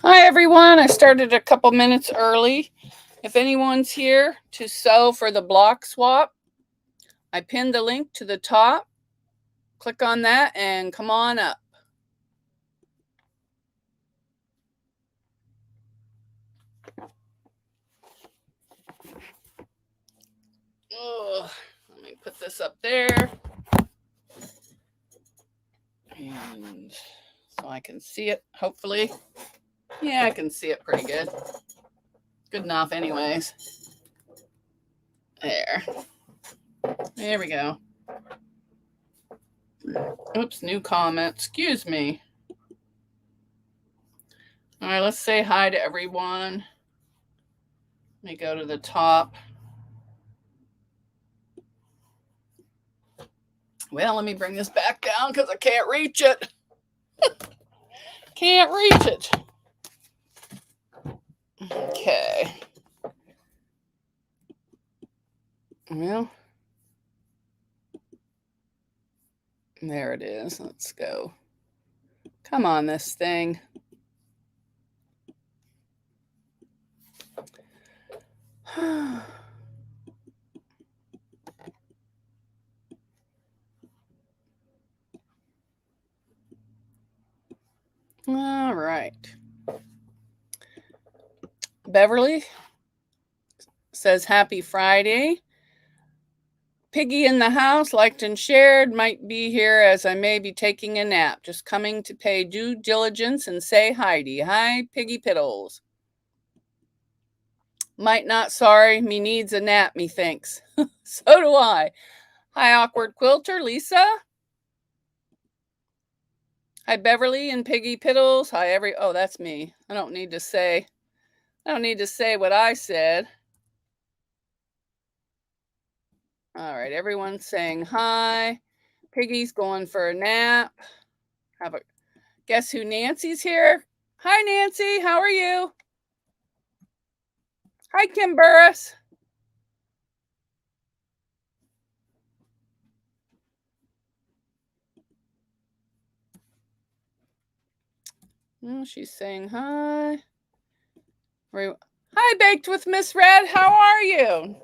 Hi, everyone. I started a couple minutes early. If anyone's here to sew for the block swap, I pinned the link to the top. Click on that and come on up. Oh, let me put this up there. And so I can see it, hopefully. Yeah, I can see it pretty good. Good enough, anyways. There we go. Oops, new comment. Excuse me. All right, let's say hi to everyone. Let me go to the top. Well, let me bring this back down because I can't reach it. Can't reach it. Okay. Well, there it is. Let's go. Come on, this thing. All right. Beverly says happy Friday. Piggy in the house, liked and shared, might be here as I may be taking a nap. Just coming to pay due diligence and say Heidi. Hi, Piggy Piddles. Might not, sorry, me needs a nap, methinks. So do I. Hi, Awkward Quilter, Lisa. Hi, Beverly and Piggy Piddles. Hi, oh, that's me. I don't need to say what I said. All right, everyone's saying hi. Piggy's going for a nap. Guess who Nancy's here? Hi, Nancy. How are you? Hi, Kim Burris. She's saying hi. Hi, Baked with Miss Red. How are you?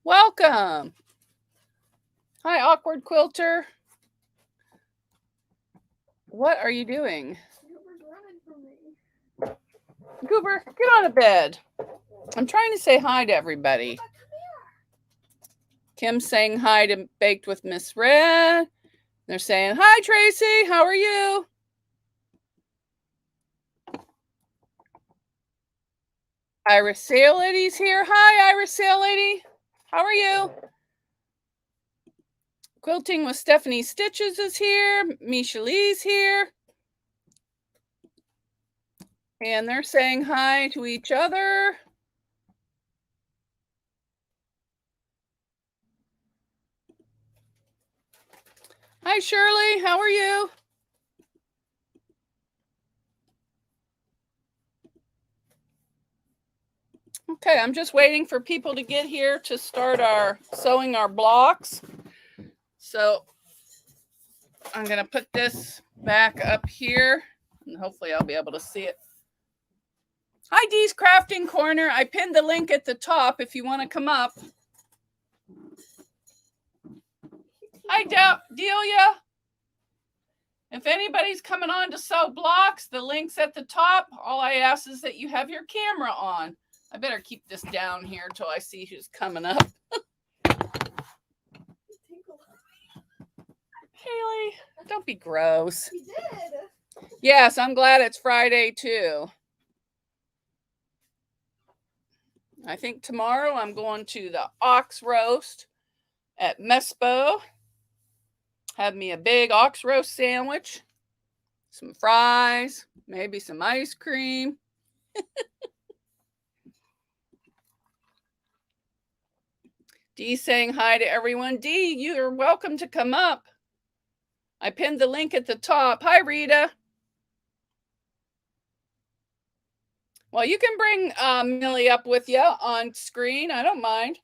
Welcome. Hi, Awkward Quilter. What are you doing? Goober's running from me. Goober, get on a bed. I'm trying to say hi to everybody. Kim's saying hi to Baked with Miss Red. They're saying, hi, Tracy. How are you? Iris Sail Lady's here. Hi, Iris Sail Lady. How are you? Quilting with Stephanie Stitches is here. Misha Lee's here. And they're saying hi to each other. Hi, Shirley. How are you? Okay, I'm just waiting for people to get here to start sewing our blocks. So I'm going to put this back up here and hopefully I'll be able to see it. Hi, Dee's Crafting Corner. I pinned the link at the top if you want to come up. Hi, Delia. If anybody's coming on to sew blocks, the link's at the top. All I ask is that you have your camera on. I better keep this down here until I see who's coming up. Haley, don't be gross. He did. Yes, I'm glad it's Friday too. I think tomorrow I'm going to the ox roast at Mespo. Have me a big ox roast sandwich, some fries, maybe some ice cream. Dee saying hi to everyone. Dee, you're welcome to come up. I pinned the link at the top. Hi, Rita. Well, you can bring Millie up with you on screen. I don't mind.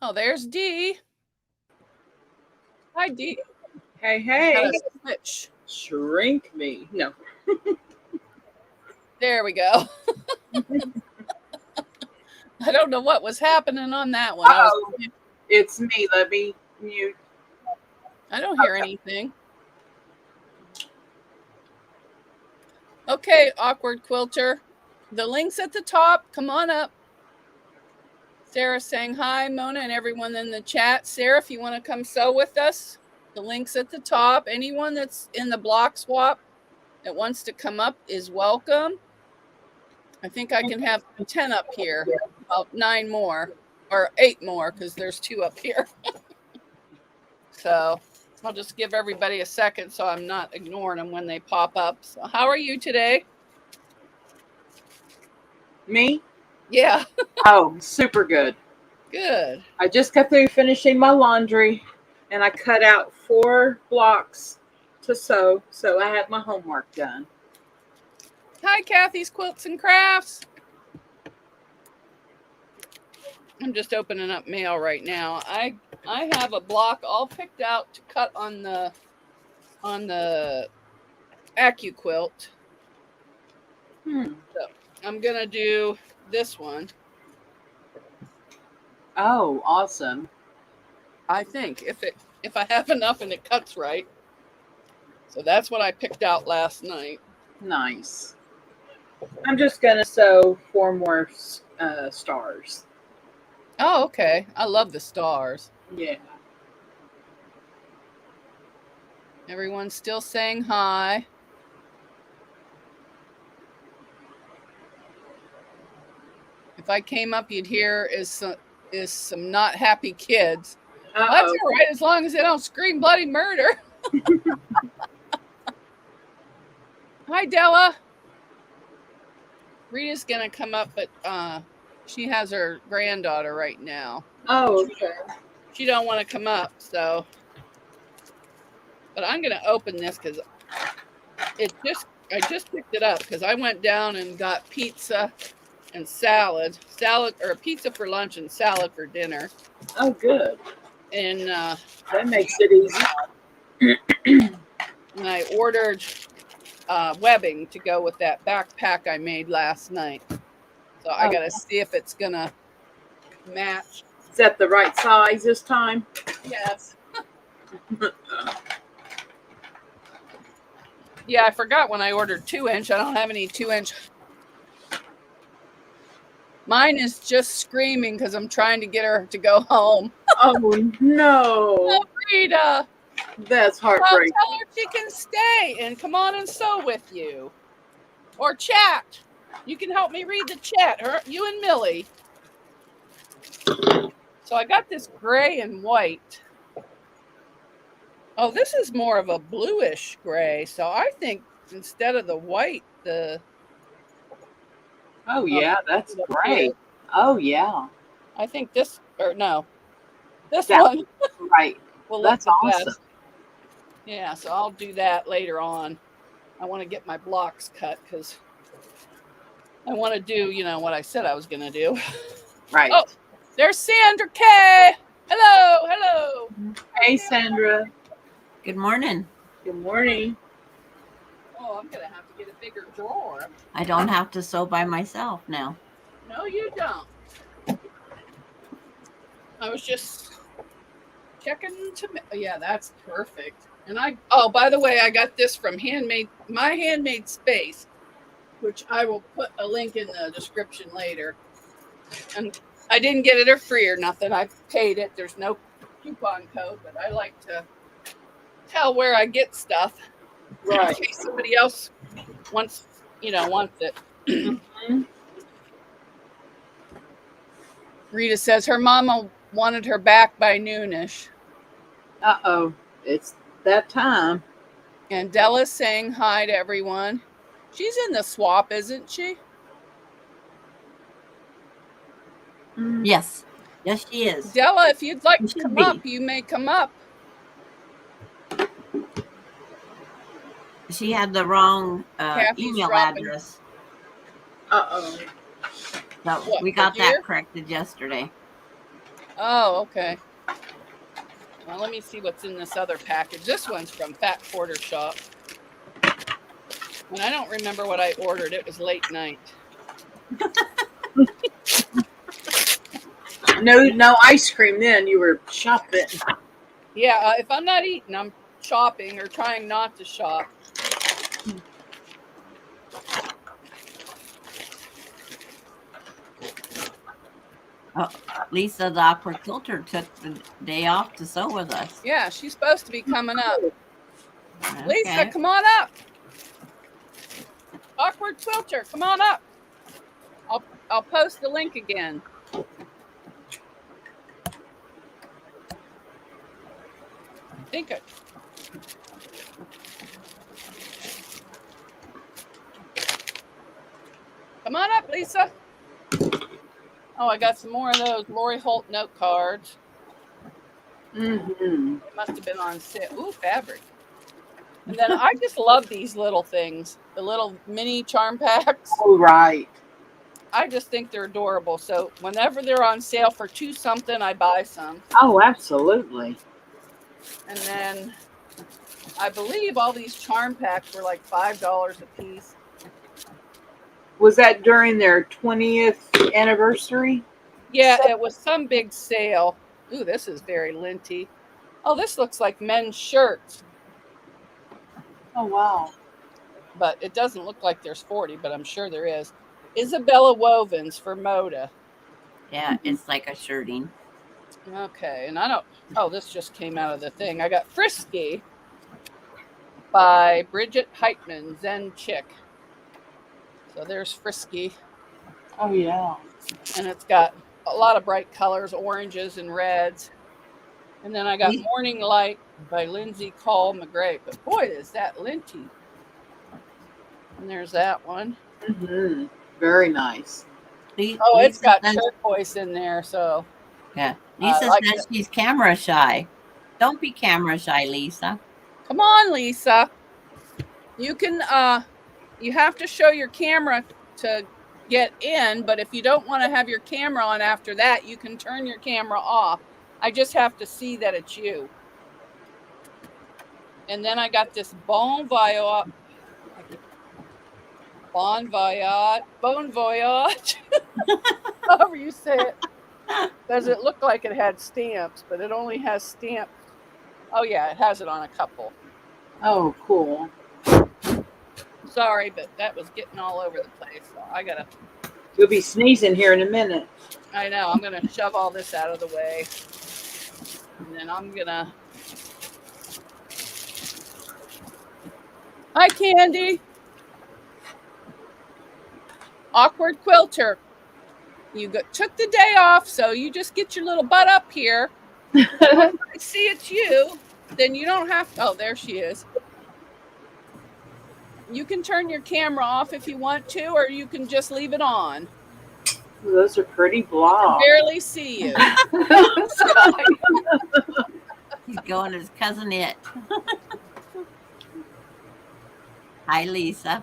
Oh, there's Dee. Hi, Dee. Hey, Got hey, a switch. shrink me. No. There we go. I don't know what was happening on that one. Oh, it's me. Let me mute. I don't hear anything. Okay, awkward quilter. The link's at the top. Come on up. Sarah saying hi, Mona, and everyone in the chat. Sarah, if you want to come sew with us, the link's at the top. Anyone that's in the block swap that wants to come up is welcome. I think I can have 10 up here, about 9 more, or 8 more, because there's 2 up here. So I'll just give everybody a second so I'm not ignoring them when they pop up. So how are you today? Me? Yeah. Oh, super good. Good. I just got through finishing my laundry and I cut out 4 blocks to sew, so I have my homework done. Hi, Kathy's Quilts and Crafts. I'm just opening up mail right now. I have a block all picked out to cut on the AccuQuilt. So I'm gonna do this one. Oh, awesome. I think if I have enough and it cuts right. So that's what I picked out last night. Nice. I'm just going to sew 4 more stars. Oh, okay. I love the stars. Yeah. Everyone's still saying hi. If I came up, you'd hear is some not happy kids. Well, that's all right as long as they don't scream bloody murder. Hi, Della. Rita's gonna come up, but she has her granddaughter right now. Oh, okay. She don't want to come up, so. But I'm gonna open this because I just picked it up because I went down and got pizza and salad or pizza for lunch and salad for dinner. Oh, good. And that makes it easy. And I ordered webbing to go with that backpack I made last night. So I got to see if it's going to match. Is that the right size this time? Yes. Yeah, I forgot when I ordered 2-inch. I don't have any 2-inch. Mine is just screaming because I'm trying to get her to go home. Oh, no. Oh, Rita. That's heartbreaking. I'll tell her she can stay and come on and sew with you. Or chat. You can help me read the chat. You and Millie. So I got this gray and white. Oh, this is more of a bluish gray. So I think instead of the white, Oh, yeah, that's great. Oh, yeah. I think this one. Right. Will that's look the awesome. best. Yeah, so I'll do that later on. I want to get my blocks cut because I want to do, what I said I was going to do. Right. Oh, there's Sandra K. Hello. Hey, Sandra. Good morning. Good morning. Oh, I'm going to have to get a bigger drawer. I don't have to sew by myself now. No, you don't. I was just checking yeah, that's perfect. And by the way, I got this from My Handmade Space, which I will put a link in the description later. And I didn't get it free or nothing. I paid it. There's no coupon code, but I like to tell where I get stuff. Right. In case somebody else wants it. Mm-hmm. Rita says her mama wanted her back by noonish. Uh-oh. It's that time. And Della's saying hi to everyone. She's in the swap, isn't she? Yes. Yes, she is. Della, if you'd like to come up, you may come up. She had the wrong email address. Uh-oh. So we got that corrected yesterday. Oh, okay. Well, let me see what's in this other package. This one's from Fat Quarter Shop. And I don't remember what I ordered. It was late night. No ice cream then. You were shopping. Yeah, if I'm not eating, I'm shopping or trying not to shop. Oh, Lisa, the awkward quilter, took the day off to sew with us. Yeah, she's supposed to be coming up. Okay. Lisa, come on up. Awkward Quilter, come on up. I'll post the link again. I think it. Come on up, Lisa. Oh, I got some more of those Lori Holt note cards. Mm-hmm. It must have been on sale. Ooh, fabric. And then I just love these little things, the little mini charm packs. Oh, right. I just think they're adorable. So whenever they're on sale for $2 something, I buy some. Oh, absolutely. And then I believe all these charm packs were like $5 a piece. Was that during their 20th anniversary? Yeah, it was some big sale. Ooh, this is very linty. Oh, this looks like men's shirts, Oh, wow. but it doesn't look like there's 40, but I'm sure there is. Isabella Wovens for Moda. Yeah, it's like a shirting. Okay, and I don't. Oh, this just came out of the thing. I got Frisky by Bridget Heitman, Zen Chick. So there's Frisky, Oh, yeah. and it's got a lot of bright colors, oranges and reds. And then I got Morning Light by Lindsay Cole McGray. But boy, is that linty. And there's that one. Mm-hmm. Very nice. Oh, it's got turquoise in there, so. Yeah. Lisa like says she's camera shy. Don't be camera shy, Lisa. Come on, Lisa. You can, you have to show your camera to get in, but if you don't want to have your camera on after that, you can turn your camera off. I just have to see that it's you. And then I got this Bon Voyage, however you say it. Does it look like it had stamps, but it only has stamps. Oh yeah, it has it on a couple. Oh, cool. Sorry, but that was getting all over the place. So I gotta. You'll be sneezing here in a minute. I know. I'm gonna shove all this out of the way, and then I'm gonna. Hi, Candy. Awkward Quilter. You took the day off, so you just get your little butt up here. Once I see it's you, then you don't have to. Oh, there she is. You can turn your camera off if you want to, or you can just leave it on. Those are pretty I blobs. can barely see you. He's going as cousin it. Hi, Lisa.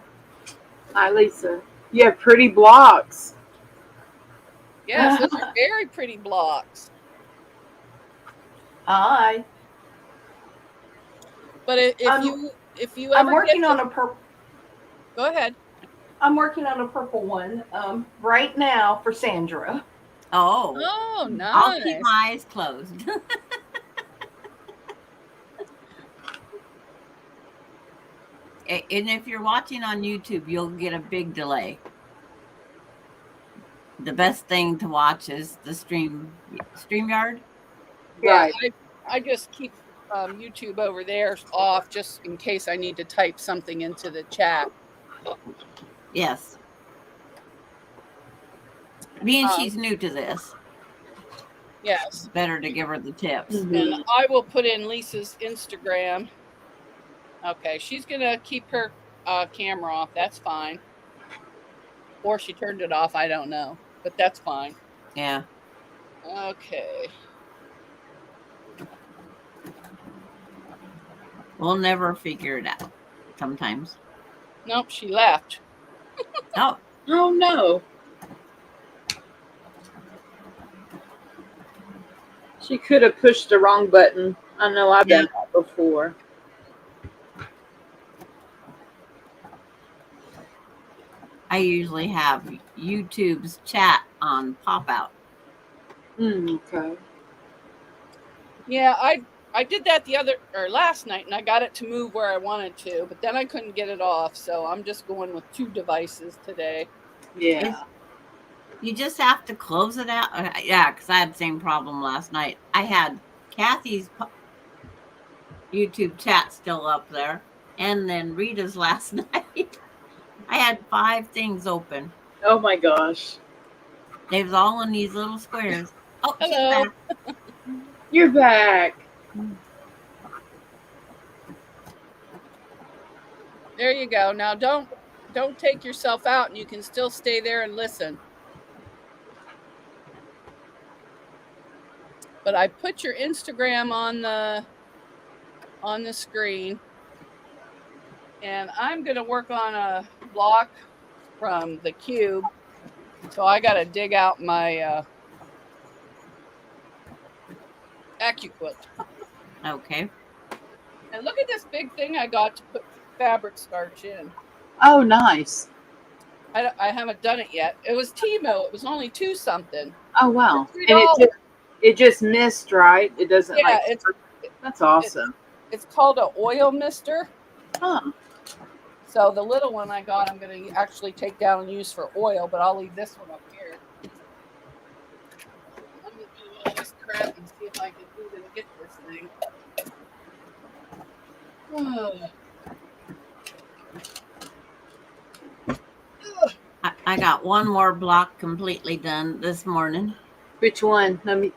Hi, Lisa. You have pretty blocks. Yes, those are very pretty blocks. Hi. But if you ever I'm working get on a purple. Go ahead. I'm working on a purple one right now for Sandra. Oh. Oh, nice. I'll keep my eyes closed. And if you're watching on YouTube, you'll get a big delay. The best thing to watch is the StreamYard. Yeah, Right. I just keep YouTube over there off just in case I need to type something into the chat. Yes. Being she's new to this, Yes. better to give her the tips. Mhm. And I will put in Lisa's Instagram. Okay, she's going to keep her camera off. That's fine. Or she turned it off. I don't know. But that's fine. Yeah. Okay. We'll never figure it out sometimes. Nope, she left. Oh, Oh, no. She could have pushed the wrong button. I know I've done that before. I usually have YouTube's chat on pop out. Okay. Yeah, I did that last night, and I got it to move where I wanted to, but then I couldn't get it off, so I'm just going with 2 devices today. Yeah. You just have to close it out. Yeah, because I had the same problem last night. I had Kathy's YouTube chat still up there, and then Rita's last night. I had 5 things open. Oh my gosh. They was all in these little squares. Oh, she's Hello. back. You're back. There you go. Now don't take yourself out, and you can still stay there and listen. But I put your Instagram on the screen, and I'm going to work on a block from the cube. So I got to dig out my quilt. Okay. And look at this big thing I got to put fabric starch in. Oh, nice. I haven't done it yet. It was Timo. It was only 2 something. Oh, wow. For And $3. it just missed, right? It doesn't Yeah, that's awesome. it's called an oil mister. Huh. So the little one I got, I'm going to actually take down and use for oil, but I'll leave this one up here. Let me do all this crap and see if I can even get this thing. I got one more block completely done this morning. Which one? Do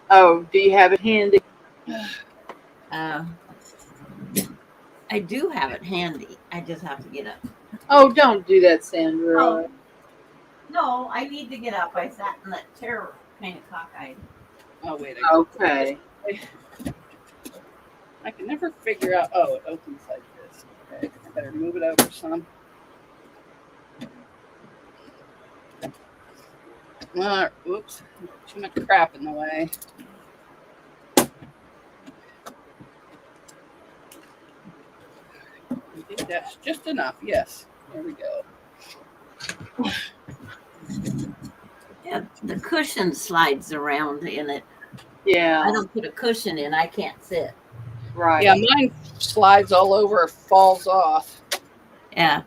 you have it handy? I do have it handy. I just have to get up. Oh, don't do that, Sandra. Oh. No, I need to get up. I sat in that chair kind of cockeyed. Oh, wait. Okay. I can never figure out. Oh, it opens like this. Okay. I better move it over some. Whoops. Too much crap in the way. I think that's just enough. Yes. There we go. Yeah, the cushion slides around in it. Yeah. I don't put a cushion in. I can't sit. Right. Yeah, mine slides all over, falls off. Yeah.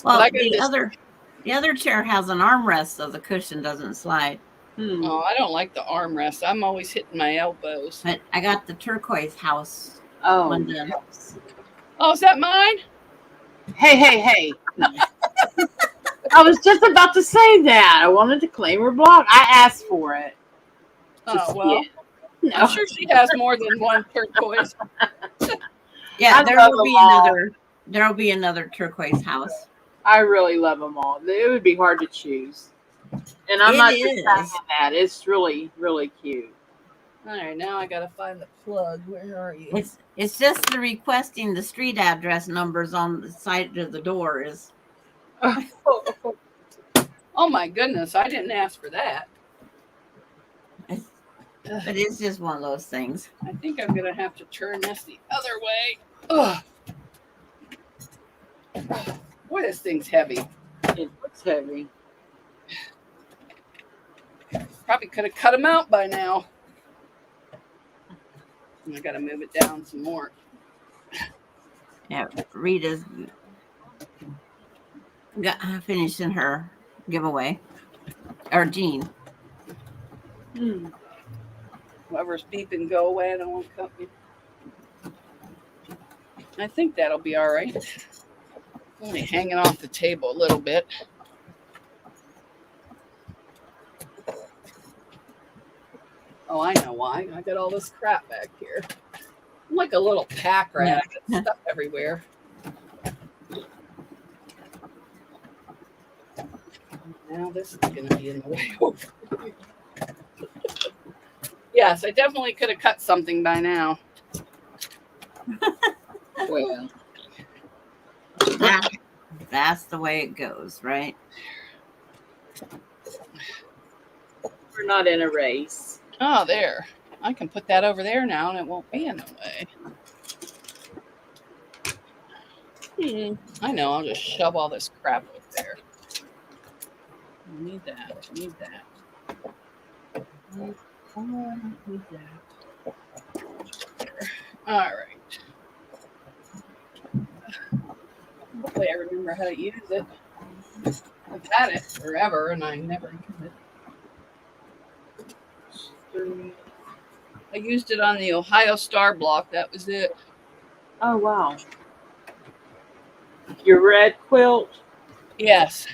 Well, But the other chair has an armrest, so the cushion doesn't slide. Oh, I don't like the armrest. I'm always hitting my elbows. But I got the turquoise house Oh, one done. yes. Oh, is that mine? Hey. No. I was just about to say that. I wanted to claim her block. I asked for it. Oh, well. No. I'm sure she has more than one turquoise. Yeah, I there love will be them all. There'll be another turquoise house. I really love them all. It would be hard to choose. And I'm It not is. just saying that. It's really, really cute. All right, now I got to find the plug. Where are you? It's just the requesting the street address numbers on the side of the door is. Oh, my goodness. I didn't ask for that. But it's just one of those things. I think I'm going to have to turn this the other way. Ugh. Boy, this thing's heavy. It looks heavy. Probably could have cut them out by now. I got to move it down some more. Yeah, Rita's finishing her giveaway. Or Jean. Whoever's beeping, go away. I don't want company. I think that'll be all right. Only hanging off the table a little bit. Oh, I know why. I got all this crap back here. I'm like a little pack rat. I got stuff everywhere. Now this is going to be in the way over. Yes, I definitely could have cut something by now. Well, That's the way it goes, right? we're not in a race. Oh, there. I can put that over there now and it won't be in the way. I know, I'll just shove all this crap over there. I need that. I need that. I need that. All right. Hopefully I remember how to use it. I've had it forever and I never use it. I used it on the Ohio Star block. That was it. Oh, wow. Your red quilt? Yes.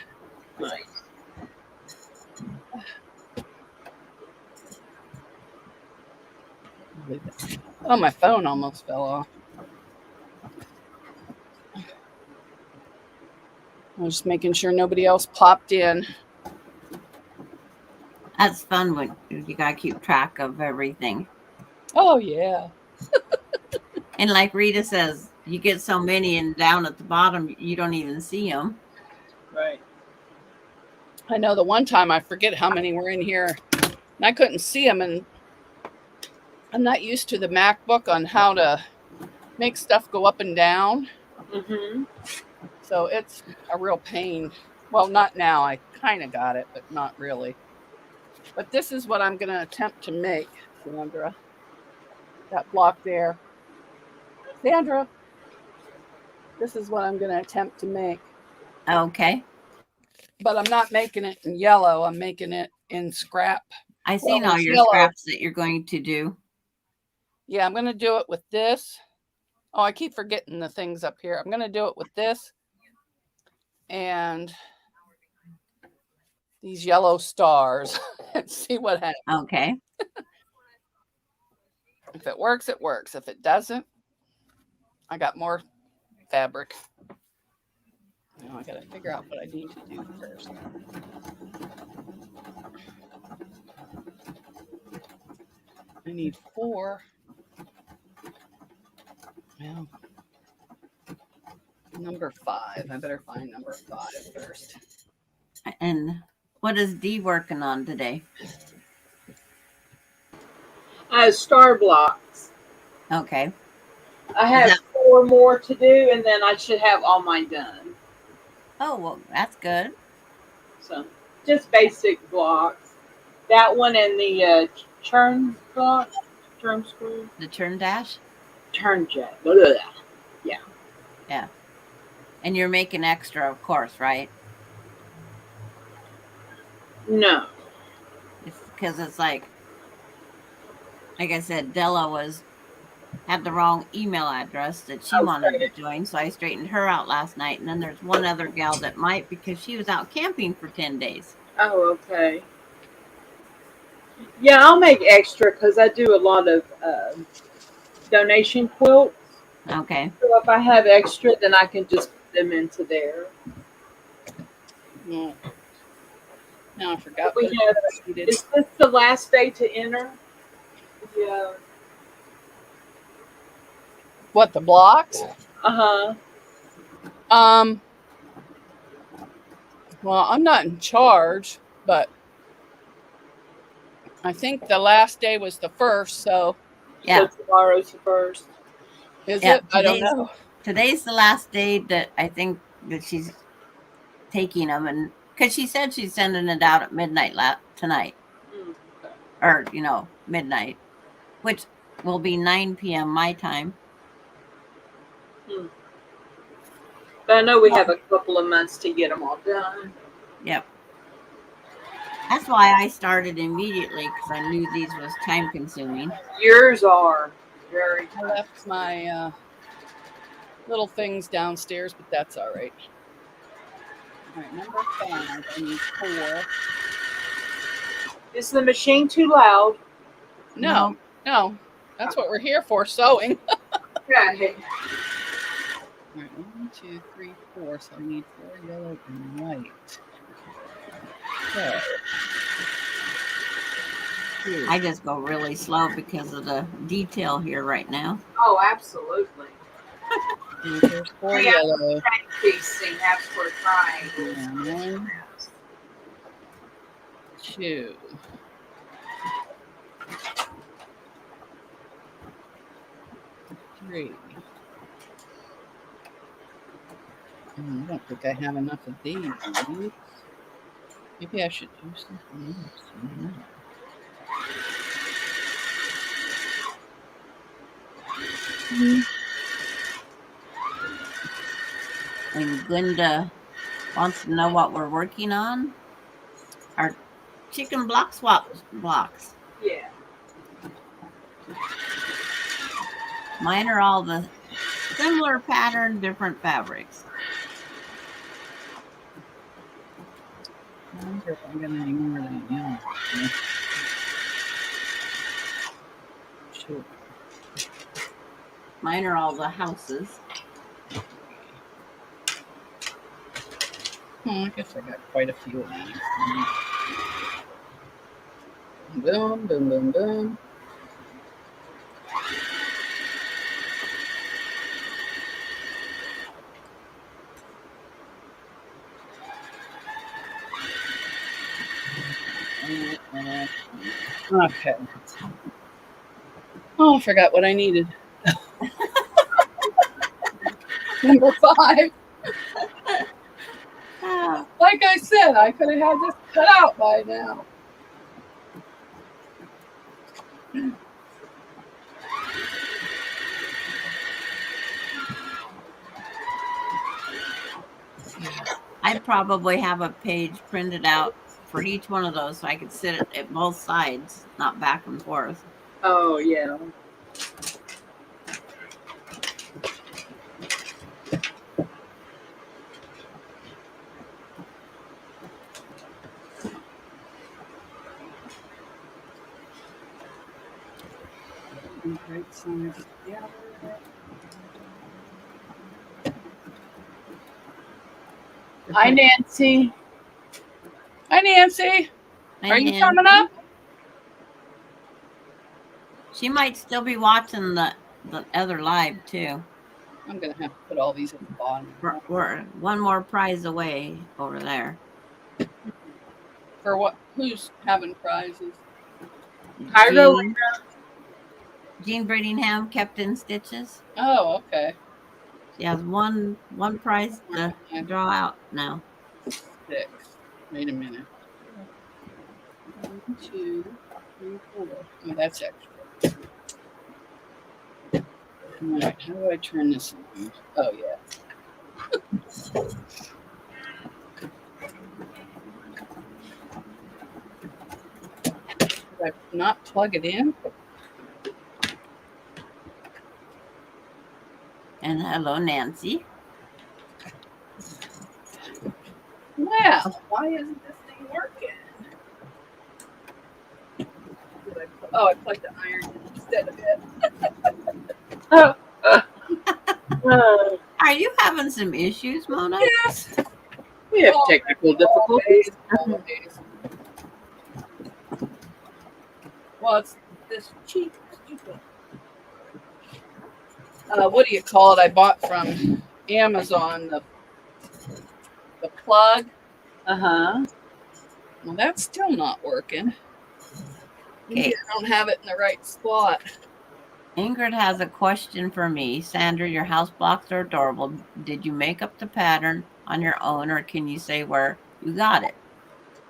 Nice. Oh, my phone almost fell off. I was just making sure nobody else popped in. That's fun when you gotta keep track of everything. Oh, yeah. And like Rita says, you get so many, and down at the bottom, you don't even see them. Right. I know the one time I forget how many were in here and I couldn't see them, and I'm not used to the MacBook on how to make stuff go up and down. Mm-hmm. So it's a real pain. Well, not now. I kind of got it, but not really. But this is what I'm going to attempt to make, Sandra. That block there. Sandra, this is what I'm going to attempt to make. Okay. But I'm not making it in yellow. I'm making it in scrap. I seen all it's your yellow. scraps that you're going to do. Yeah, I'm going to do it with this. Oh, I keep forgetting the things up here. I'm going to do it with this and these yellow stars and see what happens. Okay. If it works, it works. If it doesn't, I got more fabric. Now I got to figure out what I need to do first. I need 4. Well, number 5. I better find number 5 first. And what is Dee working on today? I have star blocks. Okay. I have 4 more to do, and then I should have all mine done. Oh, well, that's good. So, just basic blocks. That one and the churn block, churn screw, The turn dash? turn jet. Blah. Yeah. And you're making extra, of course, right? No. It's because it's like I said, Della had the wrong email address that she wanted to join, so I straightened her out last night. And then there's one other gal that might, because she was out camping for 10 days. Oh, okay. Yeah, I'll make extra because I do a lot of donation quilts. Okay. So if I have extra, then I can just put them into there. Yeah. Now I forgot. We have, is this the last day to enter? Yeah. What, the blocks? Uh-huh. Well, I'm not in charge, but I think the last day was the 1st, so Yeah. So tomorrow's the 1st. Is it? I don't know. Today's the last day that I think that she's taking them, and because she said she's sending it out at midnight tonight, or midnight, which will be 9 p.m. my time. But I know we have a couple of months to get them all done. Yep. That's why I started immediately, because I knew these was time consuming. Yours are very. I left my little things downstairs, but that's all right. All right, number 5. I need 4. Is the machine too loud? No. That's what we're here for, sewing. Okay. All right, 1, 2, 3, 4. So I need 4 yellow and white. So, I just go really slow because of the detail here right now. Oh, absolutely. there's 4 yellow. Piecing, that's what we're trying. 1, 2. 3. I don't think I have enough of these. Maybe I should do something else. I don't know. When Glenda wants to know what we're working on, our chicken block swap blocks. Yeah. Mine are all the similar pattern, different fabrics. I wonder if I'm going to need more than yellow. Sure. Mine are all the houses. I guess I got quite a few of these. Boom, boom, boom, boom. Okay. Oh, I forgot what I needed. Number 5. Ah, Like I said, I could have had this cut out by now. I probably have a page printed out for each one of those so I could sit at both sides, not back and forth. Oh, yeah. Right side together. Hi, Nancy. Hi, Nancy. Are you coming up? She might still be watching the other live too. I'm going to have to put all these at the bottom. We're one more prize away over there. For what? Who's having prizes? Hi, Jean, Jean Brittingham kept in stitches. Oh, okay. She has one prize to draw out now. 6. Wait a minute. 1, 2, 3, 4. Oh, that's extra. All right, how do I turn this on? Oh, yeah. Did I not plug it in? And hello, Nancy. Well, why isn't this thing working? I plugged the iron in instead of it. Are you having some issues, Mona? Yes. We have technical difficulties. Always. Well, it's this cheap, stupid. What do you call it? I bought from Amazon the plug. Uh-huh. Well, that's still not working. Maybe Okay. I don't have it in the right spot. Ingrid has a question for me. Sandra, your house blocks are adorable. Did you make up the pattern on your own, or can you say where you got it?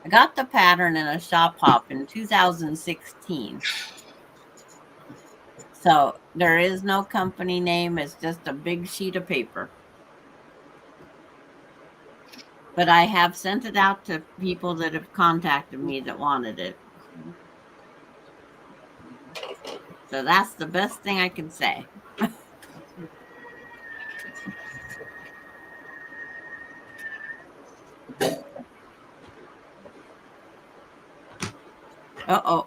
I got the pattern in a shop hop in 2016. So there is no company name. It's just a big sheet of paper. But I have sent it out to people that have contacted me that wanted it. So that's the best thing I can say. Uh-oh.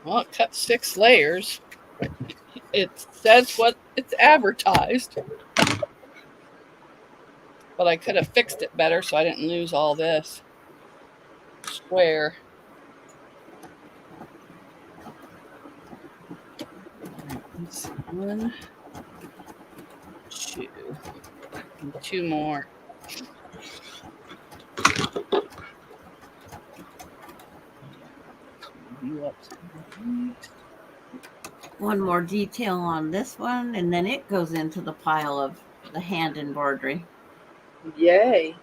Well, it cut 6 layers. It says what it's advertised. But I could have fixed it better so I didn't lose all this square. Let's see. 1, 2, and 2 more. you up. One more detail on this one, and then it goes into the pile of the hand embroidery. Yay.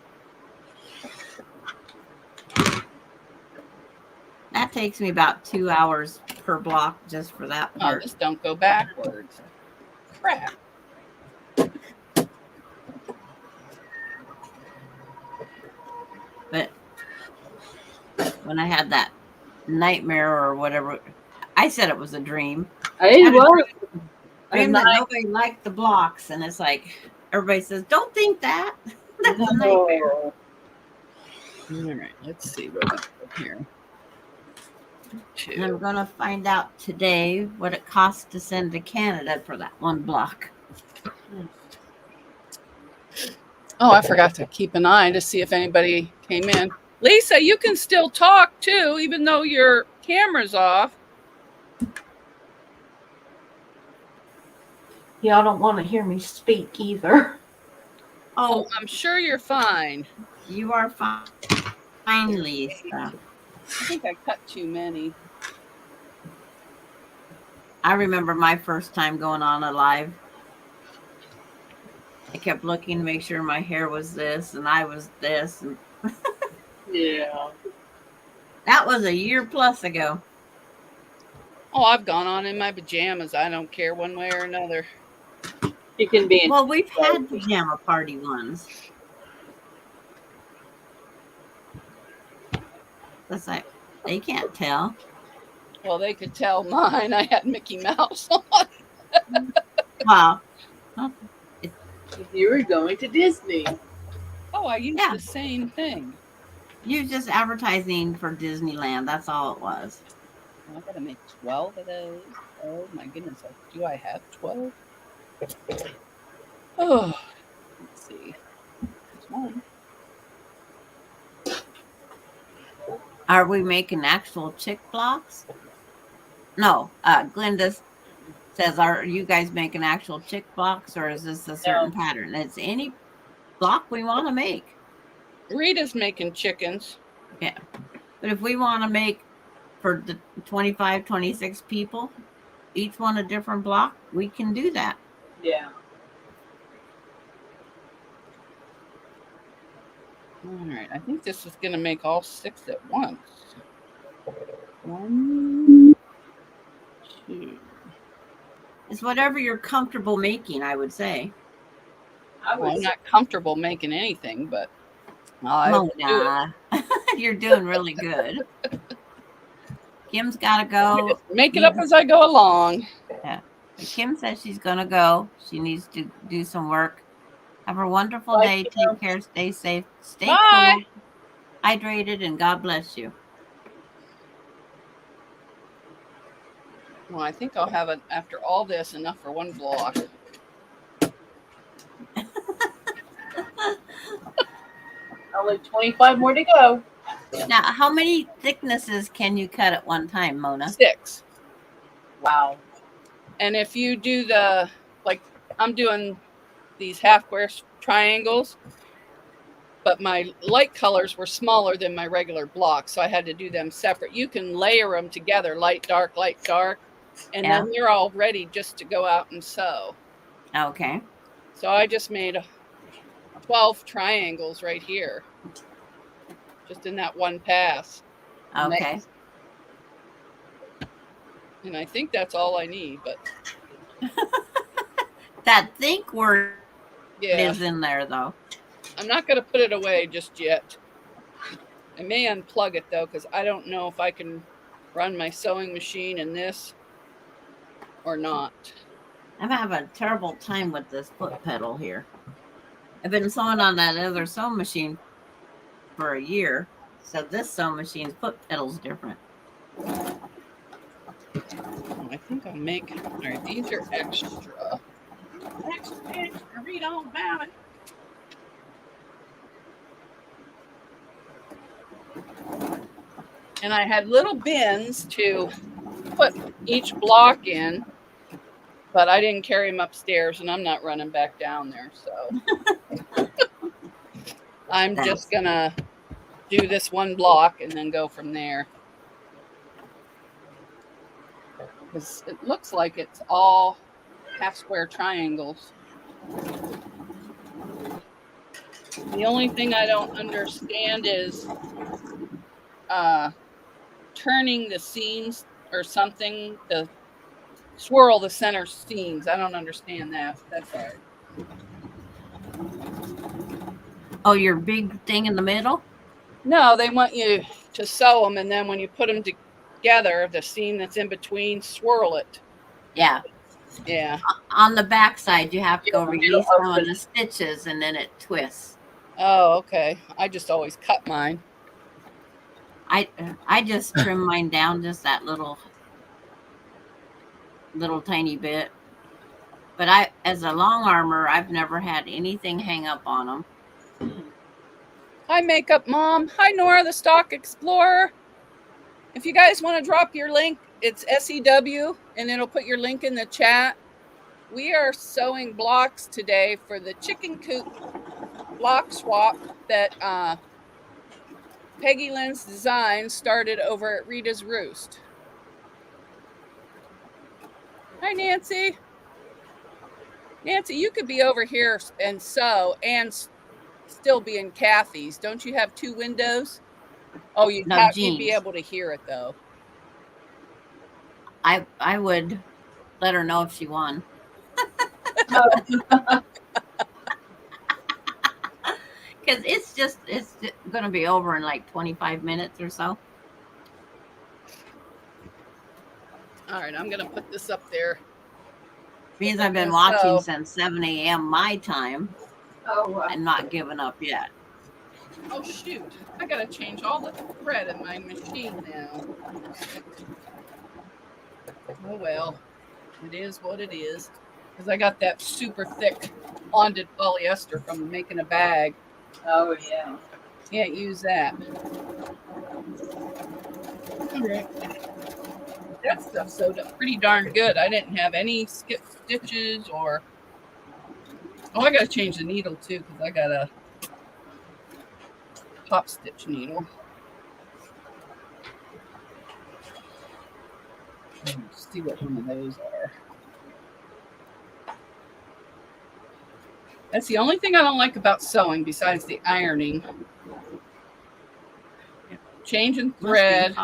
That takes me about 2 hours per block just for that Oh, part. this don't go backwards. Crap. But when I had that nightmare or whatever, I said it was a dream. It Had a was. Dream that nobody liked the blocks, and it's like everybody says, "Don't think that." That's a nightmare. No. All right, let's see what we got here. And I'm gonna find out today what it costs to send to Canada for that one block. Oh, I forgot to keep an eye to see if anybody came in. Lisa, you can still talk too, even though your camera's off. Y'all don't want to hear me speak either. Oh, I'm sure you're fine. You are fine, Lisa. I think I cut too many. I remember my first time going on a live. I kept looking to make sure my hair was this and I was this. And Yeah. that was a year plus ago. Oh, I've gone on in my pajamas. I don't care one way or another. You can be in. Well, we've had pajama party ones. That's like, they can't tell. Well, they could tell mine. I had Mickey Mouse on. Wow. You were going to Disney. Oh, I used Yeah. the same thing. You were just advertising for Disneyland. That's all it was. I gotta make 12 of those. Oh my goodness. Do I have 12? Oh, let's see. There's one. Are we making actual chick blocks? No. Glenda says, are you guys making actual chick blocks, or is this a certain pattern? It's any block we want to make. Rita's making chickens. Yeah. But if we want to make for the 25, 26 people, each one a different block, we can do that. Yeah. All right. I think this is going to make all 6 at once. 1, 2. It's whatever you're comfortable making, I would say. Well, I'm not comfortable making anything, but I'll do it. Mona, you're doing really good. Kim's got to go. Make it up as I go along. Yeah. Kim says she's going to go. She needs to do some work. Have a wonderful day. Take care. Stay safe. Stay Bye. cool, hydrated, and God bless you. Well, I think I'll have it after all this enough for one block. Only 25 more to go. Now, how many thicknesses can you cut at one time, Mona? 6. Wow. And if you do the, like, I'm doing these half square triangles, but my light colors were smaller than my regular blocks, so I had to do them separate. You can layer them together, light, dark, and then they're all ready just to go out and sew. Okay. So I just made 12 triangles right here, just in that one pass. Okay. And I think that's all I need, but That think word yeah, is in there, though. I'm not going to put it away just yet. I may unplug it, though, because I don't know if I can run my sewing machine in this or not. I'm having a terrible time with this foot pedal here. I've been sewing on that other sewing machine for a year, so this sewing machine's foot pedal's different. Oh, I think I'll make. All right, these are extra. Extra. Read all about it. And I had little bins to put each block in, but I didn't carry them upstairs, and I'm not running back down there. So I'm just gonna do this one block and then go from there. Because it looks like it's all half square triangles. The only thing I don't understand is turning the seams or something, the swirl the center seams. I don't understand that. That's hard. Oh, your big thing in the middle? No, they want you to sew them, and then when you put them together, the seam that's in between, swirl it. Yeah. Yeah. On the back side, you have to go Yeah, release it'll some of open. the stitches and then it twists. Oh, okay. I just always cut mine. I just trim mine down just that little tiny bit. But as a long armor, I've never had anything hang up on them. Hi, Makeup Mom. Hi, Nora, the Stock Explorer. If you guys want to drop your link, it's SEW, and it'll put your link in the chat. We are sewing blocks today for the chicken coop block swap that Peggy Lynn's Design started over at Rita's Roost. Hi, Nancy. Nancy, you could be over here and sew and still be in Kathy's. Don't you have 2 windows? Oh, you'd No, be jeans. able to hear it though. I would let her know if she won. Because it's going to be over in like 25 minutes or so. All right, I'm going to put this up there. Because I've been watching since 7 a.m. my time Oh, wow. and not given up yet. Oh, shoot. I got to change all the thread in my machine now. Oh, well. It is what it is. Because I got that super thick bonded polyester from making a bag. Oh, yeah. Can't use that. Okay. That stuff sewed up pretty darn good. I didn't have any skip stitches or... Oh, I got to change the needle too because I got a top stitch needle. Let's see what one of those are. That's the only thing I don't like about sewing besides the ironing. Changing thread.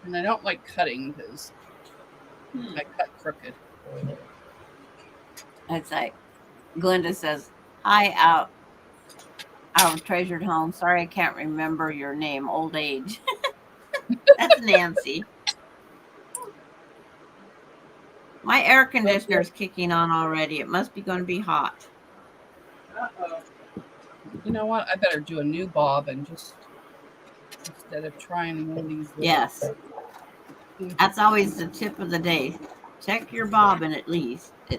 And I don't like cutting because I cut crooked. It's like Glenda says, hi, out of treasured home. Sorry, I can't remember your name. Old age. That's Nancy. My air conditioner's kicking on already. It must be going to be hot. Uh-oh. You know what? I better do a new bob and just instead of trying one of these. Yes. That's always the tip of the day. Check your bobbin at least. Now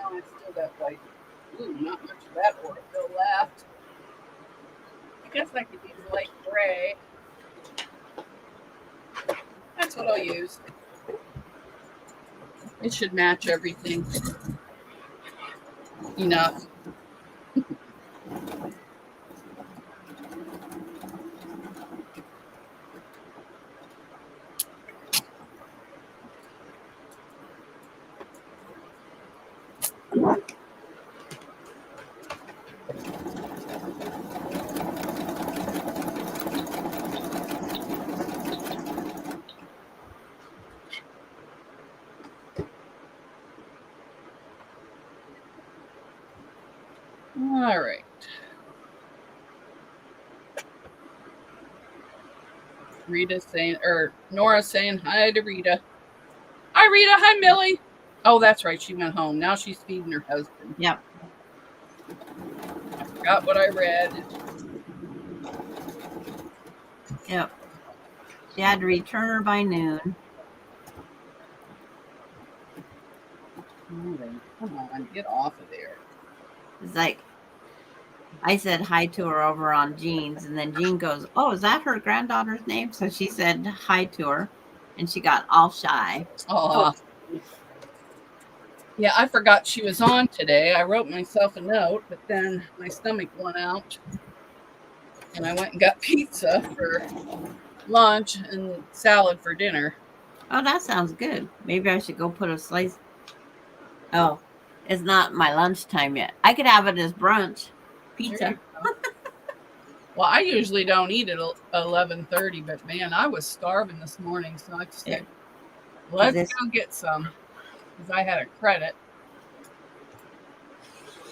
I still got like, not much of that oil left. I guess I could use light gray. That's what I'll use. It should match everything. Enough. All right. Rita saying, or Nora saying hi to Rita. Hi, Rita. Hi, Millie. Oh, that's right. She went home. Now she's feeding her husband. Yep. I forgot what I read. Yep. She had to return her by noon. Come on, get off of there. It's like, I said hi to her over on Jean's, and then Jean goes, oh, is that her granddaughter's name? So she said hi to her, and she got all shy. Oh. Yeah, I forgot she was on today. I wrote myself a note, but then my stomach went out. And I went and got pizza for lunch and salad for dinner. Oh, that sounds good. Maybe I should go put a slice. Oh, it's not my lunchtime yet. I could have it as brunch. There you Pizza. go. Well, I usually don't eat at 11:30, but man, I was starving this morning, so I just said, let's this- go get some because I had a credit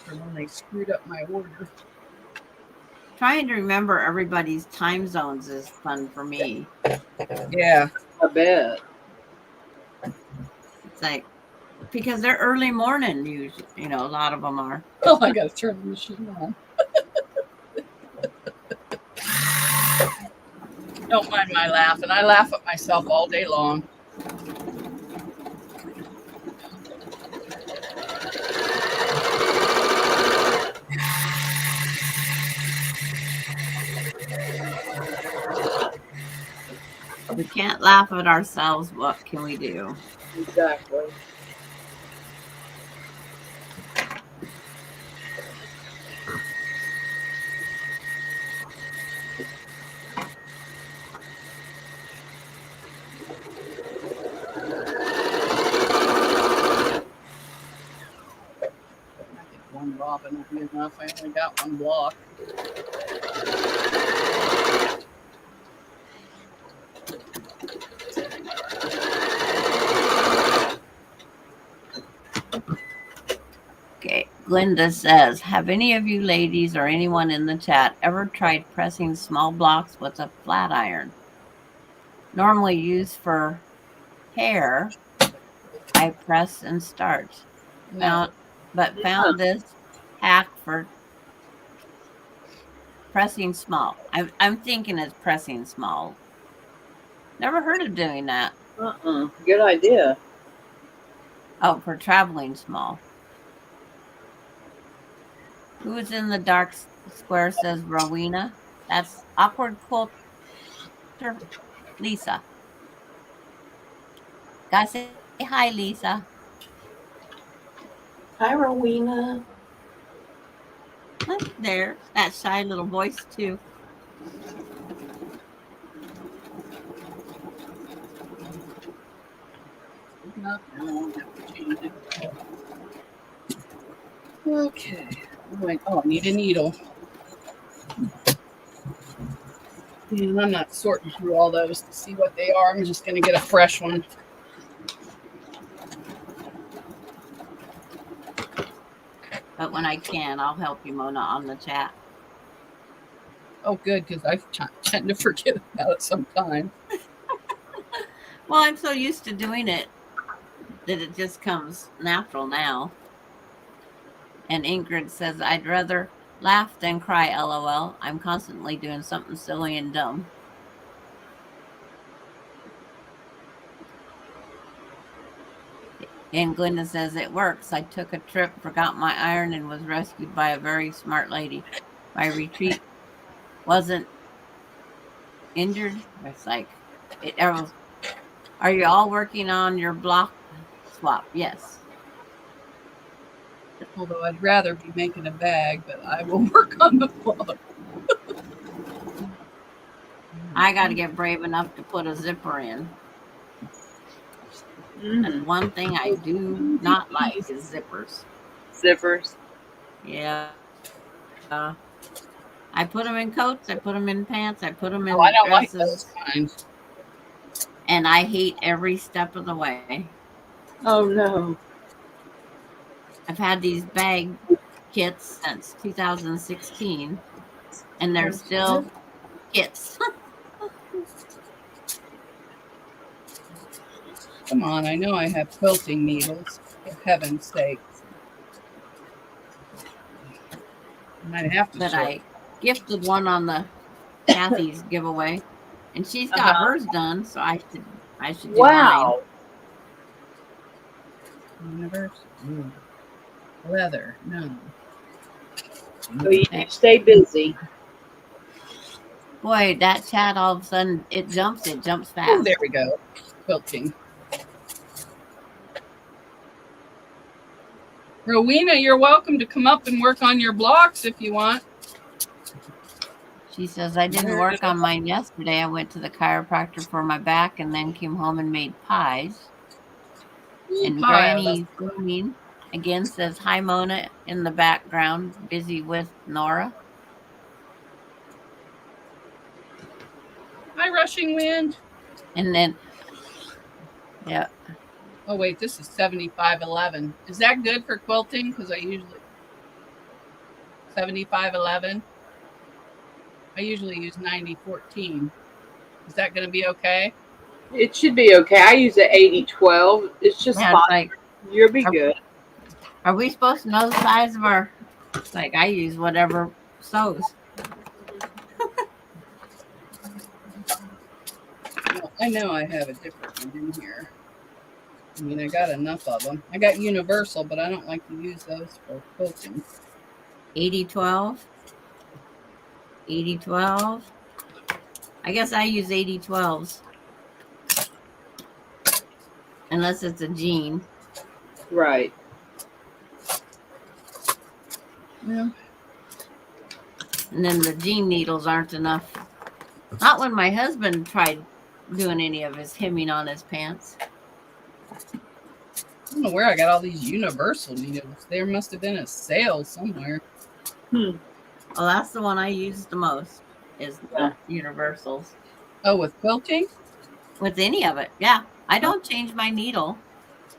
for when they screwed up my order. Trying to remember everybody's time zones is fun for me. Yeah. I bet. It's like, because they're early morning, usually, you know, a lot of them are. Oh, I got to turn the machine on. Don't mind my laughing. I laugh at myself all day long. We can't laugh at ourselves. What can we do? Exactly. I think one bobbin will be enough. I only got one block. Okay. Glinda says, have any of you ladies or anyone in the chat ever tried pressing small blocks with a flat iron? Normally used for hair, I press and start. No. Found this hack for pressing small. I'm thinking it's pressing small. Never heard of doing that. Good idea. Oh, for traveling small. Who is in the dark square, says Rowena. That's awkward quilter Lisa. Gotta say hi, Lisa. Hi, Rowena. There, that shy little voice too. No, I won't have to change it. Okay. Oh, I need a needle. And I'm not sorting through all those to see what they are. I'm just going to get a fresh one. But when I can, I'll help you, Mona, on the chat. Oh, good, because I tend to forget about it sometimes. Well, I'm so used to doing it that it just comes natural now. And Ingrid says, I'd rather laugh than cry, LOL. I'm constantly doing something silly and dumb. And Glenda says, it works. I took a trip, forgot my iron, and was rescued by a very smart lady. My retreat wasn't injured. It's like, are you all working on your block swap? Yes. Although I'd rather be making a bag, but I will work on the book. I got to get brave enough to put a zipper in. And one thing I do not like is zippers. Zippers. Yeah. I put them in coats. I put them in pants. I put them in I don't like dresses. those kinds. And I hate every step of the way. Oh no. I've had these bag kits since 2016, and they're still kits. Come on, I know I have quilting needles, for heaven's sakes. And I'd have to But sort. I gifted one on the Kathy's giveaway, and she's got hers done, so I should do Wow. Universe. Leather. No. So you stay busy. Boy, that chat all of a sudden it jumps fast. Oh, there we go. Quilting. Rowena, you're welcome to come up and work on your blocks if you want. She says, I didn't work on mine yesterday. I went to the chiropractor for my back and then came home and made pies. And Granny Booming again says, hi, Mona, in the background, busy with Nora. Hi, Rushing Wind. And then, yeah. Oh, wait, this is 7511. Is that good for quilting? Because I usually 7511. I usually use 9014. Is that going to be okay? It should be okay. I use an 80-12. It's just Yeah, fine. it's like, You'll be good. are we supposed to know the size of our, it's like I use whatever sews. Well, I know I have a different one in here. I mean, I got enough of them. I got universal, but I don't like to use those for quilting. 80-12. 80-12. I guess I use 80-12s. Unless it's a jean. Right. Yeah. And then the jean needles aren't enough. Not when my husband tried doing any of his hemming on his pants. I don't know where I got all these universal needles. There must have been a sale somewhere. Hmm. Well, that's the one I use the most, is the universals. Oh, with quilting? With any of it, yeah. I don't change my needle.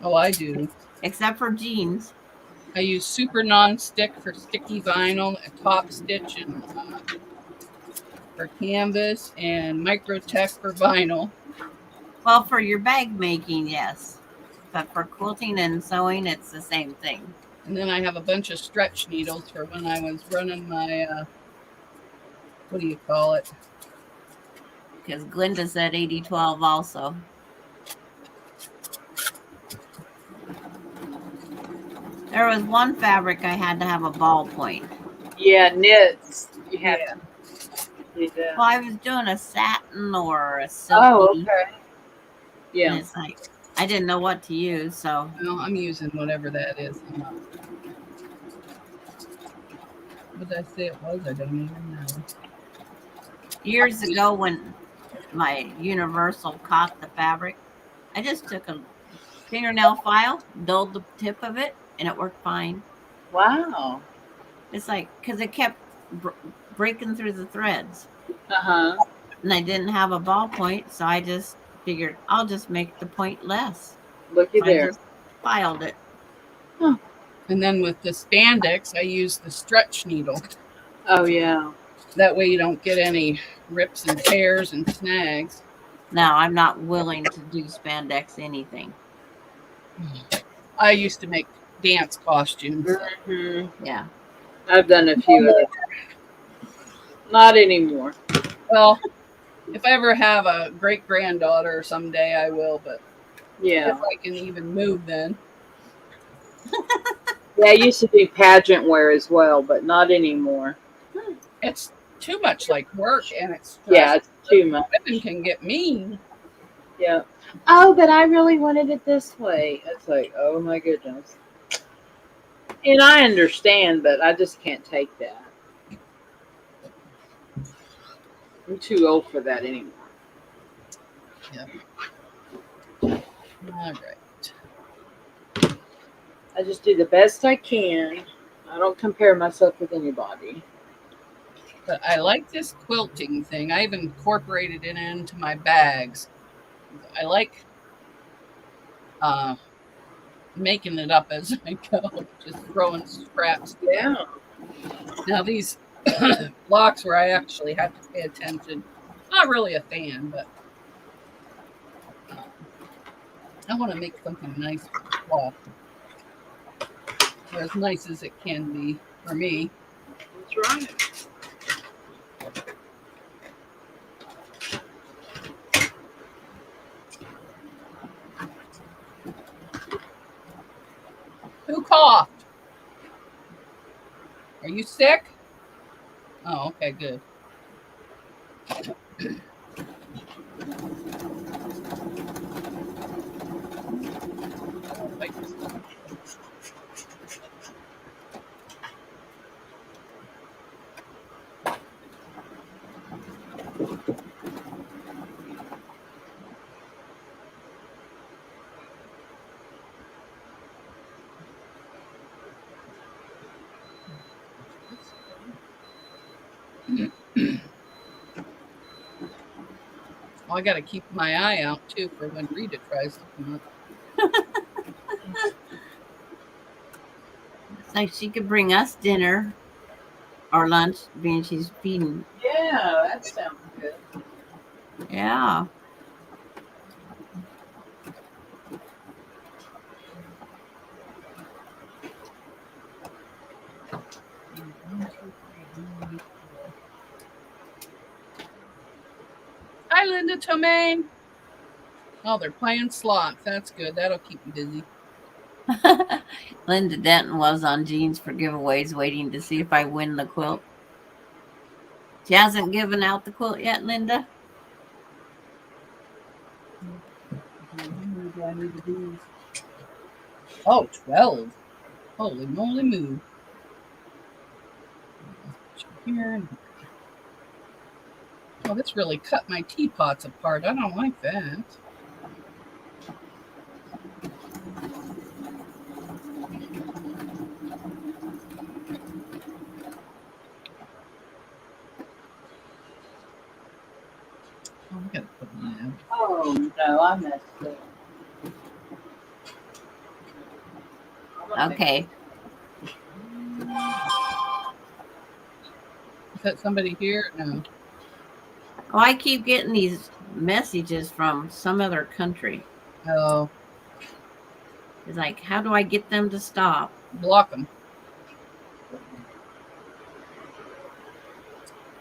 Oh, I do. Except for jeans. I use super non-stick for sticky vinyl, a top stitch and for canvas, and Microtech for vinyl. Well, for your bag making, yes. But for quilting and sewing, it's the same thing. And then I have a bunch of stretch needles for when I was running my, what do you call it? Because Glinda said 80-12 also. There was one fabric I had to have a ballpoint. Yeah, knits. You have to do that. Well, I was doing a satin or a silky. Oh, okay. Yeah. And it's like, I didn't know what to use, so. Well, I'm using whatever that is. What did I say it was? I don't even know. Years ago when my universal caught the fabric, I just took a fingernail file, dulled the tip of it, and it worked fine. Wow. It's like, because it kept breaking through the threads. Uh-huh. And I didn't have a ballpoint, so I just figured I'll just make the point less. Looky So there. I just filed it. And then with the spandex, I use the stretch needle. Oh, yeah. That way you don't get any rips and tears and snags. Now, I'm not willing to do spandex anything. I used to make dance costumes. Mm-hmm. Yeah. I've done a few of them. Not anymore. Well, if I ever have a great-granddaughter someday, I will, but Yeah. if I can even move then. Yeah, I used to do pageant wear as well, but not anymore. It's too much like work, and it's Yeah, it's too much. Women can get mean. Yeah. Oh, but I really wanted it this way. It's like, oh my goodness. And I understand, but I just can't take that. I'm too old for that anymore. All right. I just do the best I can. I don't compare myself with anybody. But I like this quilting thing. I've incorporated it into my bags. I like making it up as I go, just throwing scraps. Yeah. Now these blocks where I actually have to pay attention. Not really a fan, but I want to make something nice for the cloth. Or as nice as it can be for me. That's right. Who coughed? Are you sick? Oh, okay, good. Well, I got to keep my eye out too for when Rita tries to come up. It's like she could bring us dinner or lunch, being she's feeding. Yeah, that sounds good. Yeah. Hi, Linda Tomaine. Oh, they're playing slots. That's good. That'll keep me busy. Linda Denton was on Jeans for giveaways, waiting to see if I win the quilt. She hasn't given out the quilt yet, Linda. How many do I need of these? Oh, 12. Holy moly moo. Here and here. Oh, that's really cut my teapots apart. I don't like that. Oh, I gotta put them in. Oh no, I messed up. Okay. Is that somebody here? No. Oh, I keep getting these messages from some other country. Oh, It's like, how do I get them to stop? block them.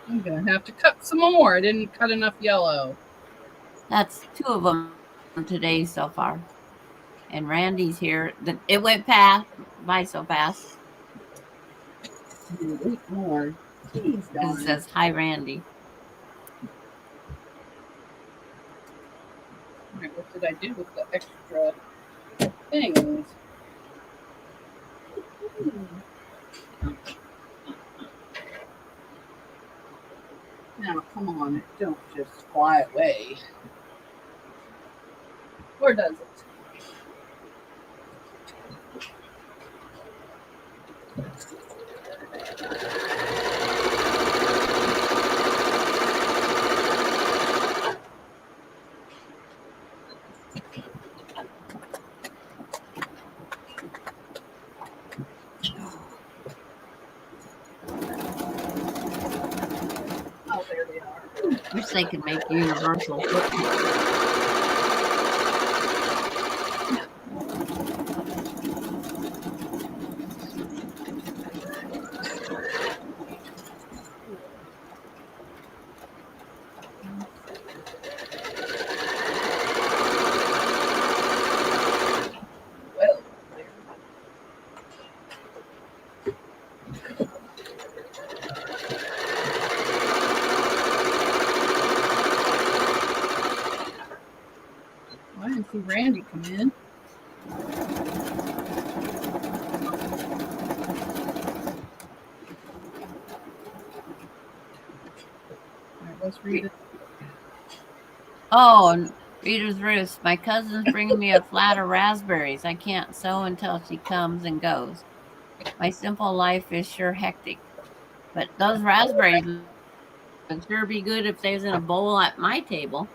I'm gonna have to cut some more. I didn't cut enough yellow. That's 2 of them today so far. And Randy's here. It went by so fast. I need 8 more. Jeez, It darn. says, hi, Randy. All right, what did I do with the extra things? Now, come on, don't just fly away. Or does it? Oh, there they are. Wish they could make universal footprints. Well, there. Well, I didn't see Randy come in. All right, let's read it. Oh, and Reader's Roost. My cousin's bringing me a flat of raspberries. I can't sew until she comes and goes. My simple life is sure hectic. But those raspberries would sure be good if they was in a bowl at my table.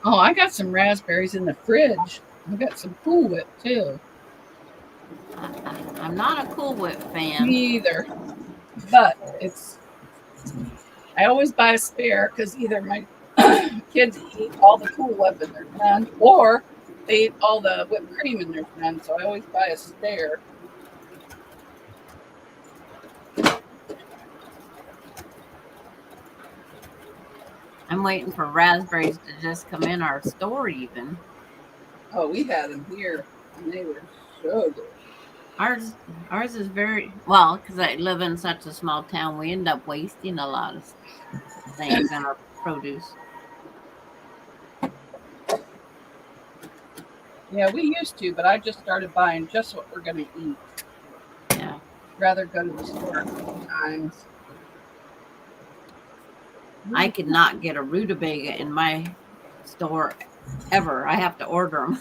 Oh, I got some raspberries in the fridge. I got some Cool Whip too. I'm not a Cool Whip fan. Me either. But I always buy a spare because either my kids eat all the Cool Whip and they're done, or they eat all the whipped cream and they're done. So I always buy a spare. I'm waiting for raspberries to just come in our store even. Oh, we had them here and they were so good. Ours is very well because I live in such a small town. We end up wasting a lot of things in our produce. Yeah, we used to, but I just started buying just what we're going to eat. Yeah. Rather go to the store a couple times. I could not get a rutabaga in my store ever. I have to order them.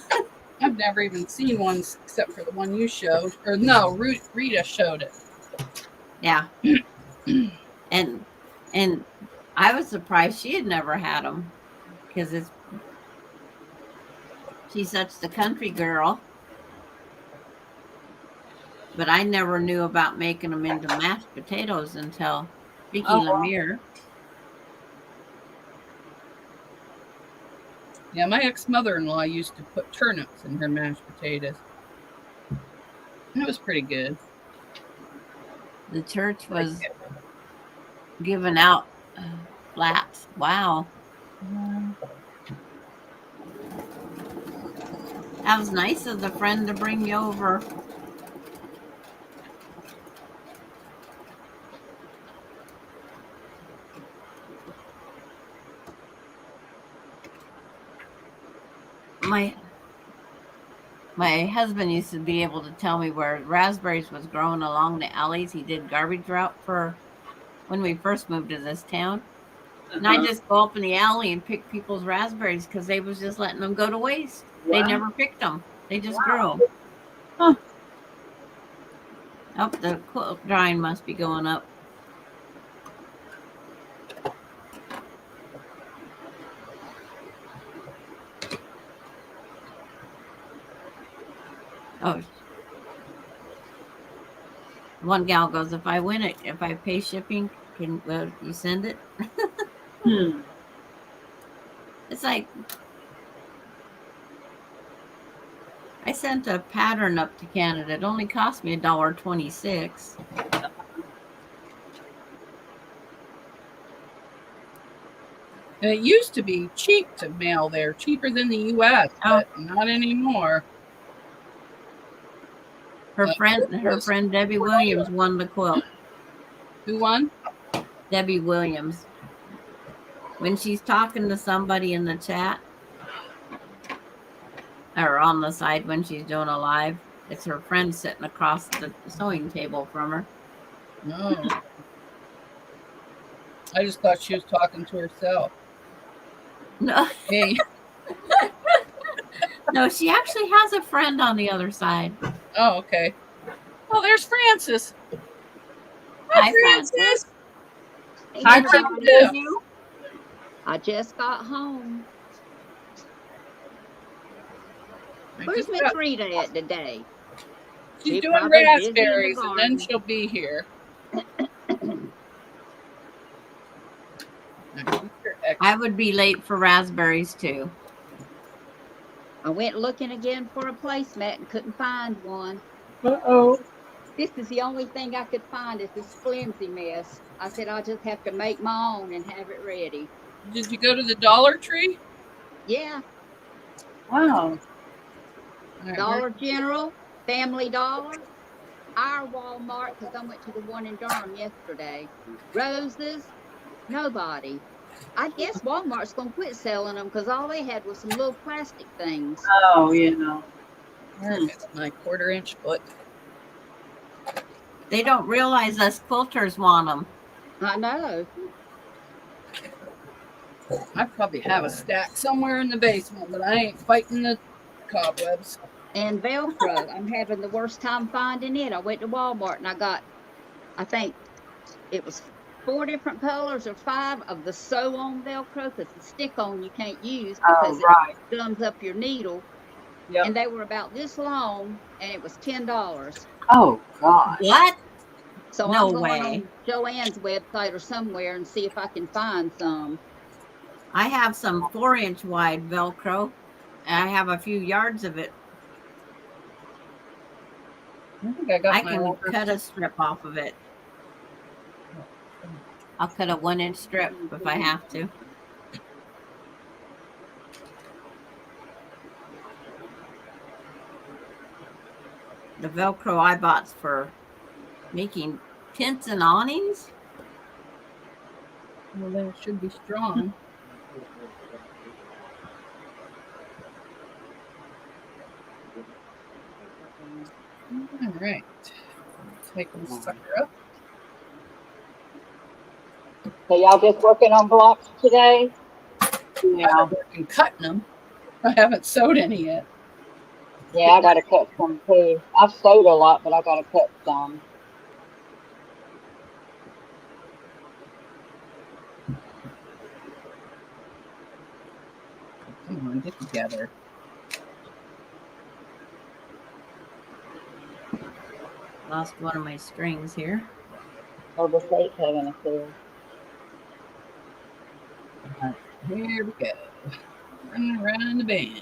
I've never even seen one except for the one you showed. Or no, Rita showed it. Yeah. and I was surprised she had never had them because she's such the country girl. But I never knew about making them into mashed potatoes until Vicky Oh, wow. Lemire. Yeah, my ex-mother-in-law used to put turnips in her mashed potatoes. It was pretty good. The church was giving out flats. Wow. That was nice of the friend to bring you over. My husband used to be able to tell me where raspberries was growing along the alleys. He did garbage route for when we first moved to this town. And I just go up in the alley and pick people's raspberries because they was just letting them go to waste. They Wow. never picked them. They just grew them. Huh. Oh, the quilt drying must be going up. Oh, one gal goes, if I win it, if I pay shipping, can you send it? It's like I sent a pattern up to Canada. It only cost me $1.26. And it used to be cheap to mail there, cheaper than the U.S., but not anymore. Her friend Debbie Williams won the quilt. Who won? Debbie Williams. When she's talking to somebody in the chat or on the side when she's doing a live, it's her friend sitting across the sewing table from her. No. I just thought she was talking to herself. No. Hey. No, she actually has a friend on the other side. Oh, okay. Oh, there's Francis. Hi, Francis. Hey, Hi, everybody. Yeah. You? I just got home. Where's Just Miss got- Rita at today? She's She doing probably busy in the raspberries, and then garden. she'll be here. I would be late for raspberries too. I went looking again for a placemat and couldn't find one. Uh-oh. This is the only thing I could find is this flimsy mess. I said I'll just have to make my own and have it ready. Did you go to the Dollar Tree? Yeah, Wow. Dollar General, Family Dollar, our Walmart, because I went to the one in Durham yesterday. Roses, nobody. I guess Walmart's going to quit selling them because all they had was some little plastic things. Oh, yeah. It's my 1/4-inch foot. They don't realize us quilters want them. I know. I probably have a stack somewhere in the basement, but I ain't fighting the cobwebs. And Velcro. I'm having the worst time finding it. I went to Walmart and I got, I think it was 4 different colors or 5 of the sew on Velcro because the stick on you can't use because right. it gums up your needle. Yep. And they were about this long and it was $10. Oh, God. What? So No I'm going way. on Joanne's website or somewhere and see if I can find some. I have some 4-inch wide Velcro. And I have a few yards of it. I think I got I my can order. cut a strip off of it. I'll cut a 1-inch strip if I have to. The Velcro I bought's for making tents and awnings. Well, then it should be strong. All right. Take this sucker up. So y'all just working on blocks today? Yeah. I've been working cutting them. I haven't sewed any yet. Yeah, I gotta cut some too. I've sewed a lot, but I gotta cut some. Come on, get together. Lost one of my strings here. Or the fake having a clue. All right, here we go. Running around the bend.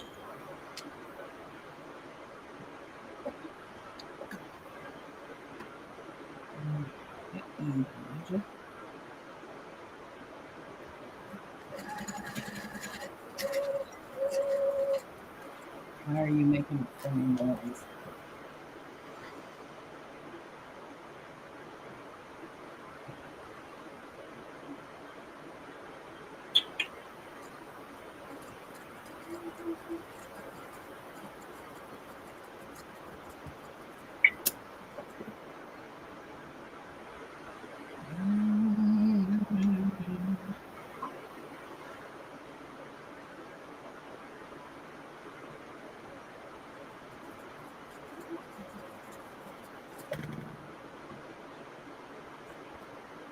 Get easy, would you? Why are you making a funny noise?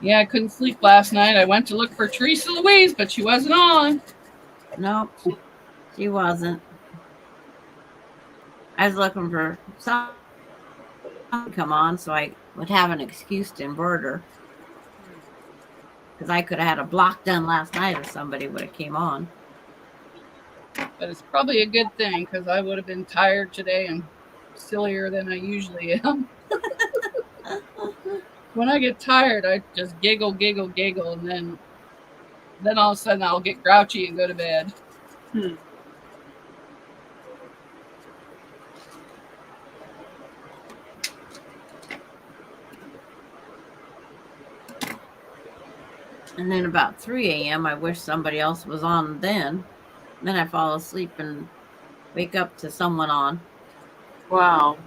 Yeah, I couldn't sleep last night. I went to look for Teresa Louise, but she wasn't on. Nope, she wasn't. I was looking for something to come on so I would have an excuse to invert her. Because I could have had a block done last night if somebody would have came on. But it's probably a good thing because I would have been tired today and sillier than I usually am. When I get tired, I just giggle, giggle, giggle, and then all of a sudden I'll get grouchy and go to bed. And then about 3 a.m., I wish somebody else was on then. Then I fall asleep and wake up to someone on. Wow.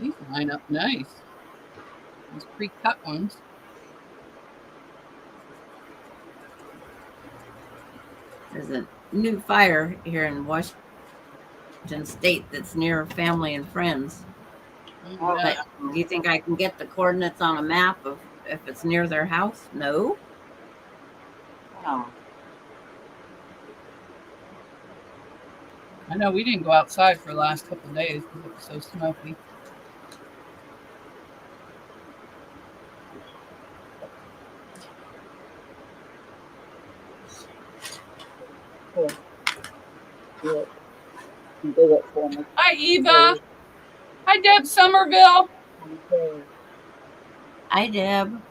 These line up nice. These pre-cut ones. There's a new fire here in Washington State that's near family and friends. Oh, But do you think I can get the coordinates on a map of if it's near their house? No. Oh. I know we didn't go outside for the last couple of days because it was so smoky. Here. Do it. You do it for me. Hi, Eva. Hi, Deb Somerville. Okay. Hi, Deb.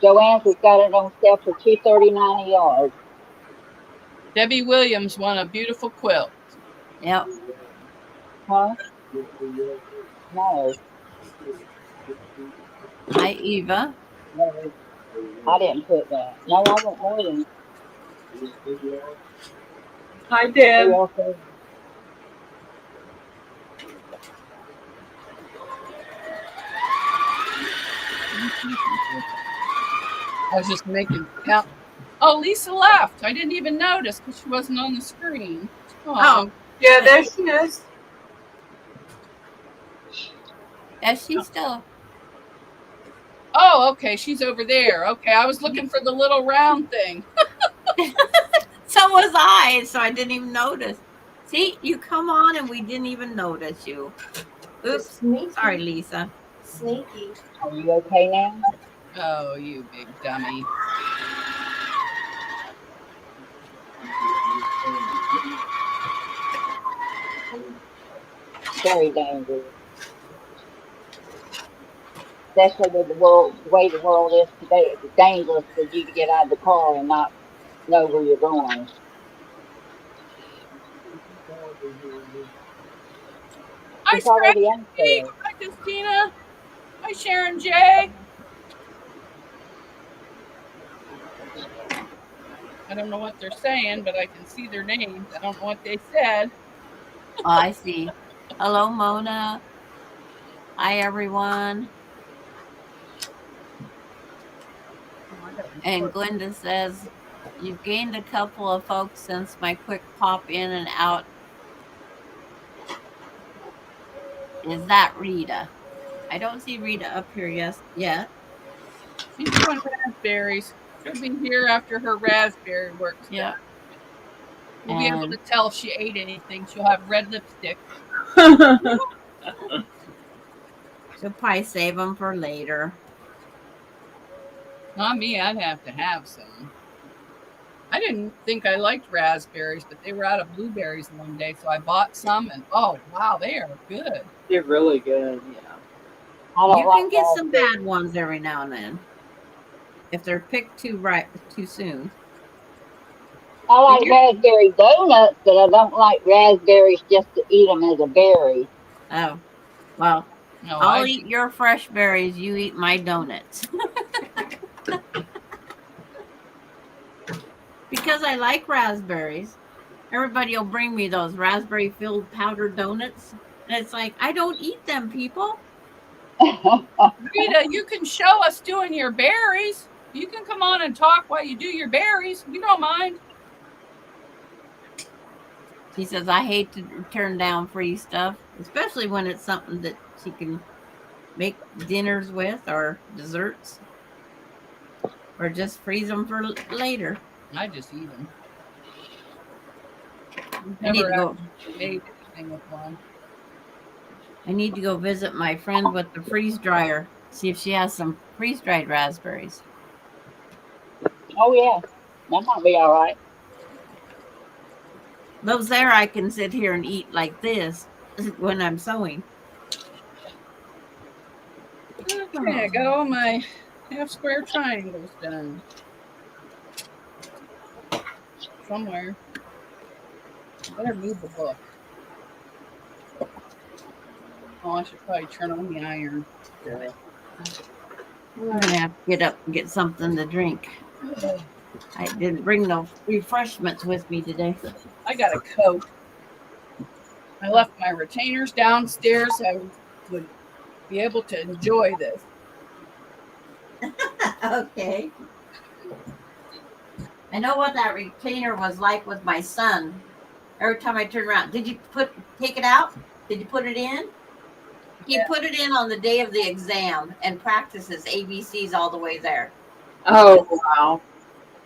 Joanne's has got it on sale for $2.39 a yard. Debbie Williams won a beautiful quilt. Yep. Huh? No. Hi, Eva. No. I didn't put that. No, I won't more than Hi, Deb. 3 or 4. I was just making count. Oh, Lisa left. I didn't even notice because she wasn't on the screen. Oh, yeah, there she is. Yeah, she's still. Oh, okay. She's over there. Okay. I was looking for the little round thing. So was I, so I didn't even notice. See, you come on and we didn't even notice you. Oops. Sneaky. Sorry, Lisa. Sneaky. Are you okay now? Oh, you big dummy. Very dangerous. Especially with the world, the way the world is today. It's dangerous for you to get out of the car and not know where you're going. Hi, It's already Scratchy out Pete. there. Hi, Christina. Hi, Sharon J. I don't know what they're saying, but I can see their names. I don't know what they said. Oh, I see. Hello, Mona. Hi, everyone. And Glenda says, you've gained a couple of folks since my quick pop in and out. Is that Rita? I don't see Rita up here yet. She's doing raspberries. She'll be here after her raspberry work's Yep. done. We'll be able to And tell if she ate anything. She'll have red lipstick. she'll probably save them for later. Not me, I'd have to have some. I didn't think I liked raspberries, but they were out of blueberries one day, so I bought some and oh wow, they are good. They're really good. Yeah. I don't You like can get some raspberries. bad ones every now and then if they're picked too soon. I Did like you? raspberry donuts, but I don't like raspberries just to eat them as a berry. Oh, well, No, I'll I eat your fresh berries. You eat my donuts. Because I like raspberries. Everybody will bring me those raspberry filled powdered donuts. And it's like, I don't eat them, people. Rita, you can show us doing your berries. You can come on and talk while you do your berries. We don't mind. She says, I hate to turn down free stuff, especially when it's something that she can make dinners with or desserts or just freeze them for later. I just eat them. We've I need never to go. actually made anything with one. I need to go visit my friend with the freeze dryer, see if she has some freeze dried raspberries. Oh yeah, that might be all right. Those there I can sit here and eat like this when I'm sewing. Okay, I got all my half square triangles done. Somewhere. Better move the book. Oh, I should probably turn on the iron. I'm gonna have to get up and get something to drink. I didn't bring no refreshments with me today. I got a coat. I left my retainers downstairs. So I would be able to enjoy this. Okay. I know what that retainer was like with my son. Every time I turn around, did you take it out? Did you put it in? He put it in on the day of the exam and practices ABCs all the way there. Oh wow.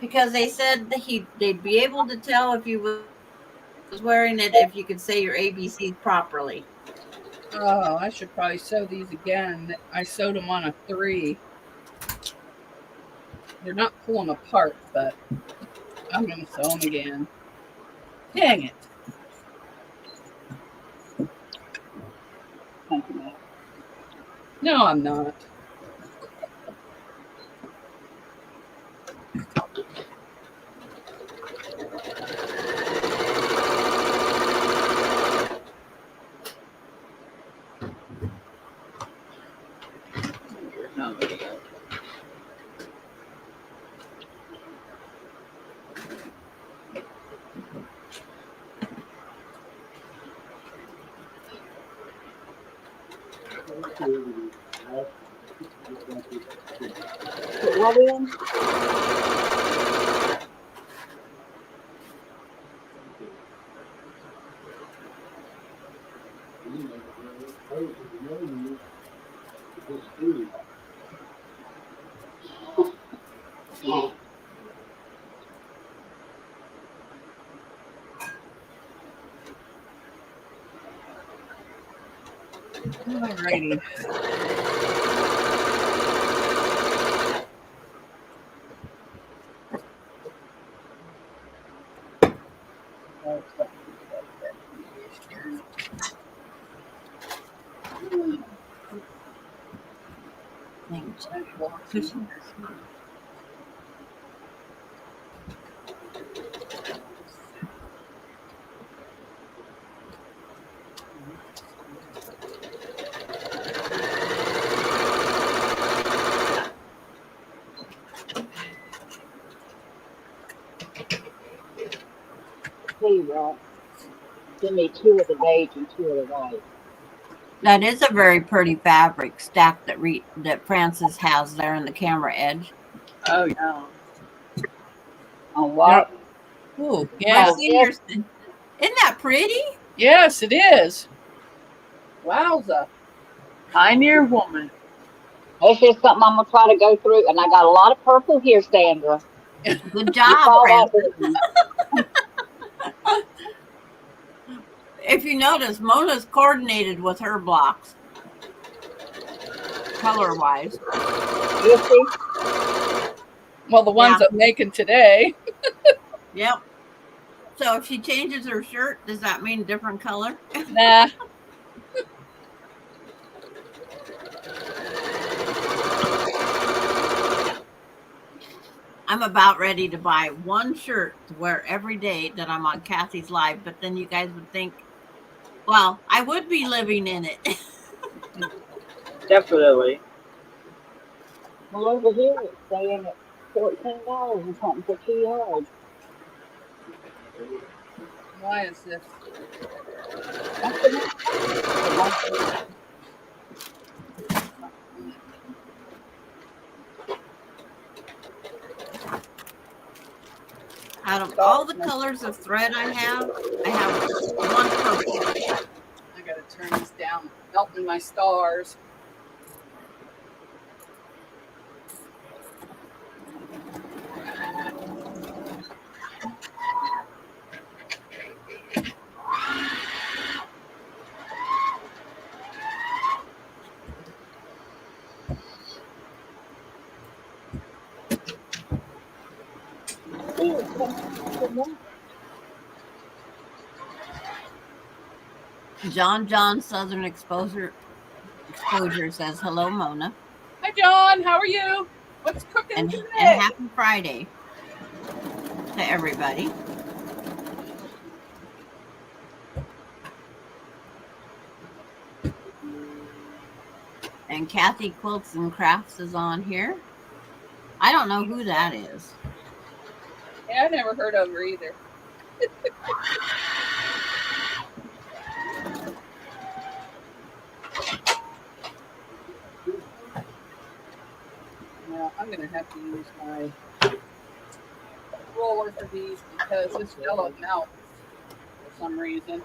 Because they said that they'd be able to tell if you was wearing it if you could say your ABCs properly. Oh, I should probably sew these again. I sewed them on a 3. They're not pulling apart, but I'm going to sew them again. Dang it. Thank you, ma'am. No, I'm not. Put what in? Alrighty. Cushion. Tell you what, give me 2 of the beige and 2 of the white. That is a very pretty fabric stack that Francis has there in the camera edge. Oh yeah. On what? Oh, My yes. fingers. Isn't that pretty? Yes, it is. Wowza. Pioneer woman. It's just something I'm gonna try to go through, and I got a lot of purple here, Sandra. Good You job, saw that, Francis. didn't If you notice, Mona's coordinated with her blocks, color wise. you? See? Well, the ones Yeah. I'm making today. Yep. So if she changes her shirt, does that mean different color? Nah. I'm about ready to buy one shirt to wear every day that I'm on Kathy's live, but then you guys would think, well, I would be living in it. Definitely. Well, over here it's saying it's $14 or something for 2 yards. Why is this? Out of all the colors of thread I have one purple. I gotta turn this down. Help me, my stars. John Southern Exposure says hello, Mona, Hi, John. How are you? What's cooking and today? happy Friday to everybody. And Kathy Quilts and Crafts is on here. I don't know who that is. Yeah, I never heard of her either. Now, I'm gonna have to use my roller for these because this yellow melts for some reason.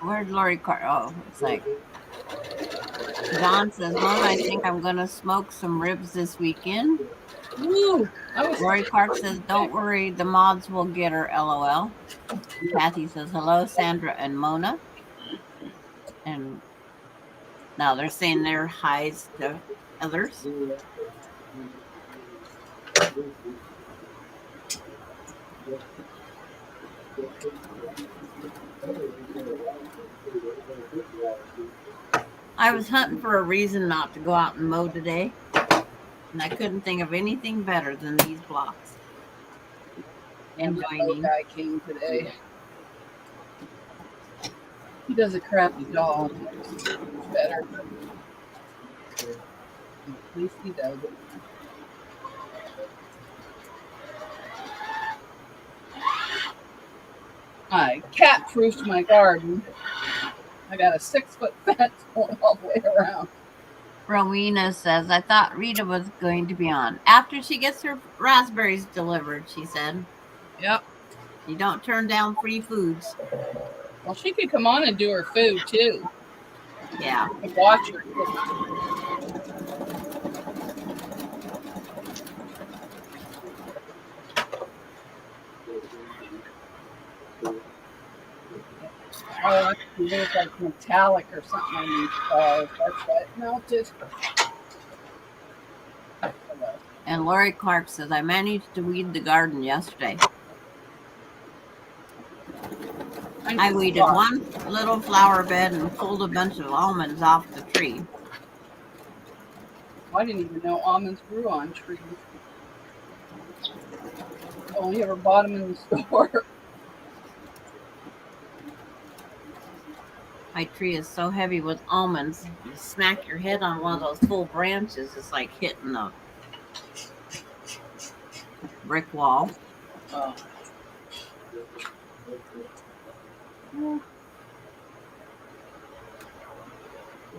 Where'd Lori Car? Oh, it's like John says, Mona, I think I'm gonna smoke some ribs this weekend. Woo! I was Lori Clark says, don't worry, the mods will get her, LOL. Kathy says, hello, Sandra and Mona. And now they're saying their highs to others. I was hunting for a reason not to go out and mow today, and I couldn't think of anything better than these blocks. and the Enjoying. guy came today. He does a crappy job. It's better. At least he does it. I cat-proofed my garden. I got a 6-foot fence going all the way around. Rowena says, I thought Rita was going to be on. After she gets her raspberries delivered, she said. Yep. You don't turn down free foods. Well, she could come on and do her food too. Yeah. I could watch her. Oh, it's like metallic or something on these stars. That's why it melted. And Lori Clark says, I managed to weed the garden yesterday. I weeded one little flower bed and pulled a bunch of almonds off the tree. I didn't even know almonds grew on trees. I only ever bought them in the store. My tree is so heavy with almonds, you smack your head on one of those full branches, it's like hitting a brick wall. Oh.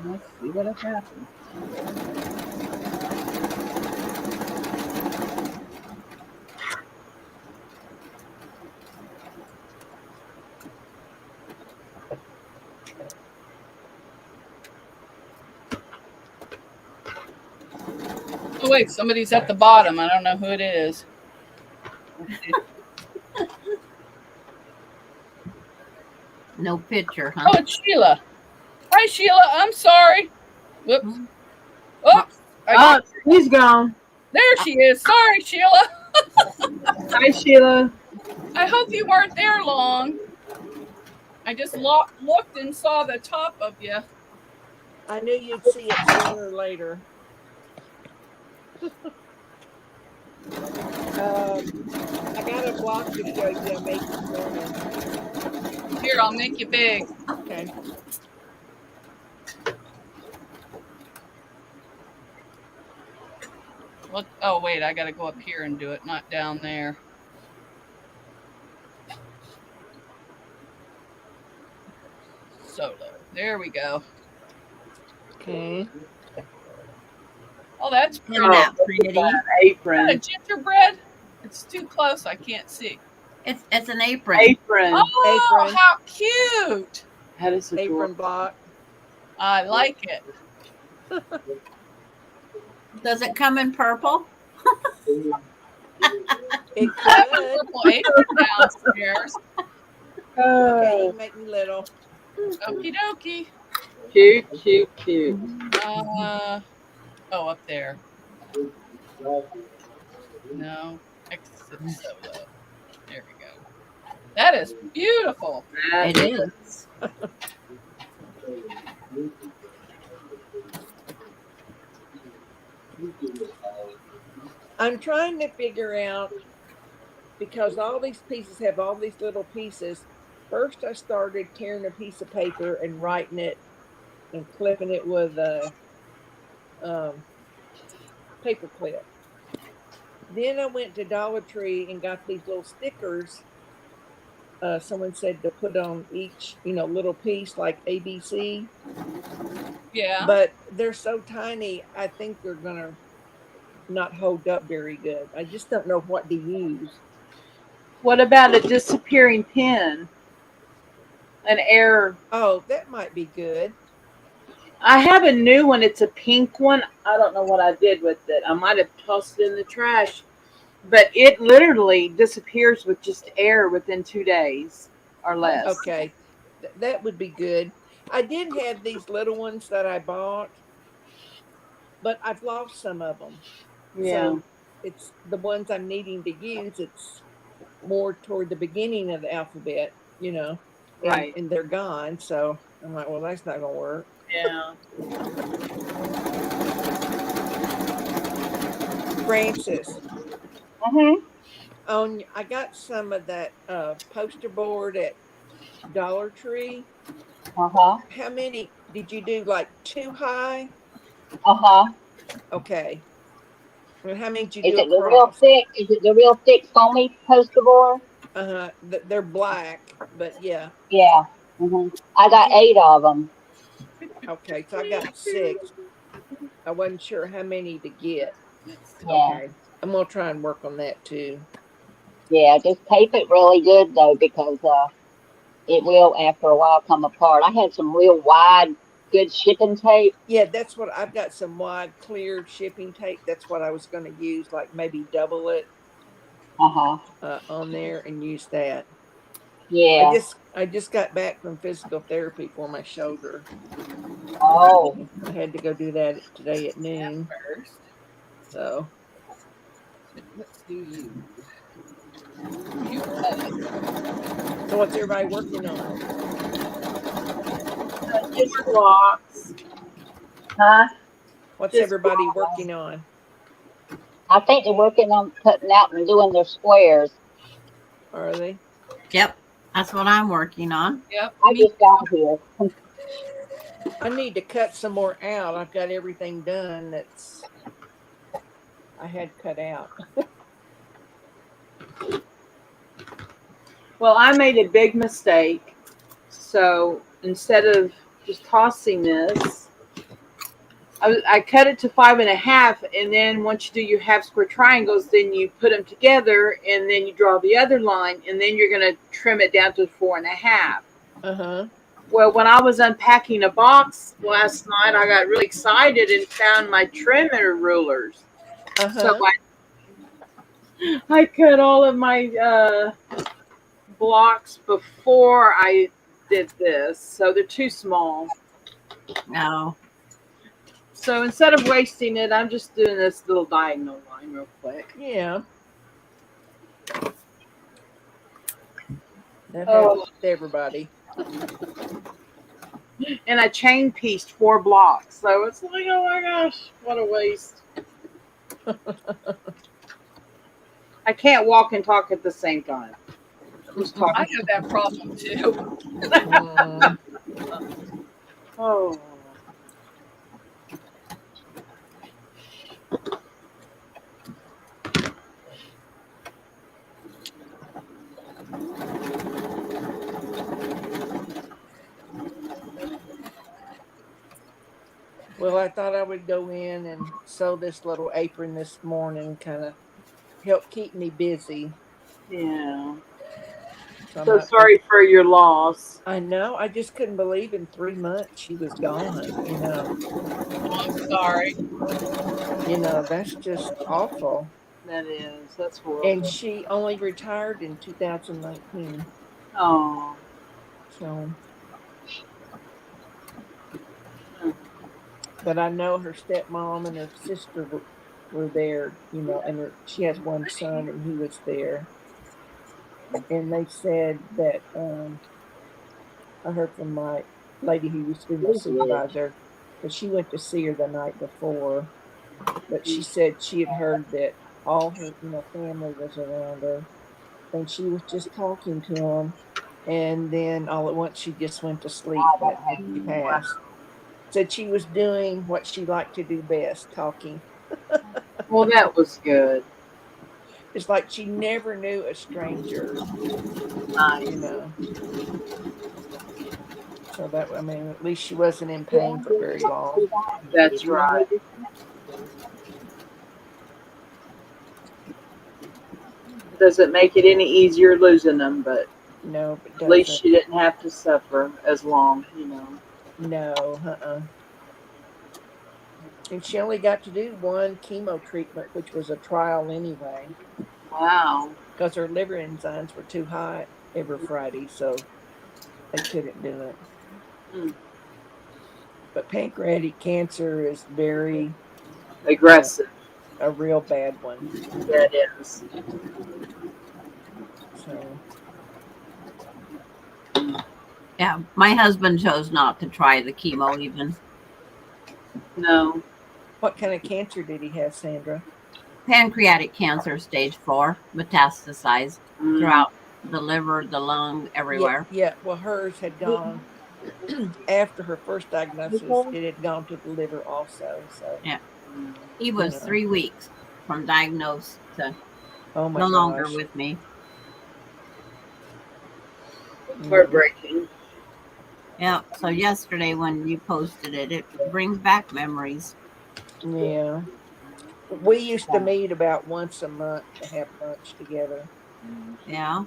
Let's see what has happened. Oh wait, somebody's at the bottom. I don't know who it is. Let's see. No picture, huh? Oh, it's Sheila. Hi, Sheila. I'm sorry. Whoops. Well, Oops. I Oh, got, he's gone. there she is. Sorry, Sheila. Hi, Sheila. I hope you weren't there long. I just looked and saw the top of you. I knew you'd see it sooner or later. I got a block to show you I made this morning. Here, I'll make you big. Okay. What? Oh wait, I gotta go up here and do it, not down there. Solo. There we go. Okay. Oh, that's pretty. isn't that pretty? Is that a Apron. gingerbread? It's too close. I can't see. It's an apron. Apron. Oh, Apron. how cute! That is adorable. Apron block. I like it. Does it come in purple? It I have a could. purple apron downstairs. Okay, you can make me little. Okie dokie. Cute, cute, cute. Oh, up there. No, exit solo. There we go. That is beautiful. That It is. I'm trying to figure out, because all these pieces have all these little pieces. First, I started tearing a piece of paper and writing it and clipping it with a paper clip. Then I went to Dollar Tree and got these little stickers. Someone said to put on each, little piece like ABC, Yeah. but they're so tiny. I think they're gonna not hold up very good. I just don't know what to use. What about a disappearing pin? An air. Oh, that might be good. I have a new one. It's a pink one. I don't know what I did with it. I might have tossed it in the trash. But it literally disappears with just air within 2 days or less. Okay, that would be good. I did have these little ones that I bought, but I've lost some of them. Yeah. So it's the ones I'm needing to use. It's more toward the beginning of the alphabet, and, Right. and they're gone. So I'm like, well, that's not gonna work. Yeah. Francis, I got some of that poster board at Dollar Tree. Uh-huh. How many did you do? Like 2 high? Uh-huh. Okay. And how many did you Is do it the real across? thick? Is it the real thick foamy poster board? They're black, but yeah. Yeah. I got 8 of them. Okay, so I got 6. I wasn't sure how many to get. Yeah. Okay. I'm gonna try and work on that too. Yeah, just tape it really good though, because it will after a while come apart. I had some real wide, good shipping tape. Yeah, that's what I've got, some wide clear shipping tape. That's what I was gonna use, like maybe double it Uh-huh. on there and use that. Yeah. I just got back from physical therapy for my shoulder. Oh. I had to go do that today at noon. First, So let's do you. so what's everybody working on? Just blocks. Huh? What's Just everybody working on? I think they're working on cutting out and doing their squares. Are they? Yep. That's what I'm working on. Yep. I just got here. I need to cut some more out. I've got everything done I had cut out. Well, I made a big mistake. So instead of just tossing this, I cut it to 5.5, and then once you do your half square triangles, then you put them together, and then you draw the other line, and then you're going to trim it down to 4.5. Uh-huh. Well, when I was unpacking a box last night, I got really excited and found my trimmer rulers. So Uh-huh. I cut all of my blocks before I did this, so they're too small. No. So instead of wasting it, I'm just doing this little diagonal line real quick. Yeah. That happens Oh, to everybody. and I chain pieced 4 blocks, so it's like, oh my gosh, what a waste. I can't walk and talk at the same time. Just I talking. have that problem too. Mm. Oh. Well, I thought I would go in and sew this little apron this morning, kind of help keep me busy. Yeah. So I'm So not going. sorry for your loss. I know. I just couldn't believe in 3 months she was gone. I'm sorry. That's just awful. That is. That's And horrible. she only retired in 2019. Oh. So, but I know her stepmom and her sister were there, and she has one son and he was there. And they said that I heard from my lady who used to be my supervisor that she went to see her the night before, but she said she had heard that all her, family was around her and she was just talking to them. And then all at once she just went to sleep that night she passed. Said she was doing what she liked to do best, talking. Well, that was good. It's like she never knew a stranger, you Nice. know. So that, I mean, at least she wasn't in pain for very long. That's right. Doesn't make it any easier losing them, but No, it at least doesn't. she didn't have to suffer as long. No, and she only got to do one chemo treatment, which was a trial anyway, Wow. because her liver enzymes were too high every Friday, so they couldn't do it. Mm. But pancreatic cancer is very Aggressive. a real bad one. That is. So Yeah, my husband chose not to try the chemo even. No. what kind of cancer did he have, Sandra? Pancreatic cancer, stage 4, metastasized Mm. throughout the liver, the lung, Yeah, everywhere. yeah. Well, hers had gone after her first diagnosis. It had gone to the liver also. So Yeah. Mm. He you was know. 3 weeks from diagnosed to Oh my no longer gosh. with me. Heartbreaking. Yeah. So yesterday when you posted it, it brings back memories. Yeah. We used to meet about once a month to have lunch together. Yeah.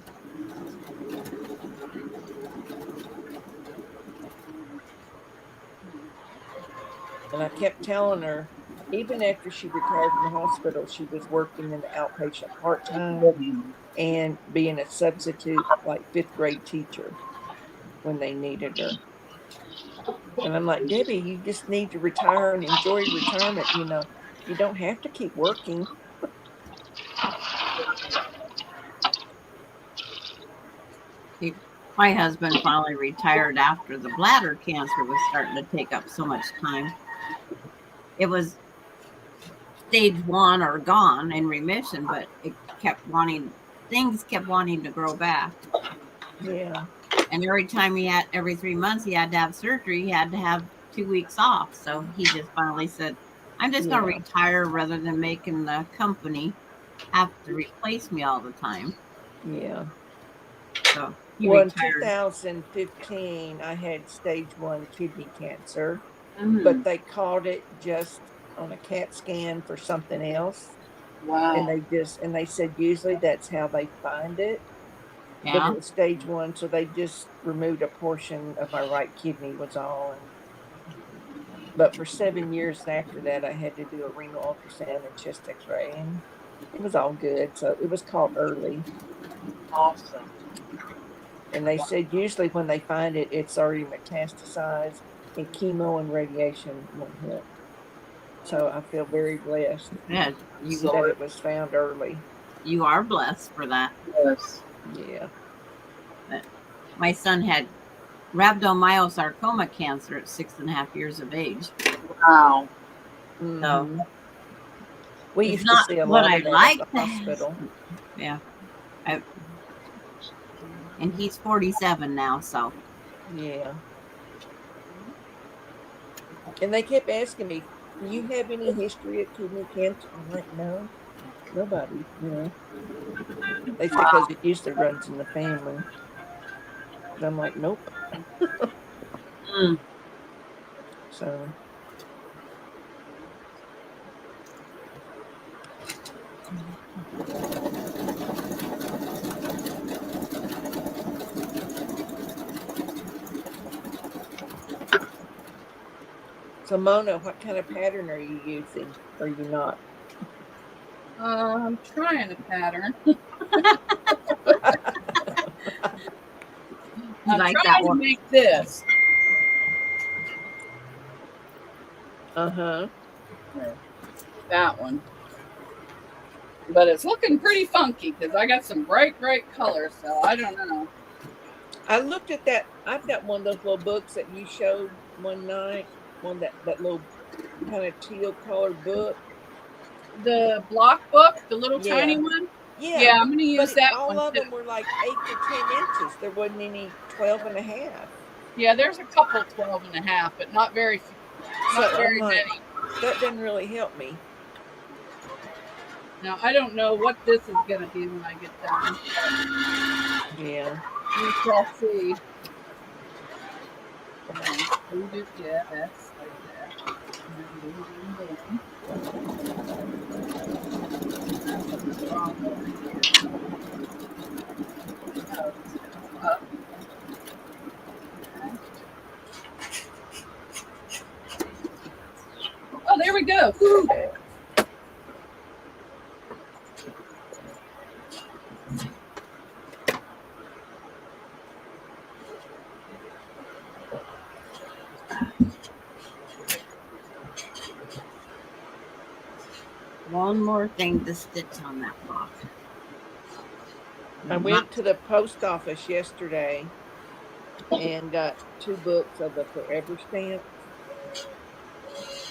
And I kept telling her, even after she retired from the hospital, she was working in the outpatient part time and being a substitute, like fifth grade teacher when they needed her. And I'm like, Debbie, you just need to retire and enjoy retirement. You don't have to keep working. My husband finally retired after the bladder cancer was starting to take up so much time. It was stage 1 or gone in remission, but things kept wanting to grow back. Yeah. And every 3 months he had to have surgery, he had to have 2 weeks off. So he just finally said, I'm just going to Yeah. retire rather than making the company have to replace me all the time. Yeah. So he Well, in retired. 2015, I had stage 1 kidney cancer, Mhm. but they called it just on a CAT scan for something else. And Wow. they said usually that's how they find it. But Yeah. it was stage 1, so they just removed a portion of my right kidney was all. But for 7 years after that, I had to do a renal ultrasound and chest X-ray, and it was all good. So it was caught early. Awesome. And they said usually when they find it, it's already metastasized, and chemo and radiation won't help. So I feel very blessed Yeah. that it was found early. You are blessed for that. Yes. Yeah. But my son had rhabdomyosarcoma cancer at 6.5 years of age. Wow. So Hmm. We it's used to not see a what lot I of that at like the to have. hospital. Yeah. I, and he's 47 now, so Yeah. And they kept asking me, "Do you have any history of kidney cancer?" I'm like, "No, nobody." They said because it usually runs in the family. And I'm like, "Nope." Mm. So So Mona, what kind of pattern are you using? Or are you not? I'm trying a pattern. you I'm like that trying to one. make this. Uh-huh. That one. But it's looking pretty funky because I got some bright, bright colors, so I don't know. I looked at that. I've got one of those little books that you showed one night. That little kind of teal colored book. The block book, the little tiny Yeah. one. Yeah. Yeah, I'm going to But use that all one of too. them were like 8 to 10 inches. There wasn't any 12 and a half. Yeah, there's a couple 12 and a half, but not very, not So I'm very like, many. that doesn't really help me. Now, I don't know what this is going to be when I get done. Yeah. We shall see. Move it, yeah, that's like that. And then boom, boom, boom. Something's wrong over here. Oh, this goes up. Okay. Oh, there we go. Woo. One more thing to stitch on that block. I went to the post office yesterday and got 2 books of the forever stamps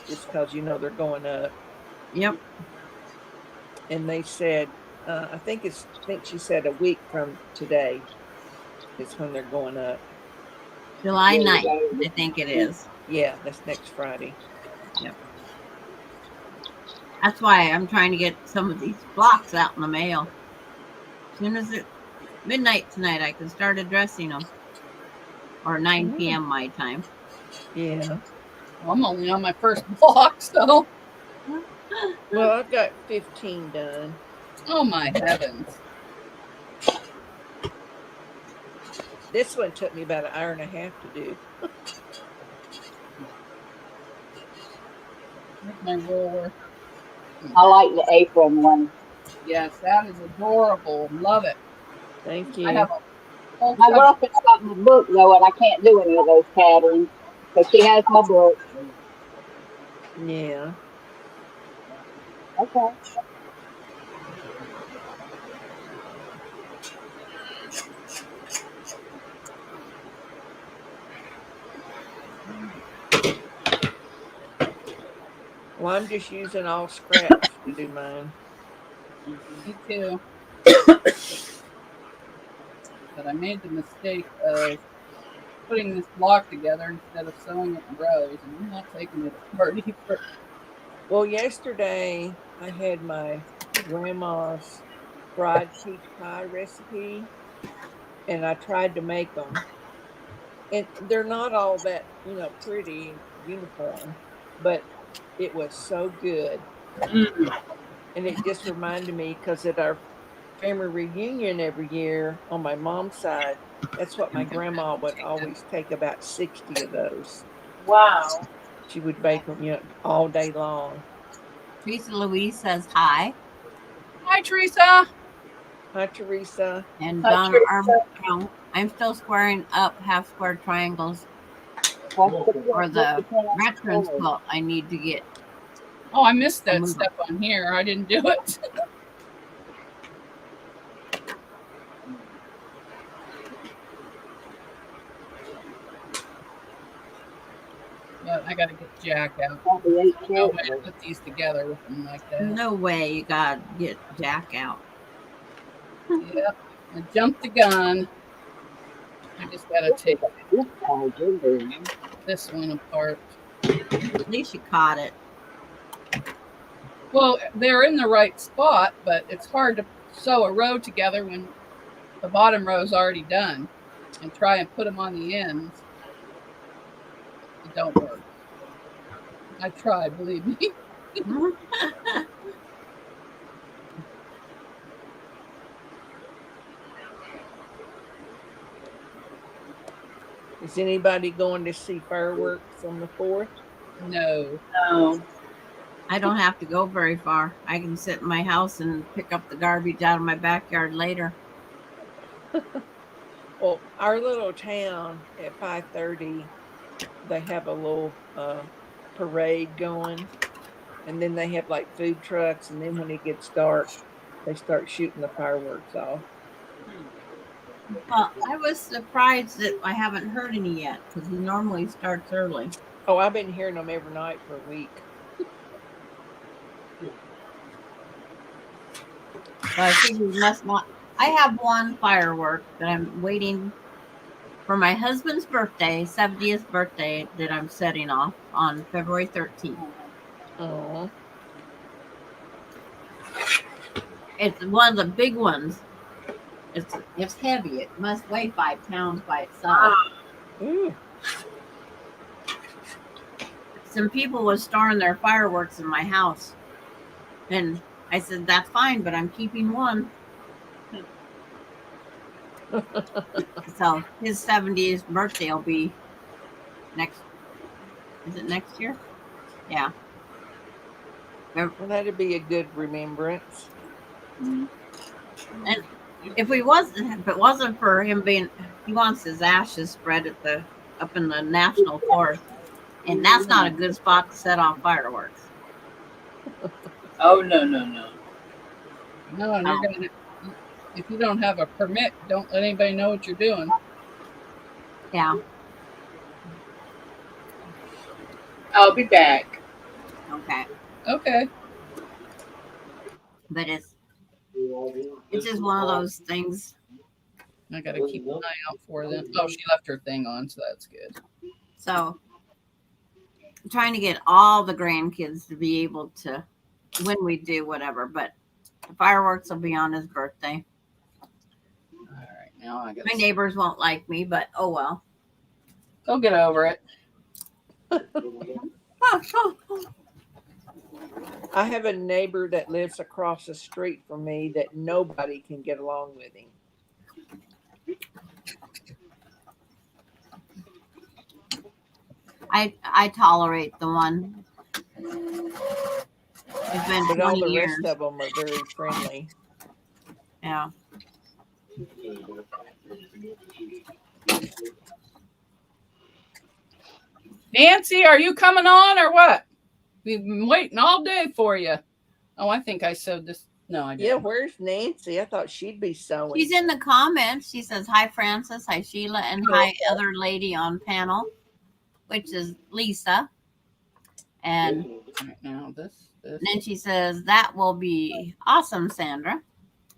just because they're going up. Yep. And they said, I think she said a week from today is when they're going up. July 9th, I think it is. Yeah, that's next Friday. Yep. That's why I'm trying to get some of these blocks out in the mail. As soon as it's midnight tonight, I can start addressing them. Or 9 p.m. my time. Yeah. Well, I'm only on my first block, so. Well, I've got 15 done. Oh my heavens. This one took me about an hour and a half to do. Here's my roller. I like the apron one. Yes, that is adorable. Love it. Thank I you. have a whole My cover. girlfriend's got my book though, and I can't do any of those patterns, but she has my book. Yeah. Okay. Well, I'm just using all scraps to do mine. Me too. But I made the mistake of putting this block together instead of sewing it in rows, and I'm not taking it apart either. Well, yesterday I had my grandma's fried peach pie recipe, and I tried to make them. And they're not all that, pretty uniform, but it was so good. Mm. And it just reminded me because at our family reunion every year on my mom's side, that's what my grandma would always take about 60 of those. Wow. She would bake them, all day long. Teresa Louise says hi. Hi, Teresa. Hi, Teresa. And Hi, Donna Teresa. Armstrong. I'm still squaring up half square triangles What's for the the veterans quilt. I need to get. Oh, I missed I that move 'em. step on here. I didn't do it. But I got to get Jack out. No way to put these together with them like that. No way you gotta get Jack out. Yep. I jumped the gun. I just got to take this one apart. At least you caught it. Well, they're in the right spot, but it's hard to sew a row together when the bottom row is already done and try and put them on the ends. It don't work. I tried, believe me. Is anybody going to see fireworks on the 4th? No. No. I don't have to go very far. I can sit in my house and pick up the garbage out of my backyard later. Well, our little town at 5:30, they have a little parade going, and then they have like food trucks, and then when it gets dark, they start shooting the fireworks off. Well, I was surprised that I haven't heard any yet because he normally starts early. Oh, I've been hearing them every night for a week. So I figured must not. I have one firework that I'm waiting for my husband's birthday, 70th birthday, that I'm setting off on February 13th. Oh, It's one of the big ones. It's heavy. It must weigh 5 pounds by itself. ooh. Some people was storing their fireworks in my house, and I said that's fine, but I'm keeping one. So his 70th birthday will be next. Is it next year? Yeah. Well, that'd be a good remembrance. And if it wasn't for him being, he wants his ashes spread at the up in the national forest, and that's not a good spot to set off fireworks. Oh, no, no, no. No, and you're gonna. If you don't have a permit, don't let anybody know what you're doing. Yeah. I'll be back. Okay. Okay. But it's just one of those things. I gotta keep an eye out for them. Oh, she left her thing on, so that's good. So I'm trying to get all the grandkids to be able to, when we do whatever, but the fireworks will be on his birthday. All right, now I got. My neighbors won't like me, but oh well. Go get over it. I have a neighbor that lives across the street from me that nobody can get along with him. I tolerate the one. It's been But all 20 the years. rest of them are very friendly. Yeah. Nancy, are you coming on or what? We've been waiting all day for you. Oh, I think I sewed this. No, I didn't. Yeah, where's Nancy? I thought she'd be sewing. She's in the comments. She says, hi, Francis. Hi, Sheila. And hi, other lady on panel, which is Lisa. And Right now, this. then she says, that will be awesome, Sandra.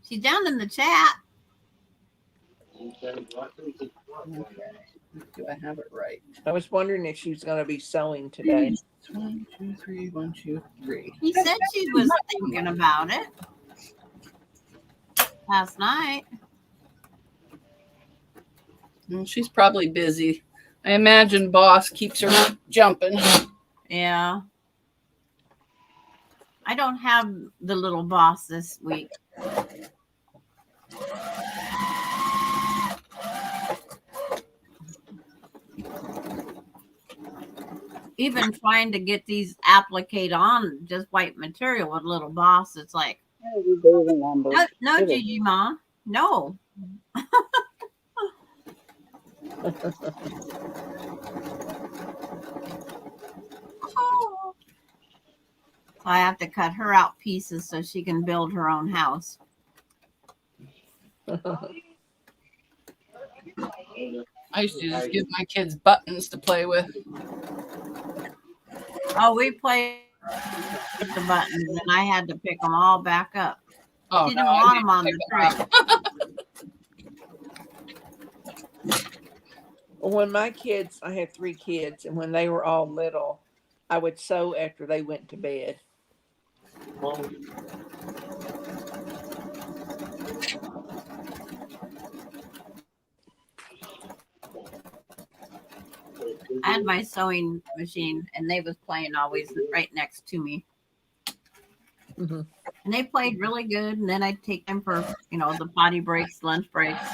She's down in the chat. Okay. Do I have it right? I was wondering if she was going to be sewing today. 1, 2, 3, 1, 2, 3. She said she was thinking about it last night. She's probably busy. I imagine boss keeps her jumping. Yeah. I don't have the little boss this week. Even trying to get these applique on just white material with little boss, it's like, no, Gigi, Ma, no. So I have to cut her out pieces so she can build her own house. I used to just give my kids buttons to play with. Oh, we played with the buttons, and I had to pick them all back up. Oh, She didn't want them on the tree. Well, when my kids, I had 3 kids, and when they were all little, I would sew after they went to bed. I had my sewing machine, and they was playing always right next to me. Mm-hmm. And they played really good. And then I'd take them for, the potty breaks, lunch breaks.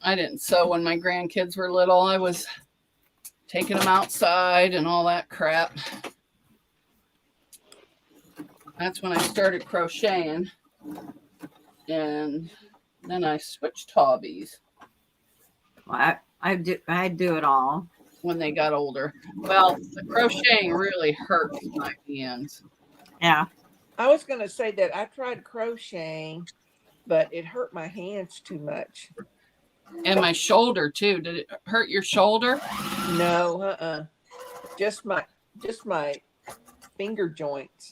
I didn't sew when my grandkids were little. I was taking them outside and all that crap. That's when I started crocheting. And then I switched hobbies. Well, I do it all. When they got older. Well, the crocheting really hurts my hands. Yeah. I was going to say that I tried crocheting, but it hurt my hands too much. And my shoulder too. Did it hurt your shoulder? No, just my finger joints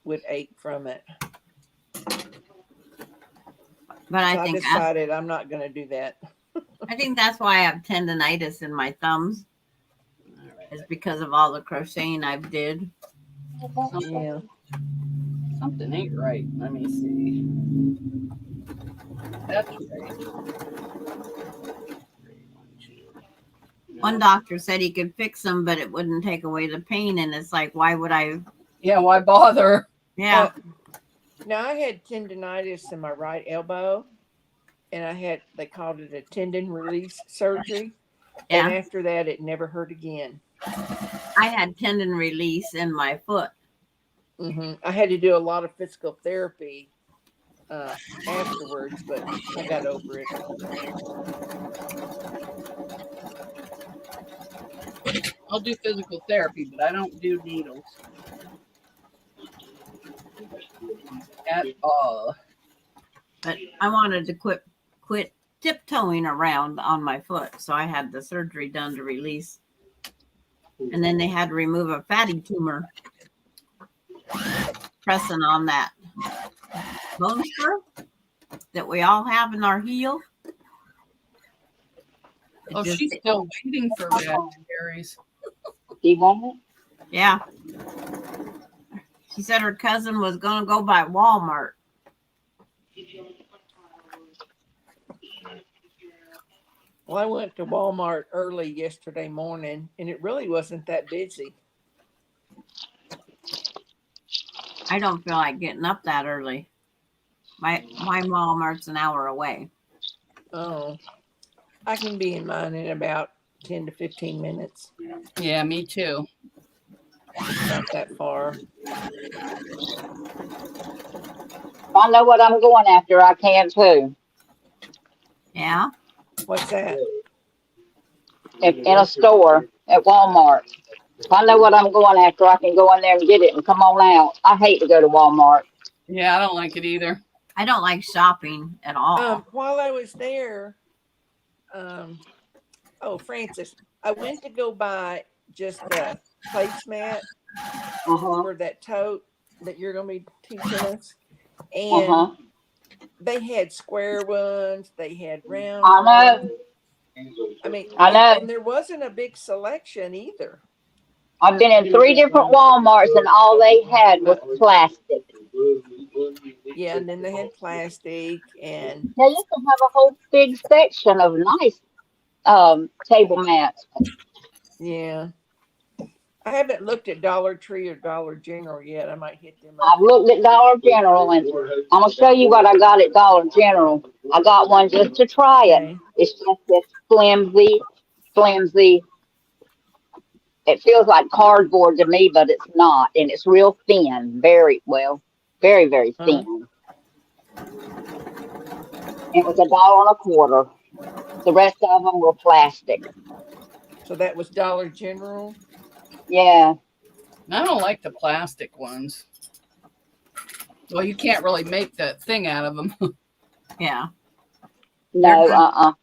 would ache from it. But I think I decided I'm not going to do that. I think that's why I have tendonitis in my thumbs. It's because of all the crocheting I've did. Yeah. Something ain't right. Let me see. That's right. One doctor said he could fix them, but it wouldn't take away the pain. And it's like, why would I? Yeah, why bother? Yeah. Now I had tendonitis in my right elbow, and they called it a tendon release surgery. Yeah. And after that, it never hurt again. I had tendon release in my foot. Mm-hmm. I had to do a lot of physical therapy afterwards, but I got over it. I'll do physical therapy, but I don't do needles at all. But I wanted to quit tiptoeing around on my foot, so I had the surgery done to release. And then they had to remove a fatty tumor, pressing on that bone spur that we all have in our heel. She's still waiting for raspberries. Do you want it? Yeah. She said her cousin was going to go by Walmart. Well, I went to Walmart early yesterday morning, and it really wasn't that busy. I don't feel like getting up that early. My Walmart's an hour away. Oh, I can be in mine in about 10 to 15 minutes. Yeah, me too. Not that far. If I know what I'm going after, I can too. Yeah. What's that? In a store at Walmart. If I know what I'm going after, I can go in there and get it and come on out. I hate to go to Walmart. Yeah, I don't like it either. I don't like shopping at all. While I was there, Francis, I went to go buy just a placemat for that tote that you're going to be teaching us. And they had square ones, they had round I know. ones. I know. And there wasn't a big selection either. I've been in 3 different Walmarts and all they had was plastic. Yeah, and then they had plastic and They used to have a whole big section of nice table mats. yeah. I haven't looked at Dollar Tree or Dollar General yet. I might hit them up. I've looked at Dollar General, and I'm gonna show you what I got at Dollar General. I got one just to try it. Okay. It's just this flimsy. It feels like cardboard to me, but it's not, and it's real thin. Very well, very Uh, thin. It was $1.25. The rest of them were plastic. so that was Dollar General. Yeah. I don't like the plastic ones. Well, you can't really make that thing out of them. Yeah. No.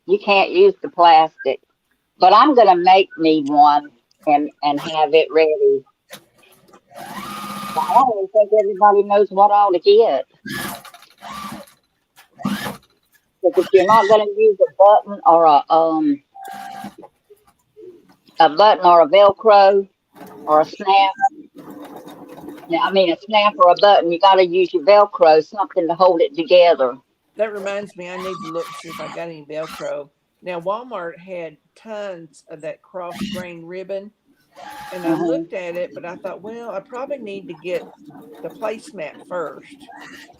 You can't use the plastic. But I'm gonna make me one and have it ready. But I don't even think everybody knows what all to get. Because if you're not gonna use a button or a Velcro or a snap. Yeah, I mean a snap or a button, you gotta use your Velcro, something to hold it together. That reminds me, I need to look see if I got any Velcro. Now Walmart had tons of that cross grain ribbon, and I Hmm. looked at it, but I thought, well, I probably need to get the placemat first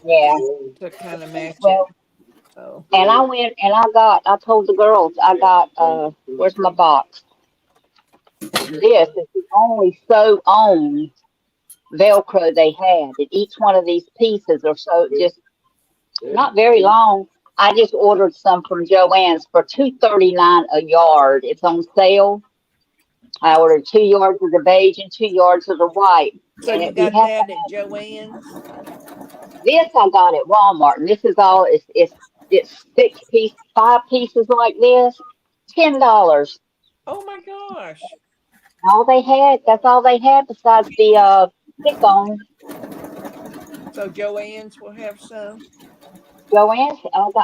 Yeah. to kind of match it. Well, So and I went and I told the girls, I got where's my box? This is the only sew on Velcro they had. And each one of these pieces are so just not very long. I just ordered some from Joann's for $2.39 a yard. It's on sale. I ordered 2 yards of the beige and 2 yards of the white. so And you you got have to that at have Joann's? this I got at Walmart. And this is all it's 6 piece, 5 pieces like this. $10. Oh my gosh. All they had, that's all they had besides the stick on. So Joann's will have some. Joanne,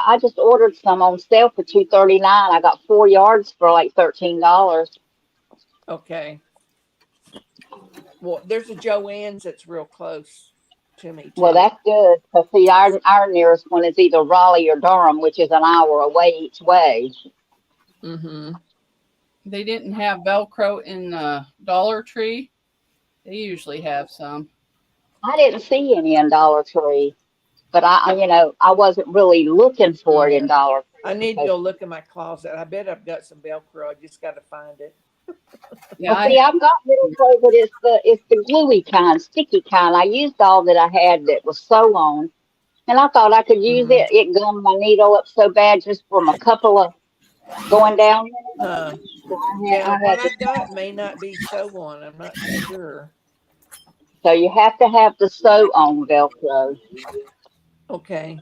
I just ordered some on sale for $2.39. I got 4 yards for like $13. Okay. Well, there's a Joann's that's real close to me Well, too. that's good. Cause see, our nearest one is either Raleigh or Durham, which is an hour away each way. Mm-hmm. They didn't have Velcro in the Dollar Tree. They usually have some. I didn't see any in Dollar Tree, but I wasn't really looking for it in Dollar I Tree need to because go look in my closet. I bet I've got some Velcro. I just got to find it. Yeah, see, I've got Velcro, but it's the gluey kind, sticky kind. I used all that I had that was sew on, and I thought I could use Mm-hmm. it. It gummed my needle up so bad just from a couple of going down. So Now, I what had to I got may not be sew on. I'm not too sure. So you have to have the sew on Velcro. Okay.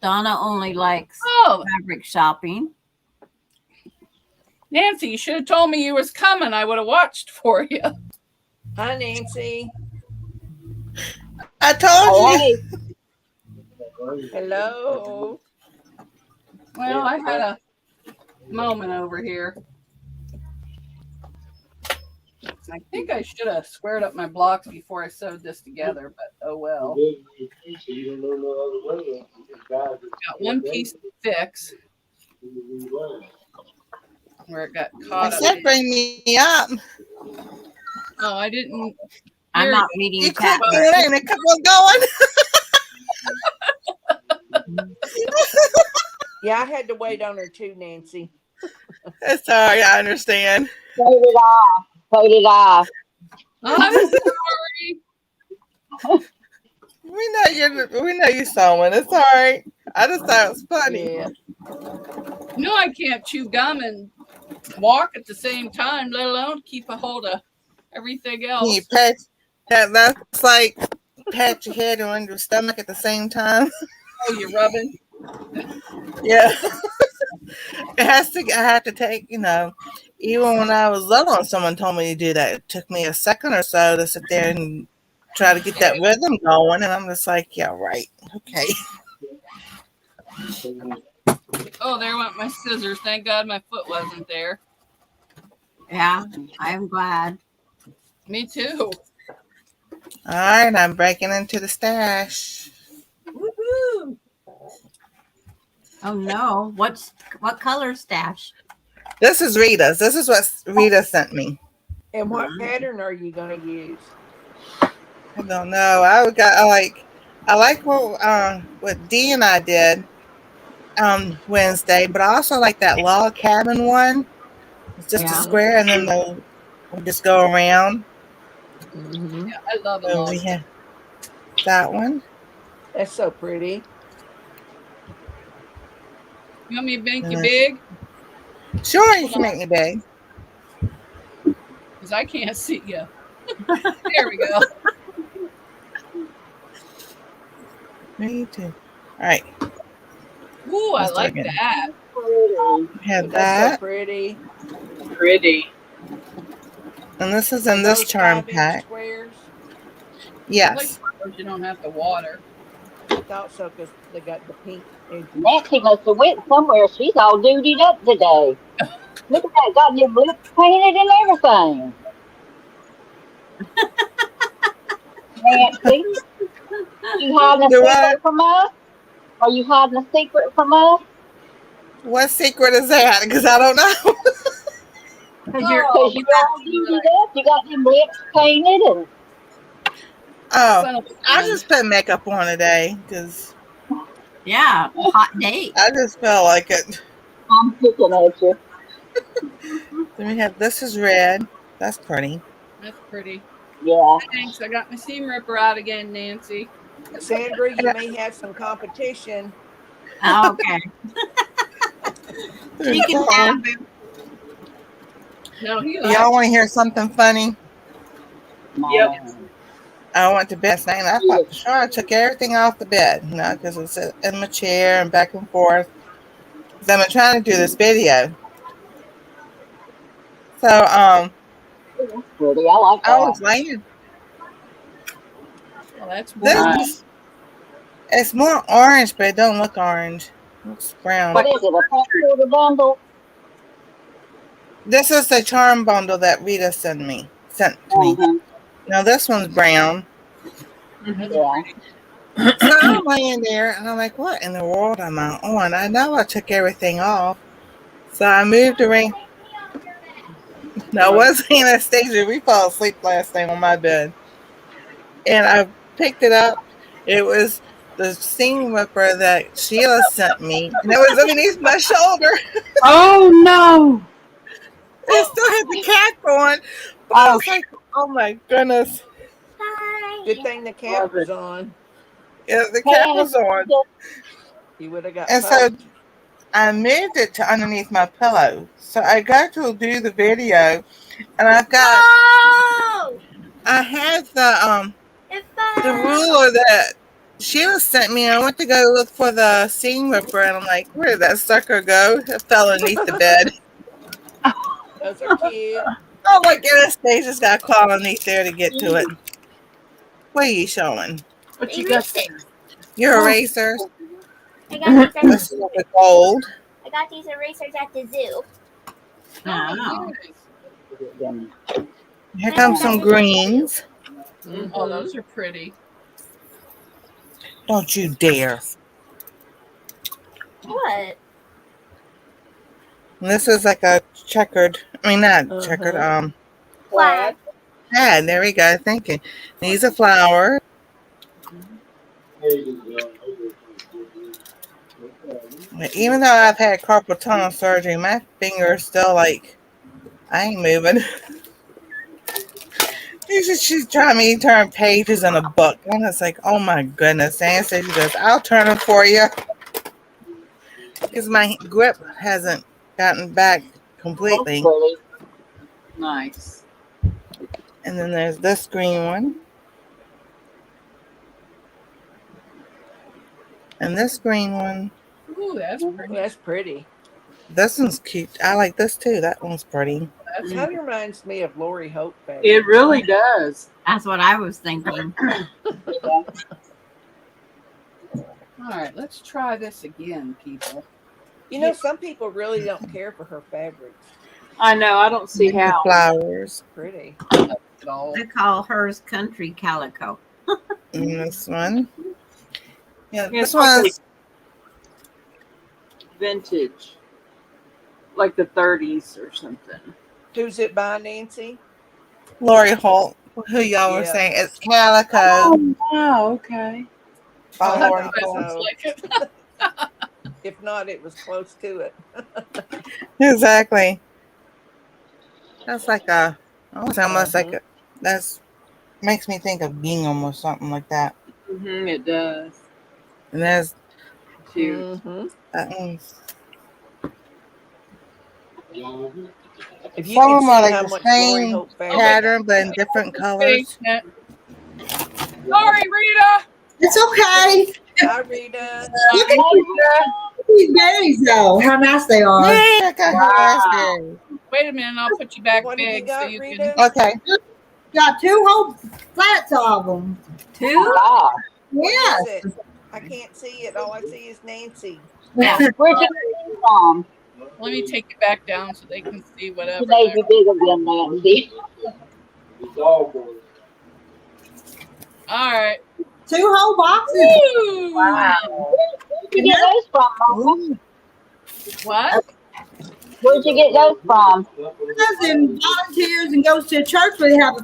Donna only likes Oh, fabric shopping. Nancy, you should have told me you was coming. I would have watched for you. Hi, Nancy. I told Oh, you. hey, Hello. Well, I had a moment over here. I think I should have squared up my blocks before I sewed this together, but oh well. Got one piece to fix where it got I caught up. said bring me up. Oh, I didn't I'm hear not you. reading You chat. clicked me and it kept on going. Yeah, I had to wait on her too, Nancy. Sorry, I understand. so did I. So did I. I'm sorry. We know you sewing. It's all right. I just thought it was funny. Yeah. No, I can't chew gum and walk at the same time, let alone keep a hold of everything Can you else. pat that's like pat your head on your stomach at the same time? Oh, you're rubbing? Yeah. I have to take, even when I was little and someone told me to do that, it took me a second or so to sit there and try to get that rhythm going, and I'm just like, yeah, right. Okay. Oh, there went my scissors. Thank God my foot wasn't there. Yeah, I'm glad. Me too. All right, I'm breaking into the stash. Woohoo! Oh no, what color stash? This is Rita's. This is what Rita sent me. And what pattern are you going to use? I don't know. I like what Dee and I did Wednesday, but I also like that log cabin one. It's just a Yeah. square, and then we just go around. Mm-hmm. Yeah, I love a So log. we have that one. That's so pretty. You want me to make And you then- big? Sure, you can make me big. Because I can't see you. There we go. Me too. All right, Ooh, I let's start like again. that. We have That's so that, pretty. Pretty. and this is Are in this those charm 5-inch pack. squares? I like Yes. flowers you don't have to water. I thought so because they got the pink edges. Nancy must have went somewhere. She's all dutied up today. Look at that, got them lips painted and everything. Nancy, you hiding a Do I? secret from us? Are you hiding a secret from us? What secret is that? Because I don't know. Because you're Because you all dutied up. You got them lips painted and Oh, Son of a I gun. just put makeup on today because yeah, hot date. I just felt like it. I'm picking at you. Then we have this is red. That's pretty. That's pretty. Yeah. Thanks. I got my seam ripper out again, Nancy. Sandra, you may have some competition. Okay. She can have it. No, he Y'all want to hear something funny? Yep. I went to bed last night and I thought for sure I took everything off the bed, you know, because it was in my chair and back and forth. Because I've been trying to do this video. So That's pretty. I like I was that. laying. Well, that's This warm. is it's more orange, but it don't look orange. It looks brown. What is it? A passport bundle? This is the charm bundle that Rita sent to me. Mm-hmm. Now this one's brown. Yeah. So I'm laying there and I'm like, what in the world am I on? I know I took everything off. So I moved the ring. No, it wasn't Anastasia. We fell asleep last night on my bed. And I picked it up. It was the seam ripper that Sheila sent me. And it was underneath my shoulder. Oh no! It still had the cap on. But I was like, oh my goodness. Good thing the cap was on. Yeah, the cap was on. You would have got And so both. I moved it to underneath my pillow. So I go to do the video and I've got I had the ruler that Sheila sent me. I went to go look for the seam ripper and I'm like, where did that sucker go? It fell underneath the bed. Those are cute. Oh my goodness, Anastasia's got to claw underneath there to get to it. What are you showing? What you got there? Your erasers? I got these This is the gold. I got these erasers at the zoo. Oh. Nice. Here comes some greens. Oh, those are pretty. Don't you dare. What? And this is like a checkered, not checkered, Flag. yeah, there we go. Thank you. These are flowers. Even though I've had carpal tunnel surgery, my fingers still like, I ain't moving. She's trying me to turn pages in a book. And it's like, oh my goodness. And so she goes, I'll turn them for you. Because my grip hasn't gotten back completely. Nice. And then there's this green one. And this green one. Ooh, that's pretty. That's pretty. This one's cute. I like this too. That one's pretty. That's Kind of reminds me of Lori Hope. It really does. That's what I was thinking. All right, let's try this again, people. You know, some people really don't care for her fabrics. I know. I don't see The how. flowers. Pretty. At all. I call hers country calico. And this one. Yeah, Yeah, this it's like one's vintage, like the 30s or something. Who's it by, Nancy? Lori Holt, who y'all were Yeah. saying. It's calico Oh, wow. Okay. by I Lori thought Holt. Sounds so. like it. If not, it was close to it. Exactly. That's like a, almost like a, that's makes me think of gingham or something like that. It does. And there's Cute. Mm-hmm. that one's, If you some can of them are see like how the much Lori same Hope fabric. pattern but in different colors. Basement. Sorry, Rita. It's okay. Hi, Rita. Look at these berries, though. How nice they are. Yay, I got her raspberry. Wait a minute, I'll put you back What have you big so got, you Rita? can. Okay. Got 2 whole flats of them. Two? Wow. What Yes. is it? I can't see it. All I see is Nancy. Where'd you get it from? Let me take it back down so they can see You whatever. made there. you big again, Nancy. All right. 2 whole boxes. Woo! Where'd you get those from, Mama? Ooh. What? Where'd you get those from? And volunteers and goes to a church where they have a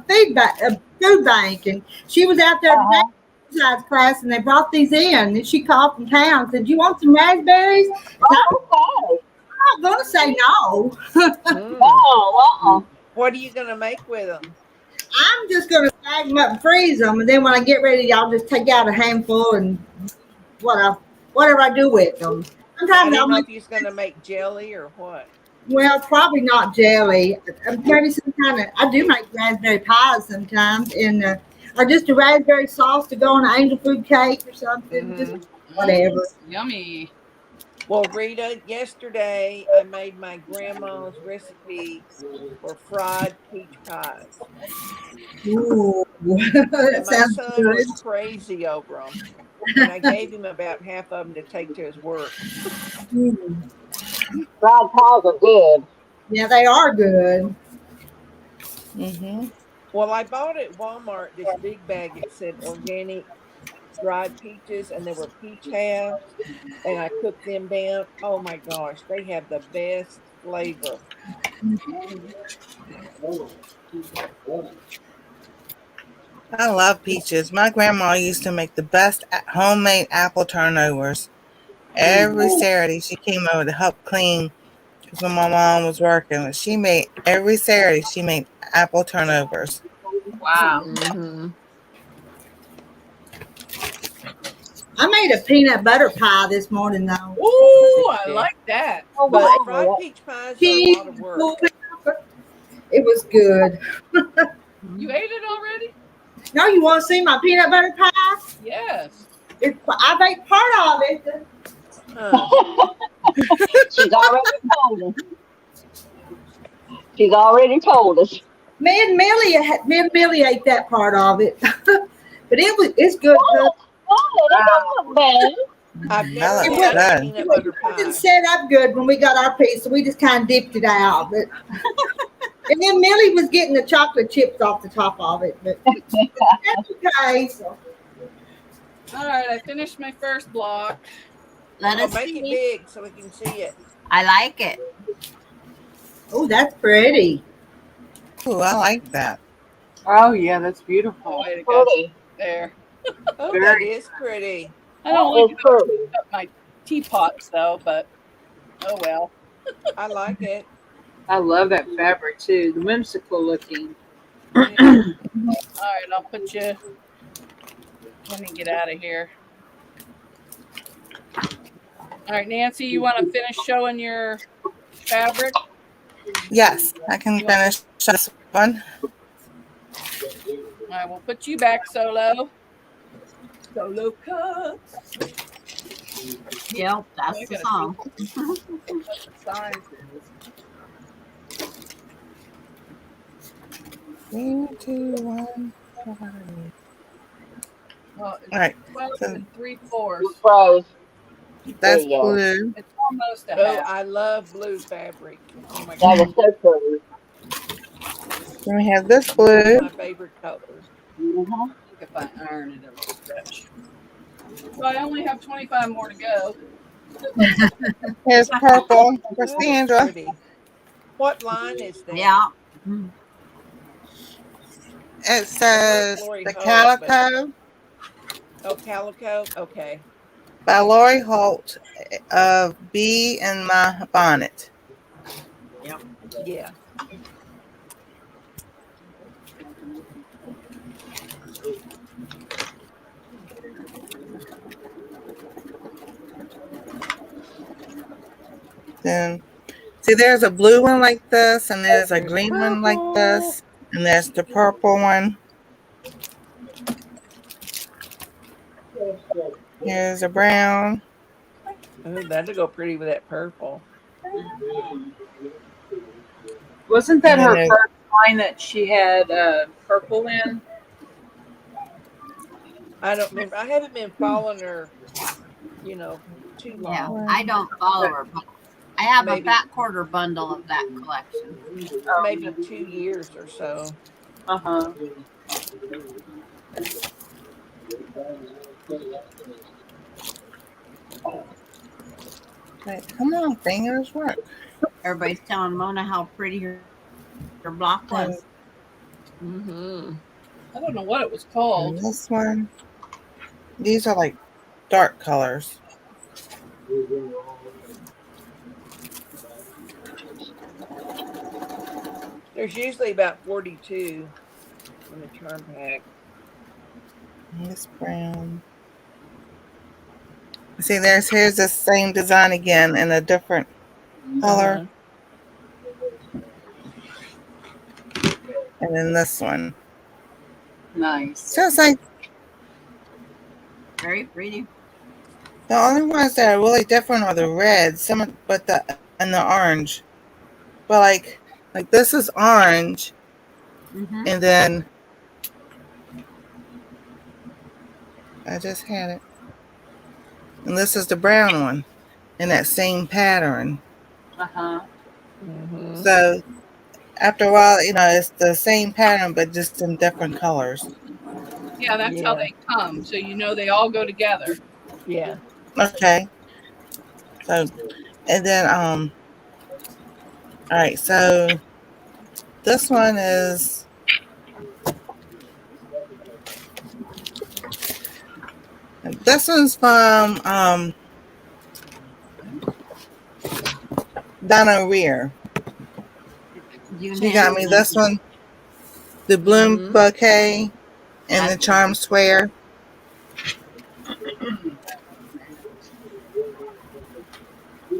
food bank. And she was out there today Uh-huh. exercise class, and they brought these in. And she called from town and said, "You want some raspberries?" Oh, I'm not gonna say no. Mm. oh, What are you going to make with them? I'm just gonna bag them up and freeze them, and then when I get ready, I'll just take out a handful and whatever I do with them. I Sometimes I'll didn't know make, if you was going to make jelly or what. well, probably not jelly. Maybe some kind of. I do make raspberry pies sometimes, and or just a raspberry sauce to go on an angel food cake or something. Just whatever. Yummy. Well, Rita, yesterday I made my grandma's recipe for fried peach pies. Ooh, that And my sounds son good. was crazy over them. And I gave him about half of them to take to his work. Mm. fried pies are good. Yeah, they are good. Mm-hmm. Well, I bought at Walmart this big bag. It said organic dried peaches, and there were peach halves. And I cooked them down. Oh my gosh, they have the best flavor. I love peaches. My grandma used to make the best homemade apple turnovers. Every Saturday she came over to help clean because when my mom was working, she made every Saturday she made apple turnovers. Wow. Mm-hmm. I made a peanut butter pie this morning, though. Ooh, I like that. Oh, But wow. fried peach pies are a Cheese, lot of work. it was good. You ate it already? Now you want to see my peanut butter pie? Yes. I baked part of it. Huh. She's already told us. She's already told us. Me and Millie ate that part of it, but it's good. Oh, that don't look bad. I've never That looks had a good. peanut butter It pie. wasn't set up good when we got our piece, so we just kind of dipped it out. But and then Millie was getting the chocolate chips off the top of it, but that's okay. So. All right, I finished my first block. Let Oh, us make it see. big so we can see it. I like it. Oh, that's pretty. Ooh, I like that. Oh, yeah, that's beautiful. Way to go. Pretty. There. Oh, that is pretty. I don't That like is it up pretty. my teapots though, but oh well. I like it. I love that fabric too. The whimsical looking. All right, I'll put you. Let me get out of here. All right, Nancy, you want to finish showing your fabric? Yes, I can finish this one. All right, we'll put you back, Solo. Solo cuts. Yep, that's the song. What the size is. 3, 2, 1. Well, it's All right. 12 So and 3/4. Rose. There that's you go. blue. It's almost a Oh, half. I love blue fabric. Oh my That god, is so pretty. Then we have this blue's blue. my favorite color. Mm-hmm. I think if I iron it, it'll stretch. So I only have 25 more to go. Here's purple for That is Sandra. pretty. What line is that? Yeah. Mm. It I know it's says Lori The Holt, but Calico oh, calico. Okay. by Lori Holt of Bee in My Bonnet. Yep. Yeah. Then see there's a blue one like this, and there's a There's green one like purple. this, and there's the purple one. Here's a brown. Oh, that'll go pretty with that purple. Wasn't that And then her there's first line that she had purple in? I don't remember. I haven't been following her, too Yeah. long. I don't follow her, but I have a Maybe fat quarter bundle of that collection. maybe 2 years or so. Uh huh. like, come on, fingers work. Everybody's telling Mona how pretty her block And, was. Mm-hmm. I don't know what it was called. and this one. These are like dark colors. There's usually about 42 in the charm pack. And this brown. See, here's the same design again in a different color. Uh-huh. And then this one. Nice. So it's like Very pretty. the only ones that are really different are the red, and the orange. But like this is orange, Mm-hmm. and then I just had it. And this is the brown one in that same pattern. Uh huh. Mm-hmm. So after a while, it's the same pattern but just in different colors. Yeah, that's how Yeah. they come. So you know they all go together. Yeah. Okay. So and then all right, so this one is this one's from Donna Rear. June She got me Hansen. this one, the bloom Mm-hmm. bouquet and the That's charm square.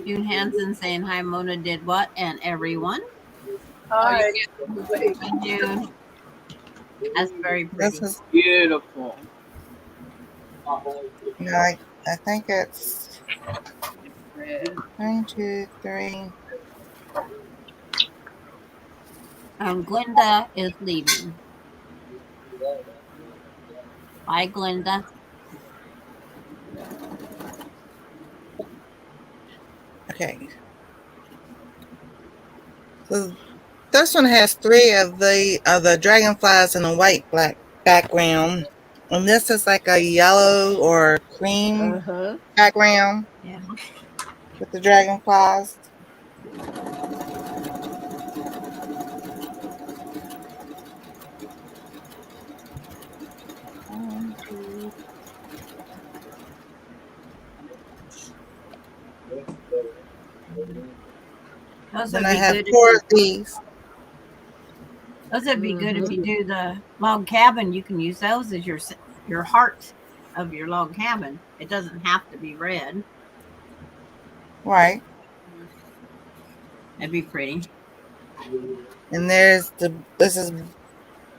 June Hansen saying hi. Mona did what? And everyone. Oh, you Hi. can't wait. Hi, June. That's very This pretty. is Beautiful. I think it's Red. 1, 2, 3. Glinda is leaving. Bye, Glinda. Okay. So this one has 3 of the dragonflies in a white black background. And this is like a yellow or cream Uh-huh. background Yeah. with the dragonflies. One, two. Those Then would I be have good if 4 you. of these. Those would be good if Mm-hmm. you do the log cabin. You can use those as your heart of your log cabin. It doesn't have to be red. Right. That'd be pretty. And this is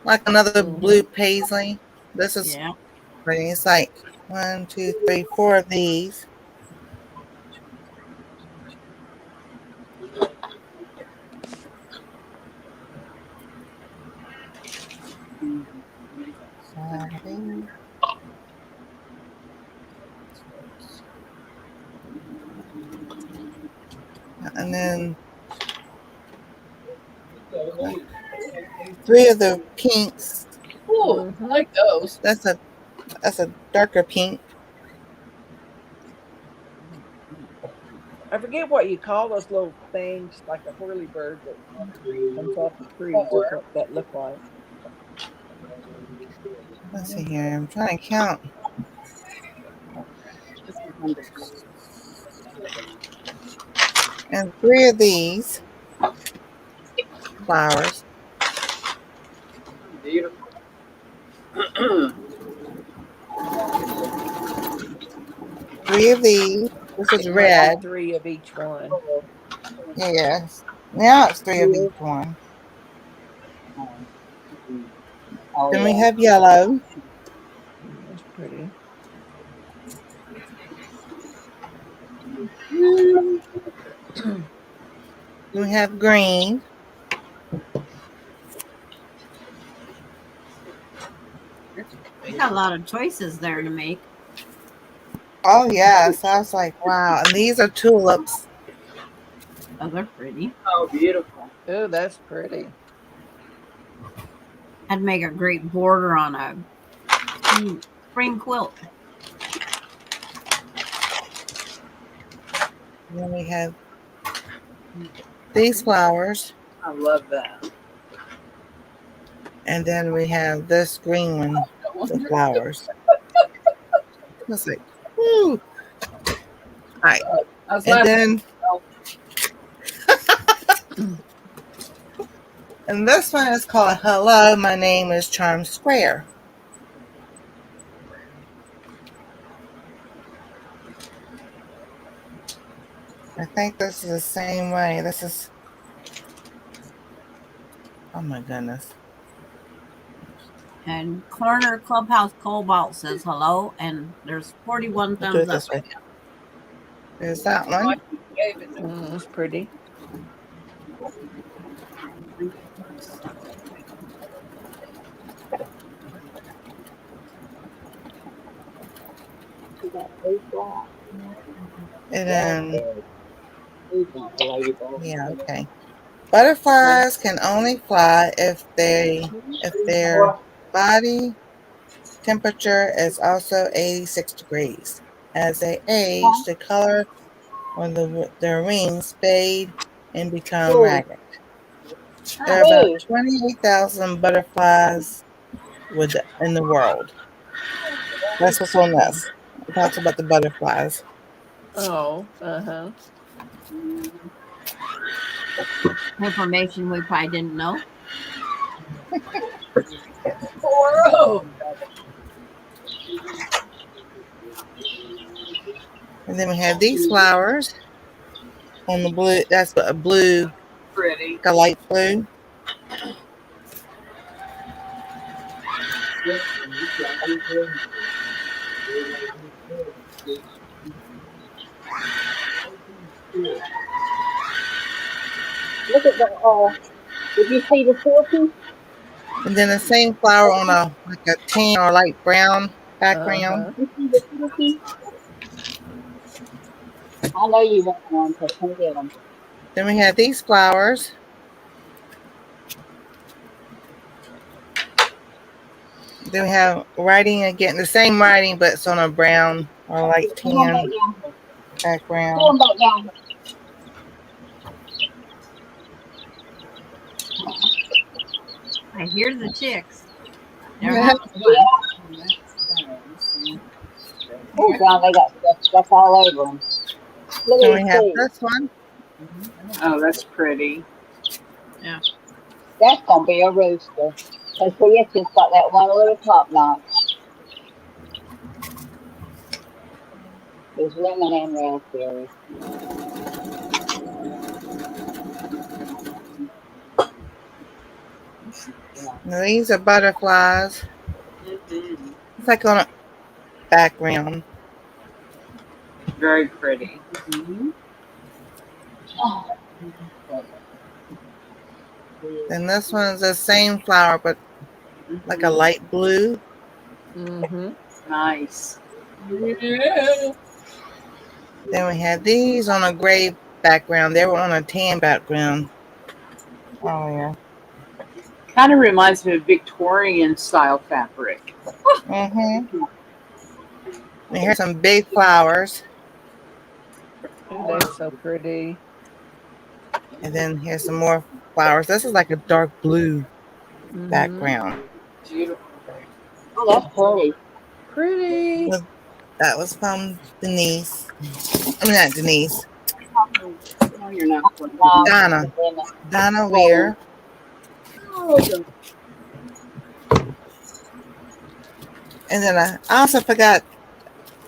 like another Mm-hmm. blue paisley. This is Yeah. pretty. It's like 1, 2, 3, 4 of these. Three of the pinks. Ooh, I like those. That's a darker pink. I forget what you call those little things, like a whirly bird that comes off the trees. That's what that looked like. Let's see here. I'm trying to count. And three of these flowers. Beautiful. Three of these. This is It might be red. 3 of each one. Yes. Now it's three of each one. Oh Then we yeah. have yellow. That's pretty. Then we have green. You got a lot of choices there to make. Oh yes. I was like, wow. And these are tulips. Oh, they're pretty. Oh, beautiful. Oh, that's pretty. I'd make a great border on a spring quilt. And then we have these flowers. I love that. And then we have this green one with flowers. It's like, woo. All right. I was And laughing. then, and this one is called Hello, My Name is Charm Square. I think this is the same way. This is, oh my goodness. And Corner Clubhouse Cobalt says hello, and there's 41 We'll do it thumbs up. this way. There's that one. That's pretty. And then, yeah, okay. Butterflies can only fly if their body temperature is also 86 degrees. As they age, the color on their wings fade and become ragged. There are about 28,000 butterflies in the world. That's what's on this. It talks about the butterflies. Oh, uh-huh. Information we probably didn't know. And then we have these flowers on the blue. That's a blue, Pretty. a light blue. Look at the. Did you see the fortune? And then the same flower on like a tan or light brown background. You see the fortune? I know you want one, so come get them. Then we have these flowers. Then we have writing again, the same writing, but it's on a brown or light tan background. Pull them back down. I hear the chicks. Oh, God, they got stuff all over them. Look Then at we these have seeds. this one. Oh, that's pretty. Yeah. That's going to be a rooster. Because see, it's just got that one little top knot. There's lemon and raspberry. Now these are butterflies. It's like on a background. Very pretty. And this one's the same flower, but like a light blue. Mm-hmm. Nice. Yeah. Then we have these on a gray background. They were on a tan background. Oh yeah. Kind of reminds me of Victorian style fabric. Mm-hmm. And here's some big flowers. Oh, that's so pretty. And then here's some more flowers. This is like a dark blue Mm-hmm. background. Beautiful. Oh, that's pretty. Pretty. That was from Denise. I mean, not Denise. No, you're not. Donna. Donna Weir. And then I also forgot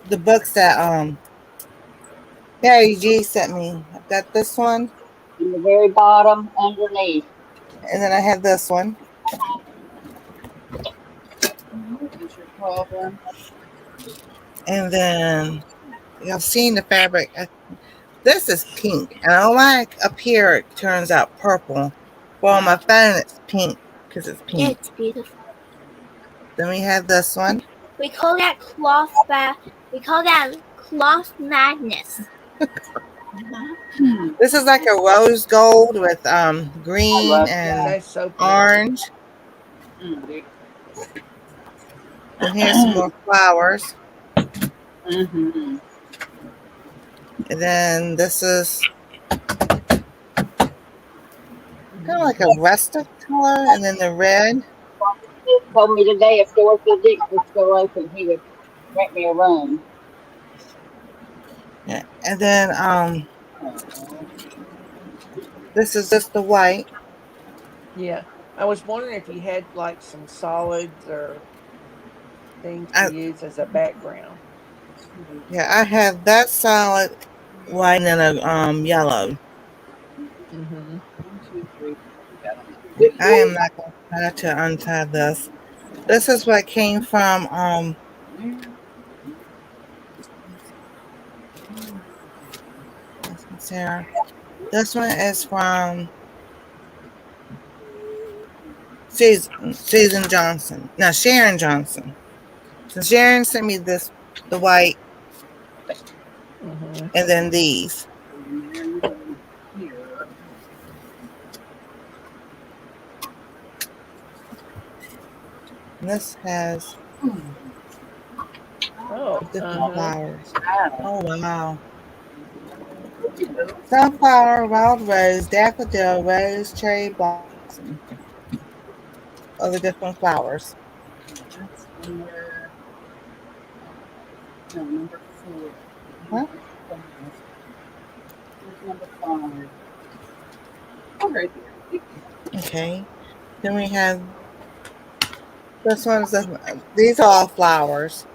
the books that Harry G sent me. I've got this one, In the very bottom underneath. and then I have this one. What's your problem? And then I've seen the fabric. This is pink, and I like up here it turns out purple. Well, on my phone it's pink because it's Yeah, pink. it's beautiful. Then we have this one. We call that we call that cloth madness. This is like a rose gold with green love and That's so pretty. orange. And here's some more flowers. Mm-hmm. And then this is kind of like a rustic color, and then the red. He told me today if Dorothy Dix was still open, he would rent me a room. Yeah. And then this is just the white. Yeah. I was wondering if you had like some solids or things to use as a background. Yeah, I have that solid white and a yellow. Mm-hmm. 1, 2, 3. I am not going to try to untie this. This is what came from Sarah. This one is from Susan Johnson. No, Sharon Johnson. So Sharon sent me this, the white, Mm-hmm. and then these. And this has different flowers. Oh wow. Sunflower, wild rose, daffodil, rose, cherry blossom. Other different flowers. That's number 4. Huh? Number 5. Oh, right there. Okay. Then we have this one's these are all flowers.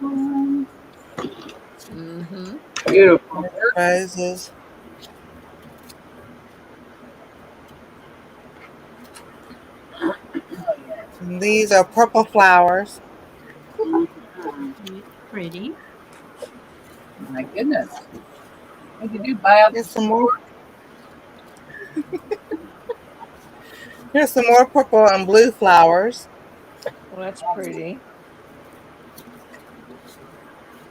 Mm-hmm. Beautiful. Roses. And these are purple flowers. Pretty. My goodness. Did you buy out Here's some more. Here's some more purple and blue flowers. Well, that's pretty.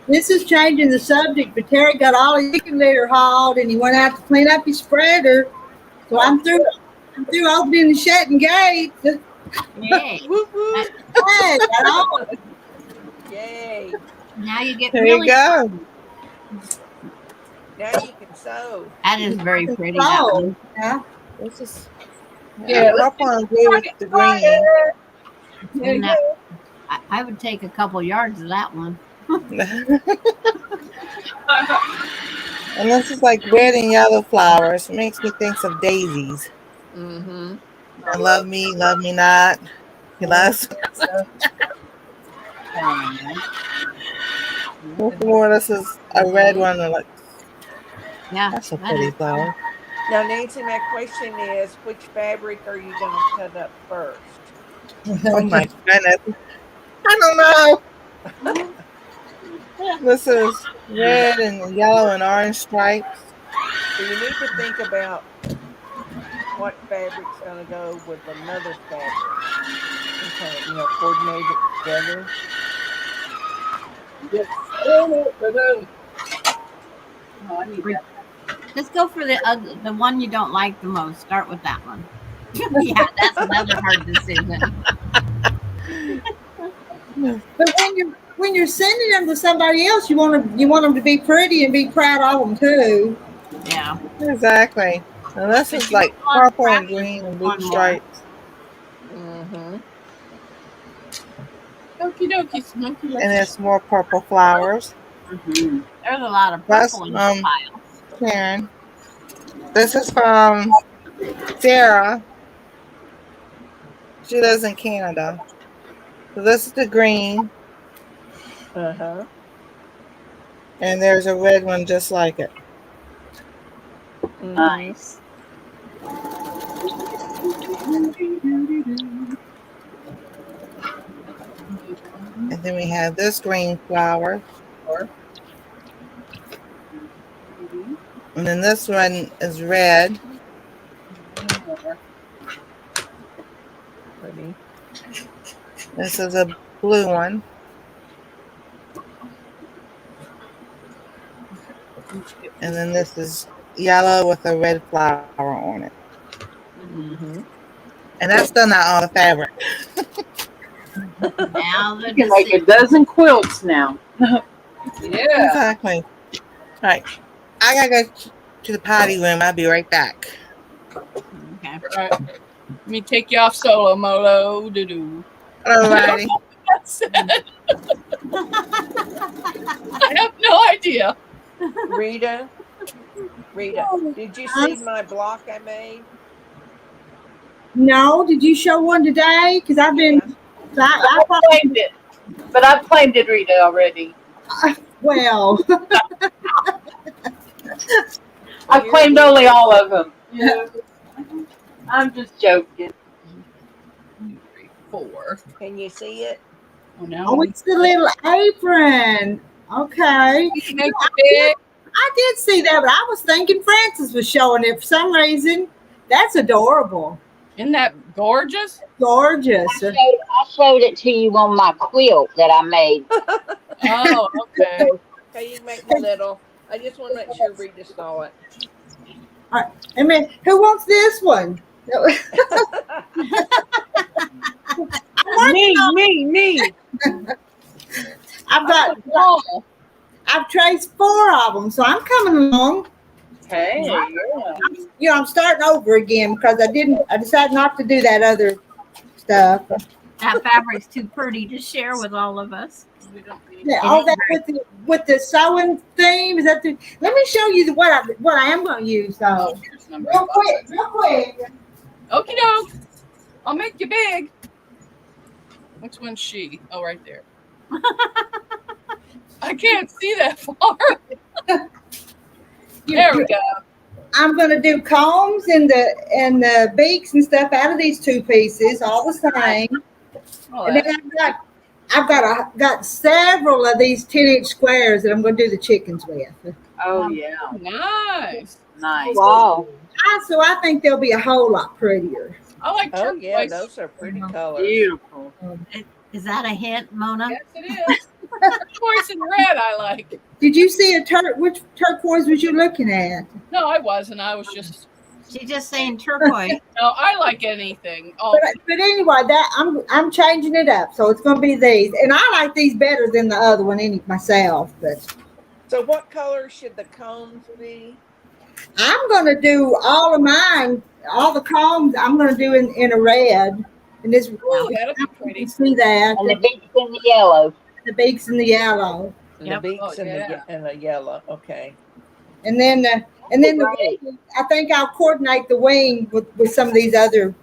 This is changing the subject, but Terry got all his chicken litter hauled and he went out to clean up his spreader. So I'm through opening the shutting gate. Yay. Whoop, whoop. Hey, got all. Yay. Now you get There really. you go. Now you can sew. That is very pretty. That one. Yeah. This is Yeah, purple and blue with the green. And that, I would take a couple yards of that one. And this is like red and yellow flowers. It makes me think of daisies. Mm-hmm. And love me not. He loves. More, this is a red one. Like, Yeah. that's a that pretty is- flower. Now, Nancy, my question is, which fabric are you going to cut up first? Oh my goodness. I don't know. This is red and yellow and orange stripes. So you need to think about what fabric's going to go with another fabric and kind of, coordinate it together. Yes. Oh, I need that. Let's go for the one you don't like the most. Start with that one. Yeah, that's another hard decision. But when you're sending them to somebody else, you want them to be pretty and be proud of them too. Yeah. Exactly. And this But is you like don't want to purple and practice green and blue one more. stripes. Mm-hmm. Okie dokie, Smoky. And Let's there's more purple flowers. Mm-hmm. There's a lot of That's purple in this pile. Karen. This is from Sarah. She lives in Canada. So this is the green, Uh-huh. and there's a red one just like it. Mm-hmm. Nice. And then we have this green flower. And then this one is red. Pretty. This is a blue one. And then this is yellow with a red flower on it. Mm-hmm. And that's still not all the fabric. Now the You can make a decision. dozen quilts now. Yeah. Exactly. All right. I gotta go to the potty room. I'll be right back. Okay. Right. Let me take you off solo, Molo. Doo-doo. Alrighty. That's it. I have no idea. Rita, did you see my block I made? No, did you show one today? Because I've been. Yeah. I thought, Claimed it, but I've claimed it, Rita, already. well, I've claimed only all of them. Yeah. I'm just joking. 2, 3, 4. Can you see it? Oh, now oh, it's the little apron. Okay. you make it big. I did see that, but I was thinking Francis was showing it for some reason. That's adorable. Isn't that gorgeous? Gorgeous. I showed it to you on my quilt that I made. Oh, okay. Okay, you can make the little. I just want to make sure Rita saw it. I mean, who wants this one? Me. I've traced 4 of them, so I'm coming along. Okay. Yeah. I'm starting over again because I decided not to do that other stuff. That fabric's too pretty to share with all of us. We don't need Yeah, all that with the sewing theme. Is that let me show you what I am going to use though. Here's number Real 5. quick. Okie doke. I'll make you big. Which one's she? Oh, right there. I can't see that far. There we go. I'm going to do combs and the beaks and stuff out of these 2 pieces, all the same. Oh, And then I've got several of these 10-inch squares that I'm going to do the chickens with. Oh yeah. nice. Nice. Wow. So I think they'll be a whole lot prettier. I like Oh turquoise. yeah, those are pretty colors. Beautiful. Is that a hint, Mona? Yes, it is. Turquoise and red I like. Did you see which turquoise was you looking at? No, I wasn't. I was just. She's just saying turquoise. No, I like anything. Oh, But anyway, that I'm changing it up, so it's going to be these, and I like these better than the other one myself. But So what color should the combs be? I'm going to do all of mine, all the combs. I'm going to do in a red, and this ooh, that'll be you pretty. can see that And the beaks in the yellow. the beaks in the yellow, And Yep. the beaks Oh, yeah. and the yellow. Okay. and then the wing, I think I'll coordinate the wing with some of these other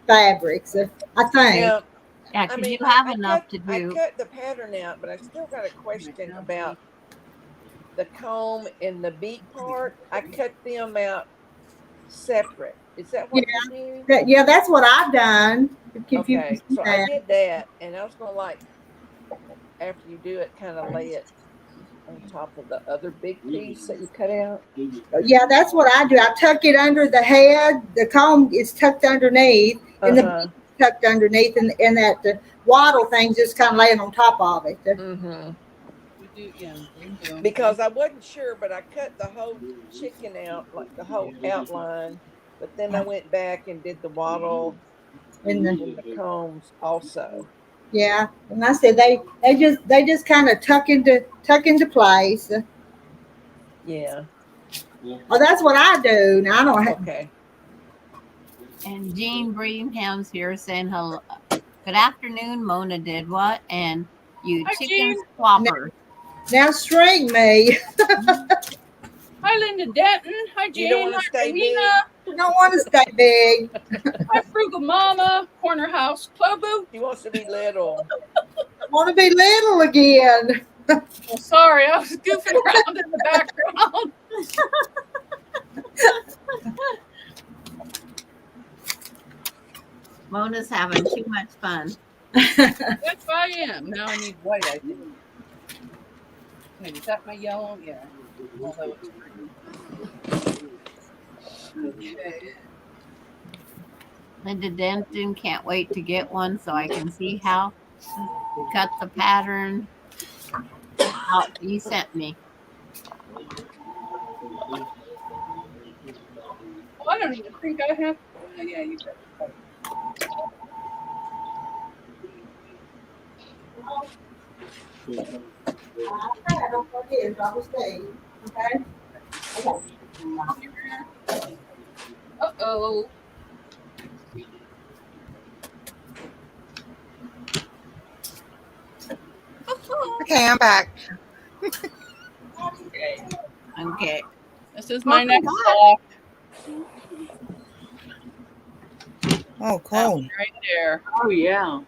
fabrics. I think. Yeah. Yeah, I because mean, you have I enough cut, to I do. cut the pattern out, but I still got a question about the comb and the beak part. I cut them out separate. Is that what you do? Yeah, that's what I've done. If you Okay, can see so I that. did that, and I was gonna after you do it, kind of lay it on top of the other big piece that you cut out. Yeah, that's what I do. I tuck it under the head. The comb is tucked underneath, and the Uh-huh. beak is tucked underneath, and that the waddle thing just kind of laying on top of it. Mm-hmm. Because I wasn't sure, but I cut the whole chicken out, like the whole outline, But then I went back and did the wattle And the, and the combs also. yeah, and I said they just kind of tuck into place. Yeah. Oh, that's what I do. Now I don't have. Okay. And Jean Breedham's here saying hello. Good afternoon, Mona did what? And you Hi, chicken Jean. squappers. Now string me. Hi, Linda Denton. Hi, You don't Jane. want to Hi, stay Rowena. big? I don't want to stay big. Hi, Frugal Mama. Corner House. Clobu. She wants to be little. I want to be little again. Oh, sorry, I was goofing around in the background. Mona's having too much fun. Yes, I am. Now I need white, I think. Wait, is that my yellow? Yeah. Although it's green. Okay. Linda Denton can't wait to get one so I can see how to cut the pattern out you sent me. Oh, I don't even think I have. Oh, yeah, you got it. I don't forget. I will stay. Okay. Uh-oh. Okay, I'm back. Okay. This is my Welcome next back. block. Oh, That cool. one right there. Oh yeah.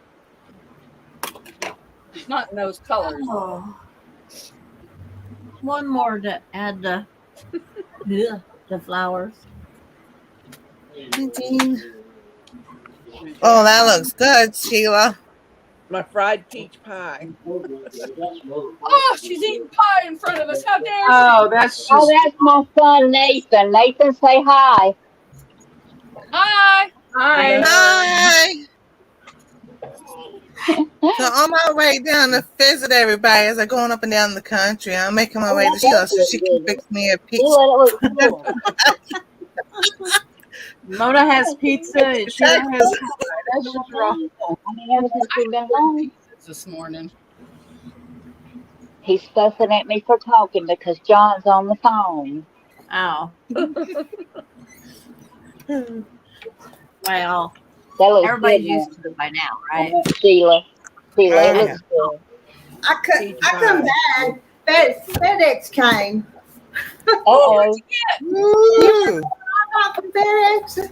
It's not in those colors. Oh. One more to add the flowers. Oh, that looks good, Sheila. My fried peach pie. Oh, she's eating pie in front of us. How dare she? Oh, that's Oh, just that's my son Nathan. Nathan, say hi. Hi. hi. Hi. So on my way down to visit everybody as I'm going up and down the country, I'm making my Oh, way to that Sheila does so look she can good. fix me a See pizza. what it looks cool. Mona has pizza and Sheila has pie. That's just wrong. I mean, ever since we've been home, Pizzas this morning. he's fussing at me for talking because John's on the phone. Oh. Well, That looks everybody's good, used man. to it by now, right? Sheila. Sheila, it Oh, looks good. Peach I come pie. back. FedEx came. Uh-oh. woo. I got from FedEx.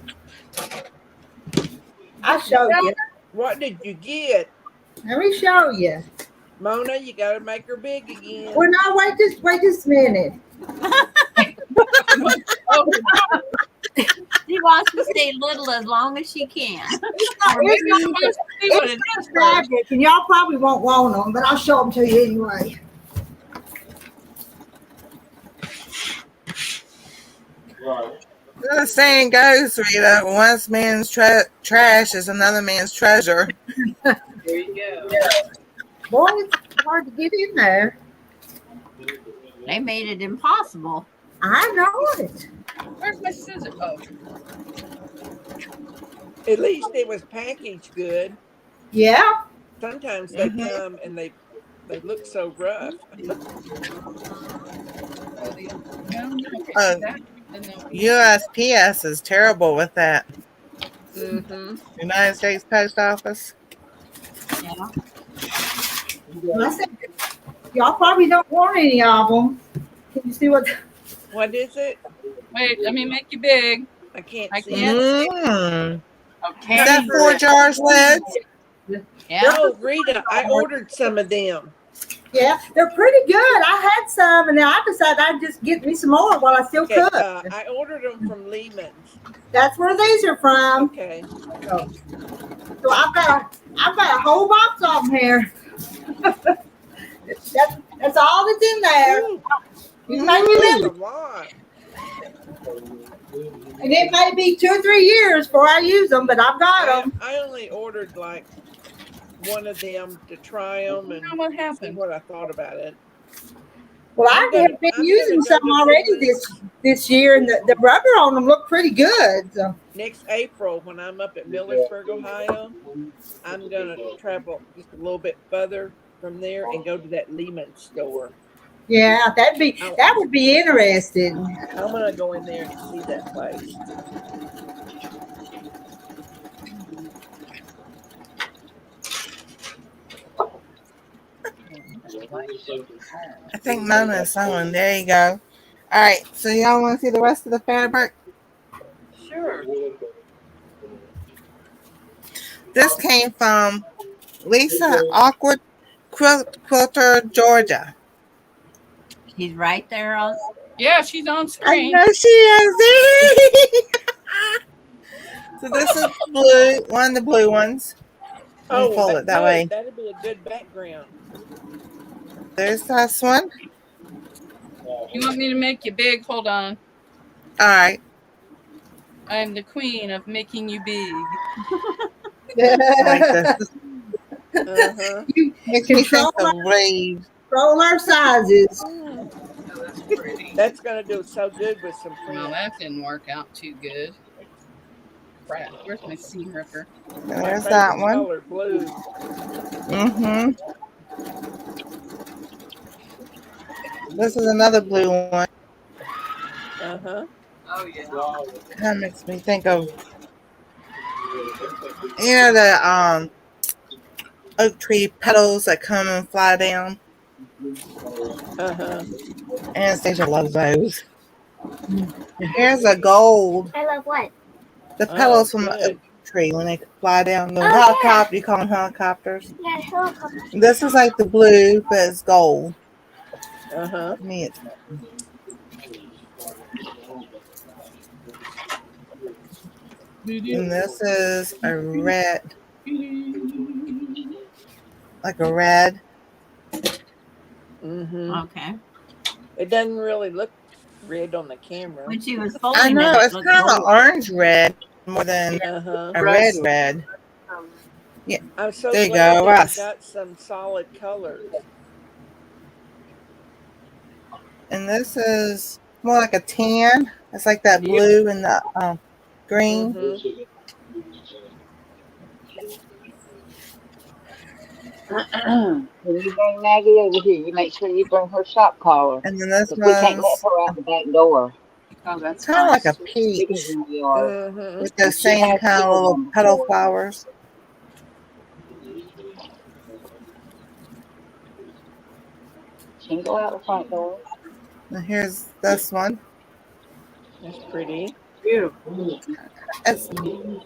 I'll show you. What did you get? Let me show you. Mona, you got to make her big again. Well, no, wait just a minute. Oh, She wants to stay little as long as she can. or maybe I'm supposed to see what it It's is first. fabric, and y'all probably won't want them, but I'll show them to you anyway. The saying goes, Rita, one man's trash is another man's treasure. There you go. Boy, it's hard to get in there. They made it impossible. I know it. Where's my scissors? Oh, At least it was packaged good. Yeah. Sometimes they come and they look so rough. USPS is terrible with that. Mm-hmm. United States Post Office. Yeah. Well, I said, y'all probably don't want any of them. Can you see what? What is it? Wait, let me make you big. I can't I see. can't It. Mm. Okay. Is that 4 jars, Lids? Yeah. No, Rita, I ordered some of them. Yeah, they're pretty good. I had some, and then I decided I'd just get me some more while I still Okay, could. I ordered them from Lehman's. That's where these are from. Okay. So I've got a whole box of them here. that's all that's in there. You make me That's a live, lot. and it may be 2 or 3 years before I use them, but I've got them. I only ordered like one of them to try them and What see happened? what I thought about it. Well, I'm I gonna have been I'm gonna using go some to already Lehman's this year, and the rubber on them look pretty good. So, next April when I'm up at Millersburg, Ohio. I'm gonna travel just a little bit further from there and go to that Lehman store. yeah, I, that would be interesting. I'm gonna go in there and see that place. I think mine is sewing. There you go. All right. So y'all want to see the rest of the fabric? Sure. This came from Lisa Awkward Quilter, Georgia. She's right there on. Yeah, she's on I screen. know she is. So this is blue, one of the blue ones. Let me Oh, well, fold that it that good. way. That'd be a good background. There's this one. You want me to make you big? Hold on. All right. I'm the queen of making you big. I like this. This Uh huh. You makes me think of control waves. our sizes. Oh, that's pretty. That's gonna do so good with some Well, that prints. didn't work out too good. Crap. Where's my seam ripper? My There's that favorite one. color, blue. Mm-hmm. This is another blue one. Uh huh. Oh, yeah. That makes me think of the oak tree petals that come and fly down. Uh huh. Anastasia loves those. Here's a gold. I love what? The Oh, petals from the oak good. tree when they fly down. The Oh, helicopter, you call them helicopters. Yeah, helicopter. This is like the blue, but it's gold. Uh huh. Me, it's and this is a red, like a red. Mm-hmm. Okay. It doesn't really look red on the camera. When she was I folding know, it, it it's looked kind of gold. orange red more than Uh huh. a Rust. red. Yeah, I'm so there you glad go, that you Russ. got some solid colors. And this is more like a tan. It's like that Yep. blue and the green. Mm-hmm. When you bring Maggie over here, you make sure you bring her shop collar. And then this Because we can't let one's her out the back door. Oh, that's kind of like a nice. Bigger peach than we are. Mm-hmm. with the And she same has kind of filled little them petal before. flowers. She can go out the front door. And here's this one. That's pretty. Beautiful. It's blue,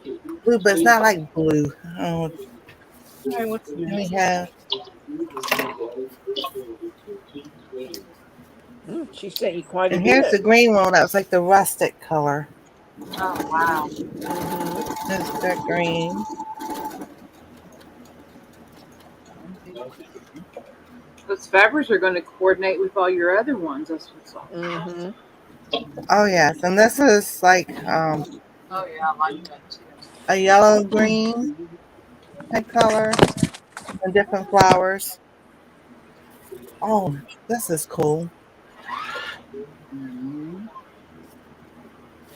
but it's not like blue. Oh, All right, what's and we next? have, She sent you quite a and here's the bit. green one that was like the rustic color. Oh, wow. Mm-hmm. There's that green. Those fabrics are going to coordinate with all your other ones. That's what's all. Mm-hmm. Oh yes, and this is like Oh, yeah, I like that too. a yellow green type color and different flowers. Oh, this is cool.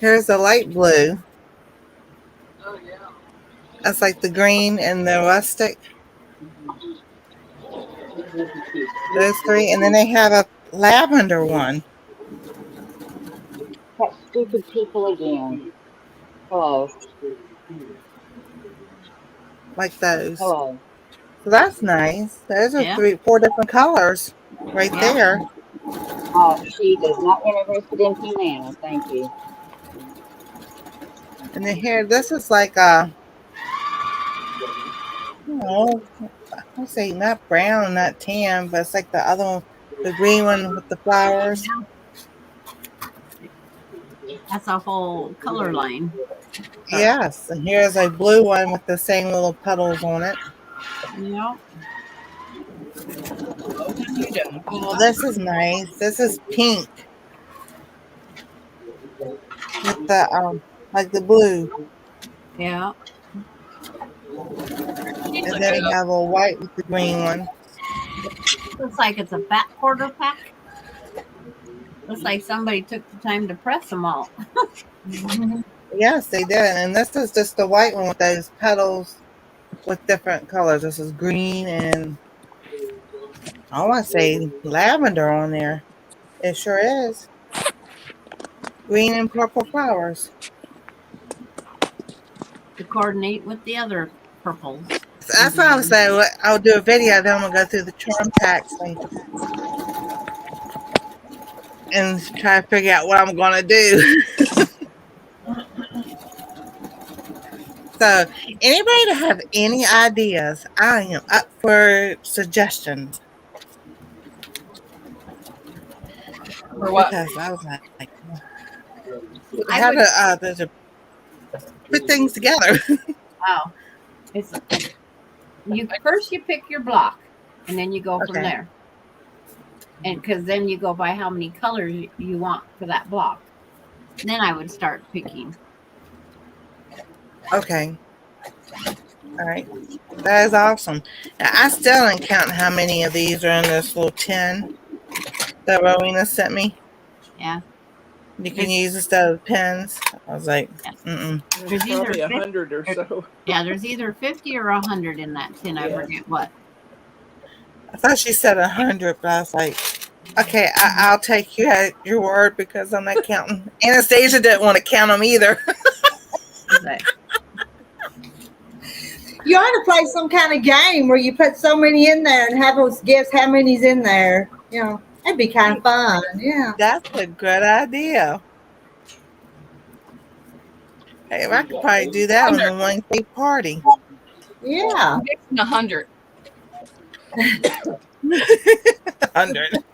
Here's the light blue. Oh, yeah. That's like the green and the rustic. Those three, and then they have a lavender one, That stupid people again. Hello. like those. Hello. So that's nice. Those are Yeah. 4 different colors right Yeah. there. She is not interested in Humana. Thank you. And then here, this is like a, oh, I'll say not brown, not tan, but it's like the other one, the green one with the flowers. That's a whole color line. Yes, and here's a blue one with the same little petals on it. Yeah. Oh, this is nice. This is pink with the like the blue, Yeah. and then we have a white with the green one. Looks like it's a fat quarter pack. Looks like somebody took the time to press them all. Yes, they did. And this is just the white one with those petals with different colors. This is green and I want to say lavender on there. It sure is. Green and purple flowers. To coordinate with the other purples. So that's what I was saying. I'll do a video, then I'm going to go through the charm packs and try to figure out what I'm going to do. So, anybody that have any ideas, I am up for suggestions. For what? Because I was like, I how would, to put things together. wow. It's you first you pick your block and then you go from Okay. there. And because then you go by how many colors you want for that block. Then I would start picking. Okay. All right. That is awesome. Now, I still ain't counting how many of these are in this little tin that Rowena sent me. Yeah. You can use instead of pens. I was like, There's There's either probably 100 or so. Yeah, there's either 50 or 100 in that tin. I Yeah. forget what. I thought she said 100, but I was like, okay, I'll take you at your word because I'm not counting. Anastasia didn't want to count them either. But You ought to play some kind of game where you put so many in there and have us guess how many's in there. You know, that'd be kind of fun. Yeah. That's a good idea. Hey, I could probably do that on the 1K party. Yeah. I'm guessing 100. 100.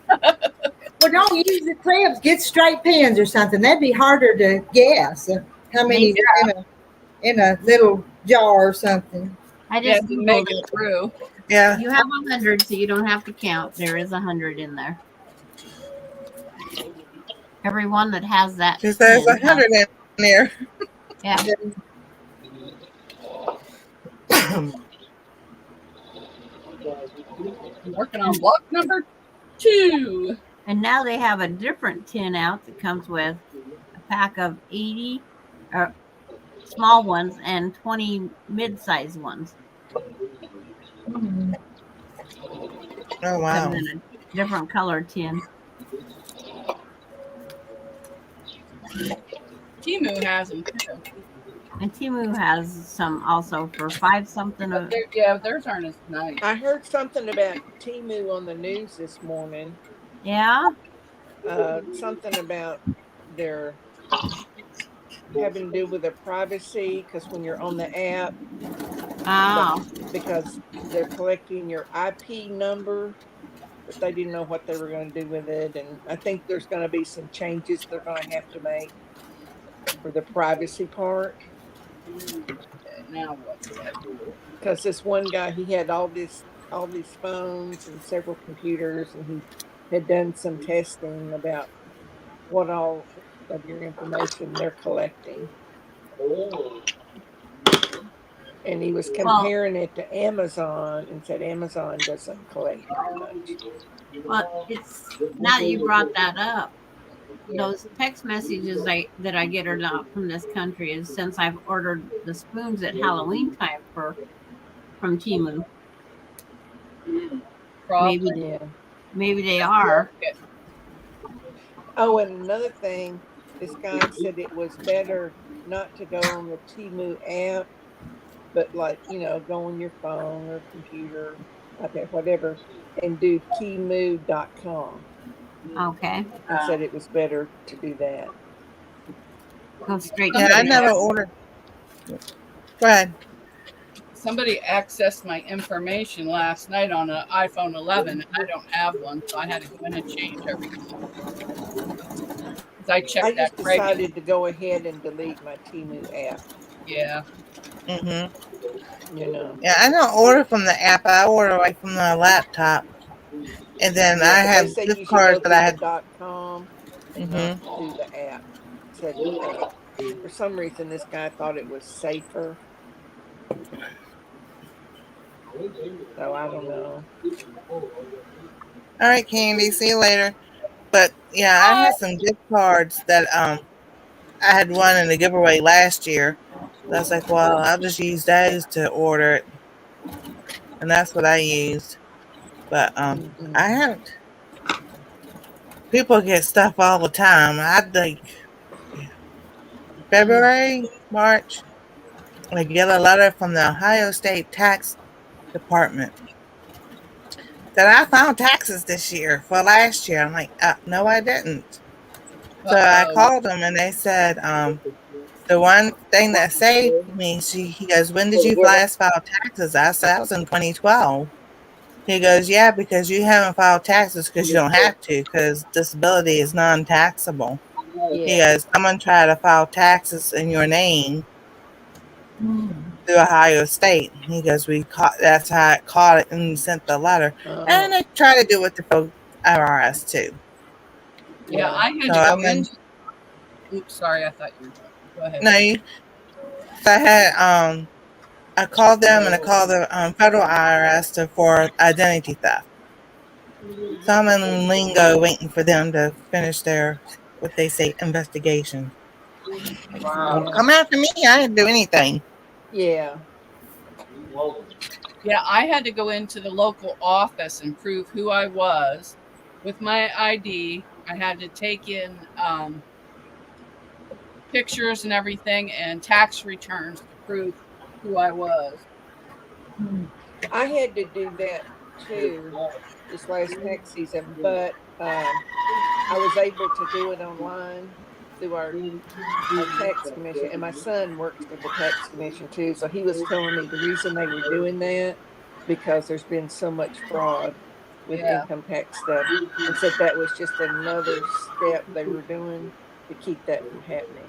Well, don't use the cribs. Get straight pins or something. That'd be harder to guess how many in a little jar or something. I Yeah, just to make Googled it it. through. Yeah. You have 100, so you don't have to count. There is 100 in there. Everyone that has that. Because there's tin 100 in there. Yeah. I'm working on block number 2. And now they have a different tin out that comes with a pack of 80 small ones and 20 mid-sized ones. Oh, wow. Comes in a different color tin. Timu has them too. And Timu has some also for $5 something. Yeah, theirs aren't as nice. I heard something about Timu on the news this morning. Yeah. Something about their having to do with their privacy because when you're on the app, because they're collecting your IP number, but they didn't know what they were going to do with it. And I think there's going to be some changes they're going to have to make for the privacy part. Now what's that? Because this one guy, he had all these phones and several computers, and he had done some testing about what all of your information they're collecting. And he was comparing it to Amazon and said Amazon doesn't collect very much. Well, it's now that you brought that up, those text messages that I get are not from this country is since I've ordered the spoons at Halloween time from Timu. Maybe they are. Oh, and another thing, this guy said it was better not to go on the Timu app, but like, go on your phone or computer, okay, whatever, and do Timu.com. Okay. I said it was better to do that. Go straight. Yeah, I never ordered. Go ahead. Somebody accessed my information last night on an iPhone 11. I don't have one, so I had to go in and change everything. I checked I that. just decided to go ahead and delete my Timu app. Yeah. Mhm. Yeah, I don't order from the app. I order like from the laptop, and then I have gift cards that I had. .com and not do the app. Said for some reason this guy thought it was safer. So I don't know. All right, Candy. See you later. But yeah, I had some gift cards that I had won in the giveaway last year. So I was like, well, I'll just use those to order it, and that's what I used. But Mhm. I haven't. People get stuff all the time. I like February, March. I get a letter from the Ohio State Tax Department that I found taxes this year for last year. I'm like, no, I didn't. So I Uh-oh. called them and they said, the one thing that saved me, he goes, when did you last file taxes? I said, that was in 2012. He goes, yeah, because you haven't filed taxes because you don't have to, because disability is non-taxable. He Yeah. goes, someone tried to file taxes in your name through Ohio State. He goes, we caught, that's how I caught it and sent the letter. And Oh. they try to do it with the IRS too. Yeah, Yeah. I had So to I go went, into. Oops, sorry. I thought you were done. Go ahead. no, so I had, I called them and I called the federal IRS for identity theft. So I'm in lingo waiting for them to finish their, what they say, investigation. Don't Yeah. come after me. I didn't do anything. Yeah. Yeah, I had to go into the local office and prove who I was with my ID. I had to take in pictures and everything and tax returns to prove who I was. I had to do that too this last tax season, but I was able to do it online through our tax commission, and my son works for the tax commission too, so he was telling me the reason they were doing that because there's been so much fraud with Yeah, income tax stuff, and said that was just another step they were doing to keep that from happening.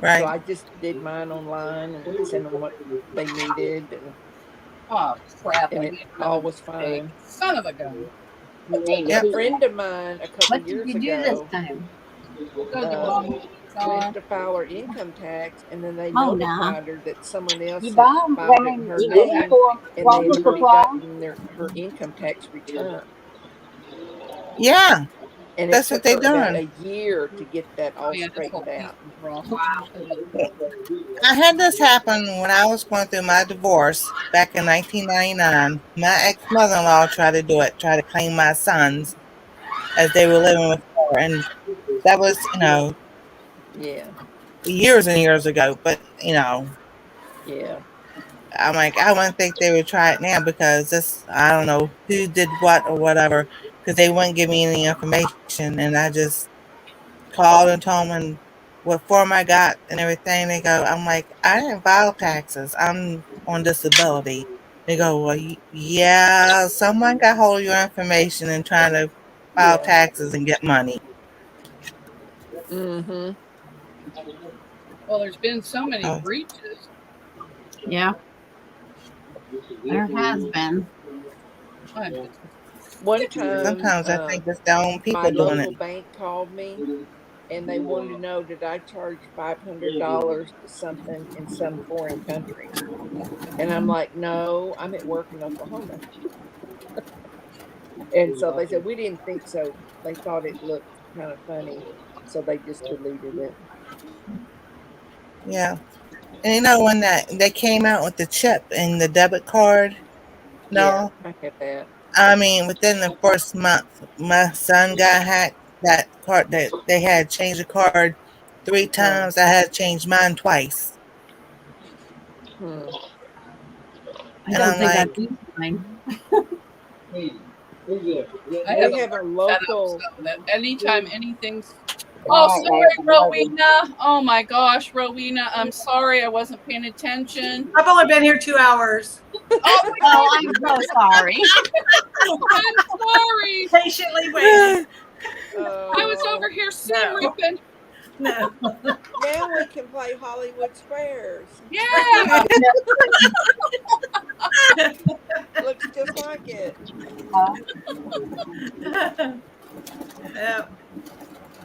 So Right. I just did mine online and sent them what they needed, oh crap, I and it made another all was mistake. fine. Son of a gun. A Yep. friend of mine a couple What did years you do this ago time? Throw the um, wrong ones went on. to file her income tax, and then they Oh, nah. notified her that someone else You had buy them? I filed it in mean, her you get them name, for and they had office already supply? gotten her income tax return, Yeah. and it That's what took they her about doing. a year to get that Oh all yeah, this whole straightened piece out. is raw. I had this happen when I was going through my divorce back in 1999. My ex-mother-in-law tried to do it, tried to claim my sons as they were living with her. And that was, Yeah, years and years ago. But, yeah, I'm like, I wouldn't think they would try it now because this, I don't know who did what or whatever, because they wouldn't give me any information. And I just called and told them and what form I got and everything. They go, I'm like, I didn't file taxes. I'm on disability. They go, well, yeah, someone got hold of your information and trying to file yeah. taxes and get money. Mm-hmm. Well, there's been so many So breaches. Yeah, there has been. I One time, sometimes I think it's their own my people doing it. local bank called me, and they wanted to know did I charge $500 to something in some foreign country, and I'm like, no, I'm at work in Oklahoma. And so they said we didn't think so. They thought it looked kind of funny, so they just deleted it. Yeah. And when that they came out with the chip and the debit card, Yeah, no, I had that. I mean, within the first month, my son got hacked. That card that they had changed the card three Oh, times. I had to change mine twice, hmm. I and don't I'm think I've like, used mine. I have We them have a set up so local. that anytime anything's. Oh, All right, sorry, Nathan. Love you. Rowena. Oh my gosh, Rowena. I'm sorry I wasn't paying attention. I've only been here 2 hours. Oh Oh, I'm so sorry. I'm sorry. Patiently waiting. I was Oh, over here seam No, ripping. no. now we can play Hollywood Squares. Yeah. Looks just like it. Yeah,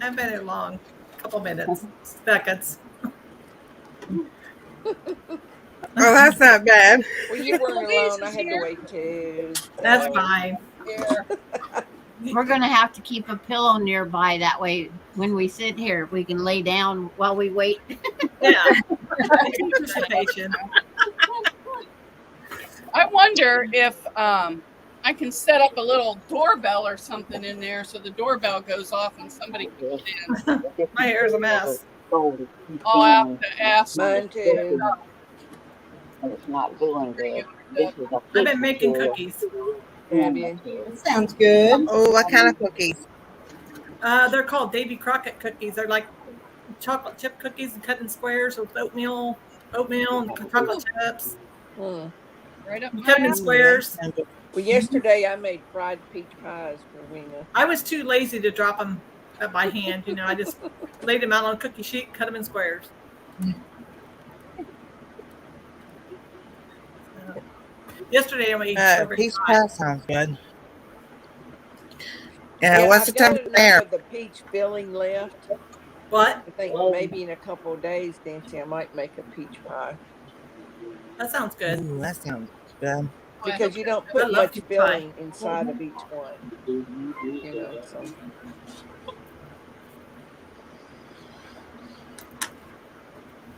I've been here long. Couple minutes, seconds. oh, that's not bad. Well, you weren't Louise alone. I is had to here. wait too. That's So fine. Here. We're going to have to keep a pillow nearby. That way, when we sit here, we can lay down while we wait. Yeah. Anticipation. I wonder if I can set up a little doorbell or something in there so the doorbell goes off and somebody can get in. My hair is a mess. I'll have to ask. Mine too. And it's not doing good. This is a I've been fix making for cookies. Have you? That sounds good. Oh, what kind of cookies? They're called Davy Crockett cookies. They're like chocolate chip cookies and cut in squares with oatmeal and chocolate chips. Hmm. Right up You my cut them in alley. squares. Well, yesterday I made fried peach pies for Wena. I was too lazy to drop them by hand. You know, I just laid them out on a cookie sheet, cut them in squares. Yesterday I made strawberry Peach pie. pie sounds good. Yeah, what's the I've got temperature enough there? of the peach filling left. What? I think maybe in a couple of days, Nancy, I might make a peach pie That sounds good. Ooh, that sounds good. because you don't I put love much peach pie. filling inside of each one. You know, so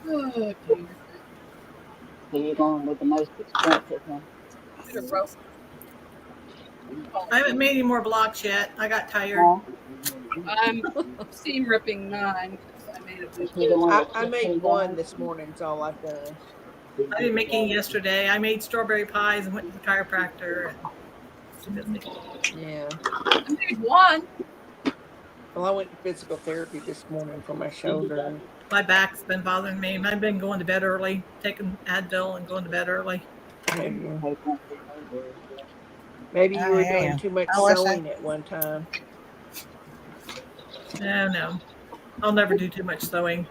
Oh, dear. So you're going with the most expensive one. Should have broke. I haven't made any more blocks yet. I got tired. Huh? I'm seam ripping mine because I made a big You the one that I sits made me one down? this morning. Is all I've done. I didn't make any yesterday. I made strawberry pies and went to the chiropractor. Yeah. I made one. Well, I went to physical therapy this morning for my shoulder. My back's been bothering me. I've been going to bed early, taking Advil and going to bed early. Maybe you were I hear doing ya. too much I wish sewing at one time. No. I'll never do too much sewing.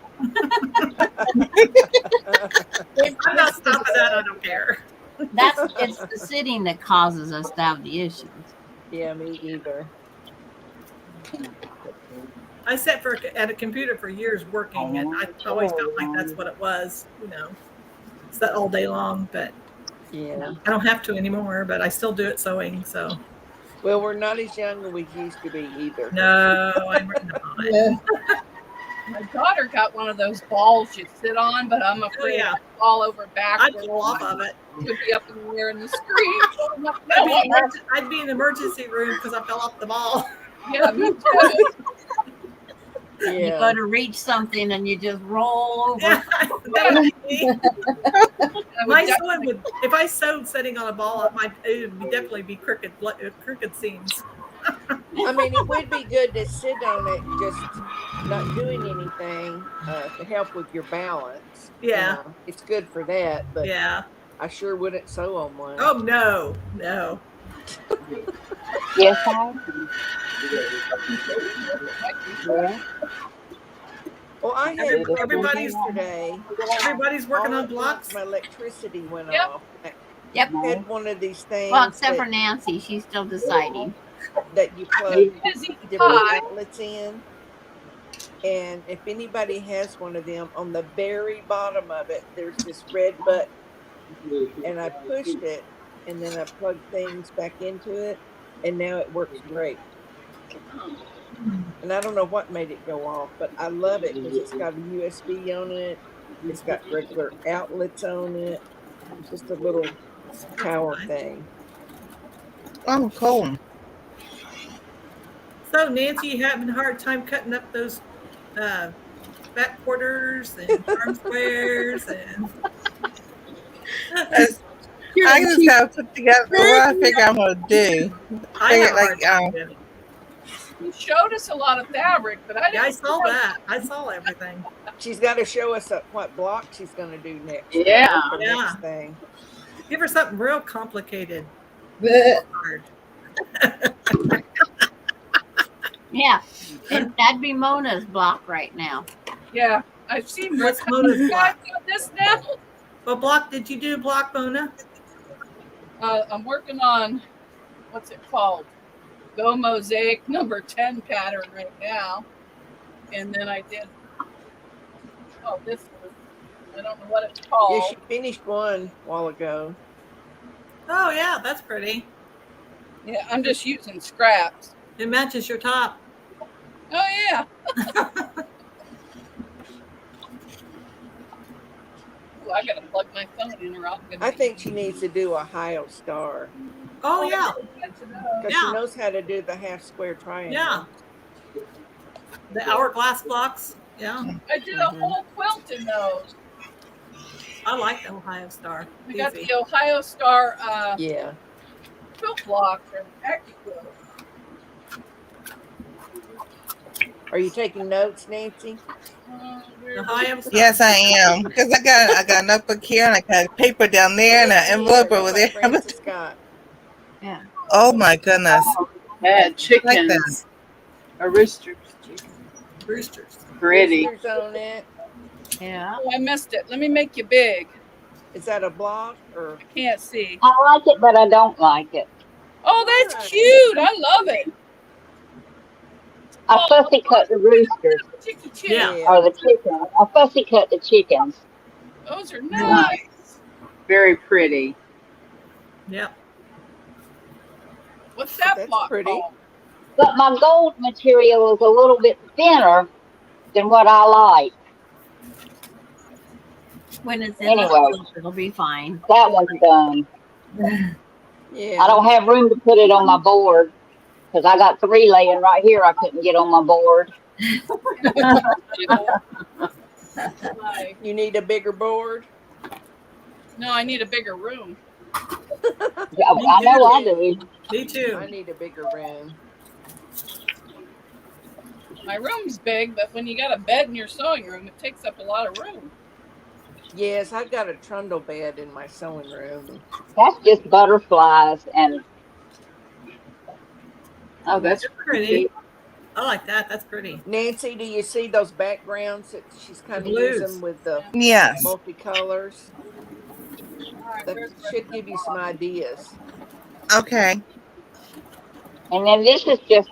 It's, I'm not stopping that. I don't care. it's the sitting that causes us to have the issues. Yeah, me either. I sat at a computer for years working, and I always felt like that's what it was. You know, it's that all day long. But Yeah. I don't have to anymore. But I still do it sewing. So Well, we're not as young as we used to be either. no, I'm not. Yeah. My daughter got one of those balls you sit on, but I'm afraid yeah. I'd fall over I'd backwards. fall off of it. Could be up in the air in the screen. I'd be in the emergency room because I fell off the ball. Yeah, me too. You Yeah. go to reach something and you just roll over. Yeah, that would be me. I would My definitely- sewing would, if I sewed sitting on a ball, it would definitely be crooked seams. I mean, it would be good to sit on it, just not doing anything to help with your balance. Yeah. You know, it's good for that, but Yeah. I sure wouldn't sew on one. Oh no, no. Yes, I do. Yeah. Well, I had trouble Everybody's- yesterday. Everybody's working All on at blocks. once, my electricity went Yep. off. Yep. I had one of these things Well, except for that, Nancy, she's still deciding. that you plug Busy different pie. outlets in. And if anybody has one of them, on the very bottom of it, there's this red button. And I pushed it, and then I plugged things back into it, and now it works great. And I don't know what made it go off, but I love it because it's got a USB on it. It's got regular outlets on it. It's just a little power thing. Oh, cool. So Nancy, you having a hard time cutting up those back quarters and arm squares and I just gotta put together what I think I'm gonna do. I have a Like, hard time doing it. You showed us a lot of fabric, but I Yeah, I didn't saw know- that. I saw everything. She's got to show us what block she's going to do next. Yeah. The Yeah. next thing. Give her something real complicated. But Hard. Yeah. And that'd be Mona's block right now. Yeah, I've seen What's Rick- Mona's You guys block? got this now. What block did you do, block Mona? I'm working on what's it called? Go Mosaic number 10 pattern right now. And then I did this one. I don't know what it's called. Yeah, she finished one a while ago. Oh yeah, that's pretty. Yeah, I'm just using scraps. It matches your top. Oh yeah. Ooh, I gotta plug my phone in or I'll get I think she needs to do Ohio Star Oh yeah, because she yeah, knows how to do the half square triangle. yeah. The hourglass blocks. Yeah, I did a whole quilt in those. I like the Ohio Star. I got Easy. the Ohio Star Yeah. quilt blocks and AccuQuilt. Are you taking notes, Nancy? The Ohio Star. Yes, I am. Because I got a notebook here and I got paper down there and an envelope over there. Francis Scott. Yeah. Oh my goodness. Had Like that. chickens. Or roosters. Roosters. Pretty. Roosters on it. Yeah. Oh, I missed it. Let me make you big. Is that a block or? I can't see. I like it, but I don't like it. Oh, that's Why? cute. I love it. I fussy cut the roosters Chicky chick. Yeah. or the chickens. I fussy cut the chickens. Those are nice. Very pretty. Yep. What's that That's block pretty. called? But my gold material is a little bit thinner than what I like. When it's in Anyway. the quilt, it'll be fine. That one's done. Yeah. I don't have room to put it on my board because I got 3 laying right here. I couldn't get on my board. You need a bigger board. No, I need a bigger room. Yeah, I know I do. Me too. I need a bigger room. My room's big, but when you got a bed in your sewing room, it takes up a lot of room. Yes, I've got a trundle bed in my sewing room. That's just butterflies and Oh, that's Pretty. I like that. That's pretty. Nancy, do you see those backgrounds that she's kind of Blues. using with the Yes. multicolors? That should give you some ideas. Okay. and then this is just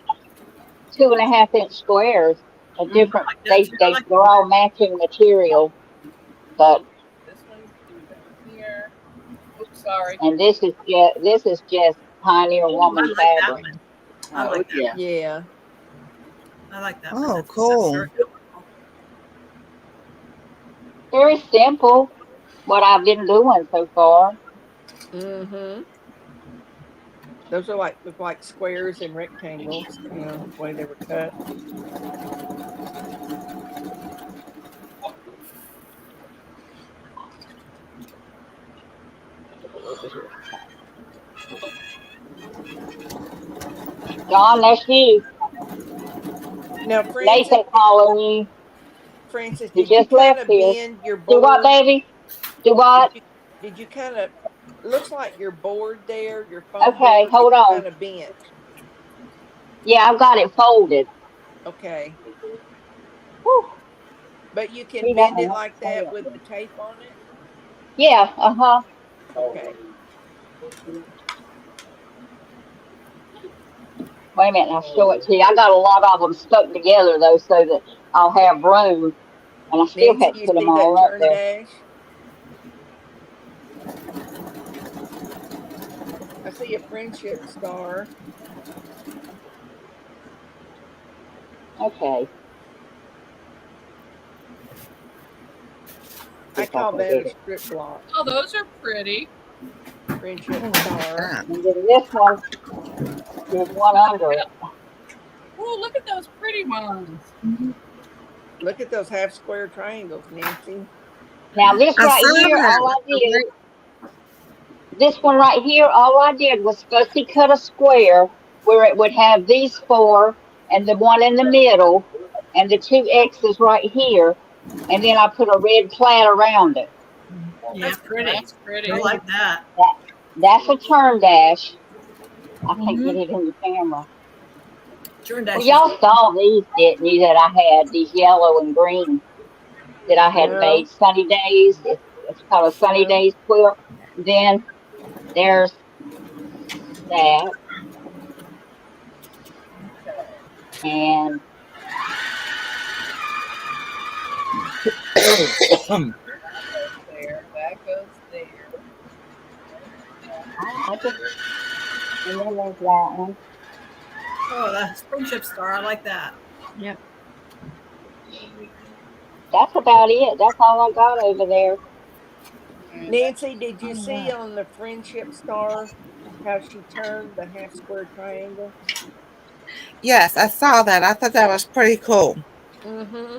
2.5-inch squares. A different. They're all matching material, but This one's here. Oops, sorry. and this is just Pioneer I Woman like that fabric. one. I like that. yeah. Yeah. I like that. Oh, one. That's cool. very cool. Very simple. What I've been doing so far. Mm-hmm. Those are look like squares and rectangles, the way they were cut. John, that's you. Now, Francis, Nathan calling you. Francis, You did you just kind left of here. bend your Do what, board? baby? Do what? Did you kind of? Looks like your board there, your phone Okay, board, hold on. kind of bent. Yeah, I've got it folded. Okay. Whew. But you can See bend that it one? like that with the tape on it? Yeah, uh-huh. Okay. Wait a minute, I'll show it to you. I got a lot of them stuck together, though, so that I'll have room. And I still Nancy, had to you put them see that all up turn there. dash? I see a friendship star. Okay. I call that a strip block. Oh, those are pretty. Friendship Oh, star. that. And then this one, there's one under it. Oh, look at those pretty ones. Look at those half square triangles, Nancy. Now, this I right saw here, that. all I did, this one right here, all I did was fussy cut a square where it would have these 4 and the one in the middle and the 2 X's right here. And then I put a red plaid around it. Yeah, pretty. That's pretty. I like that. That's a turn dash. I can't get it in the camera. Turn Well, dash. y'all saw these, didn't you, that I had, these yellow and green that I had No. made, Sunny Days. It's called a Sunny No. Days quilt. Then there's that. And There, that goes there. I just, and then there's that one. Oh, the friendship star. I like that. Yep. That's about it. That's all I got over there. Nancy, did you All see right. on the friendship star how she turned the half square triangle? Yes, I saw that. I thought that was pretty cool. Mm-hmm.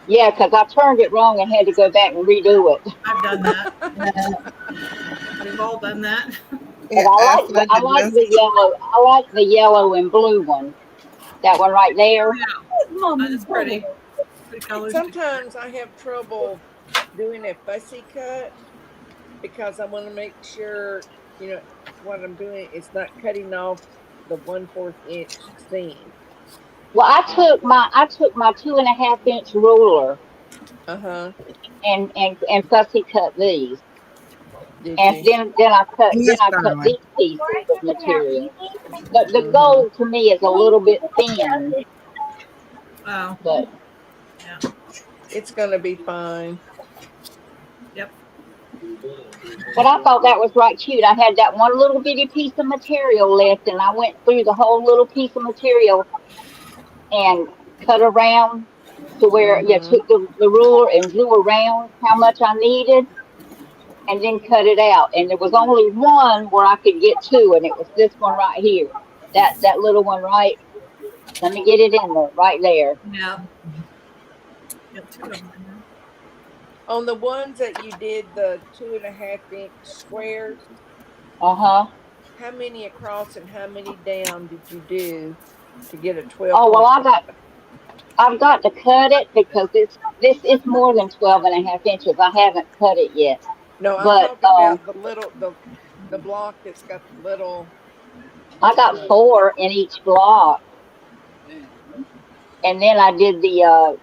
Yeah, because I turned it wrong and had to go back and redo it. I've done that. Yeah. We've all done that. But Yeah, I absolutely. like the yellow. I like the yellow and blue one. That one right Oh there. yeah, Mommy, that's pretty. Pretty colors too. Sometimes I have trouble doing a fussy cut because I want to make sure, what I'm doing is not cutting off the 1/4 inch seam. Well, I took my 2.5 inch ruler Uh-huh. and fussy cut these, Did and you? then I cut Yes, these pieces of material. The Mm-hmm. gold to me is a little bit thin, Oh but yeah. It's gonna be fine. Yep. I thought that was right cute. I had that one little bitty piece of material left, and I went through the whole little piece of material and cut around to where you Mm-hmm. took the ruler and drew around how much I needed, and then cut it out. And there was only one where I could get to, and it was this one right here. That little one right. Let me get it in there, right there. Yeah. Got two of them in there. On the ones that you did the 2.5 inch squares, Uh-huh. how many across and how many down did you do to get a 12 Oh well, point? I've got to cut it because this is more than 12.5 inches. I haven't cut it yet, No, I'm but talking about the block that's got the little. I got Uh, 4 in each block, and then I did the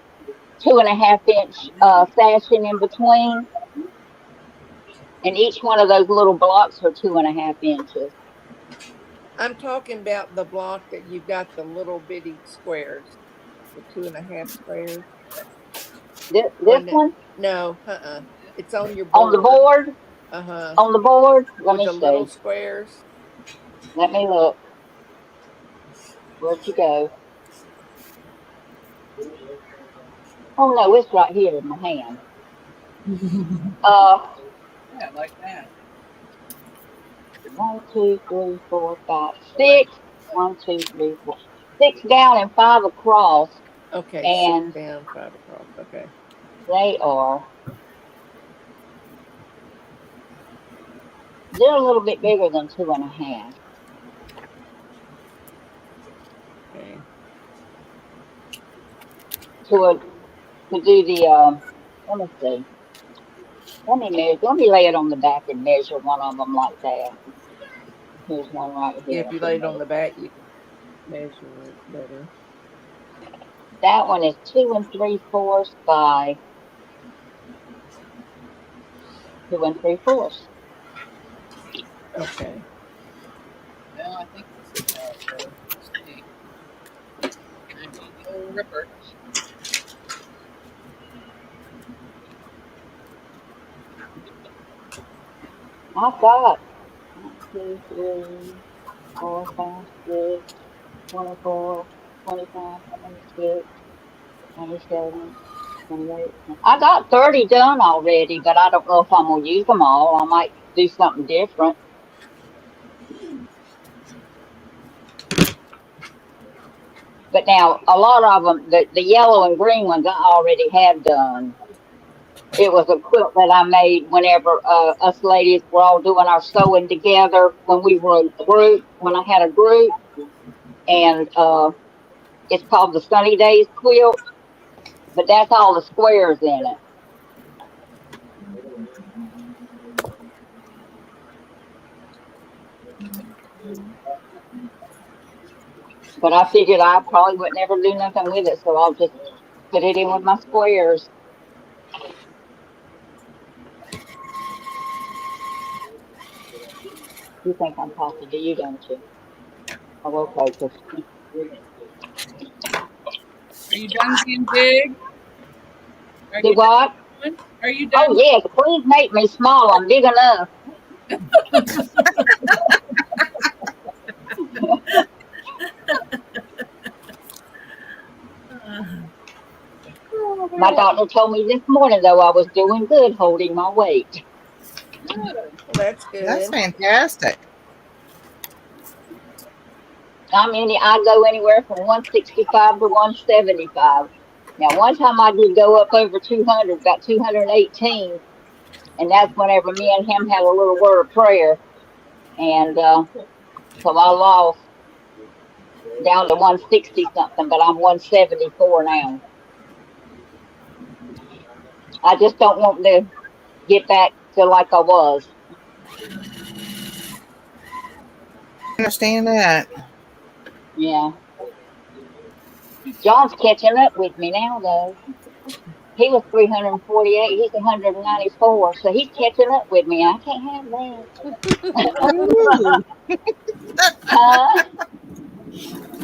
2.5 inch sashing in between, and each one of those little blocks are 2.5 inches. I'm talking about the block that you've got the little bitty squares, the 2.5 squares. The This one that one no, it's on your on the board. board, Uh huh. on the board. Let With me the little see. squares. Let me look. Where'd you go? Oh no, it's right here in my hand. Uh, 1, 2, 3, 4, 5, 6. 1, 2, 3, 4. 6 down and 5 across, Okay, 6 and down, 5 across. Okay. they are they're a little bit bigger than 2.5. Okay. To do the let me see. Let me lay it on the back and measure one of them like that. Here's one right Yeah, here. if I you can lay it on measure. the back, you can measure it better. That one is 2 3/4 by 2 3/4. Okay. I've got 1, 2, 3, 4, 5, 6, 24, 25, 26, 27, 28. I got 30 done already, but I don't know if I'm gonna use them all. I might do something different. But now a lot of them, the yellow and green ones, I already have done. It was a quilt that I made whenever us ladies were all doing our sewing together when we were a group. When I had a group, and it's called the Sunny Days quilt. But that's all the squares in it. But I figured I probably would never do nothing with it, so I'll just put it in with my squares. You think I'm talking to you, don't you? Oh, okay. Are you done being big? Are Do you what? done? Are you Oh done? yes, please make me small. I'm big enough. My doctor told me this morning though I was doing good holding my weight. Good. Well, that's That's good. fantastic. I go anywhere from 165 to 175. Now, one time I did go up over 200, got 218, and that's whenever me and him had a little word of prayer, and so I lost down to 160 something, but I'm 174 now. I just don't want to get back to like I was. Understand that. Yeah, John's catching up with me now though. He was 348. He's 194, so he's catching up with me. I can't have that. Ooh. Huh?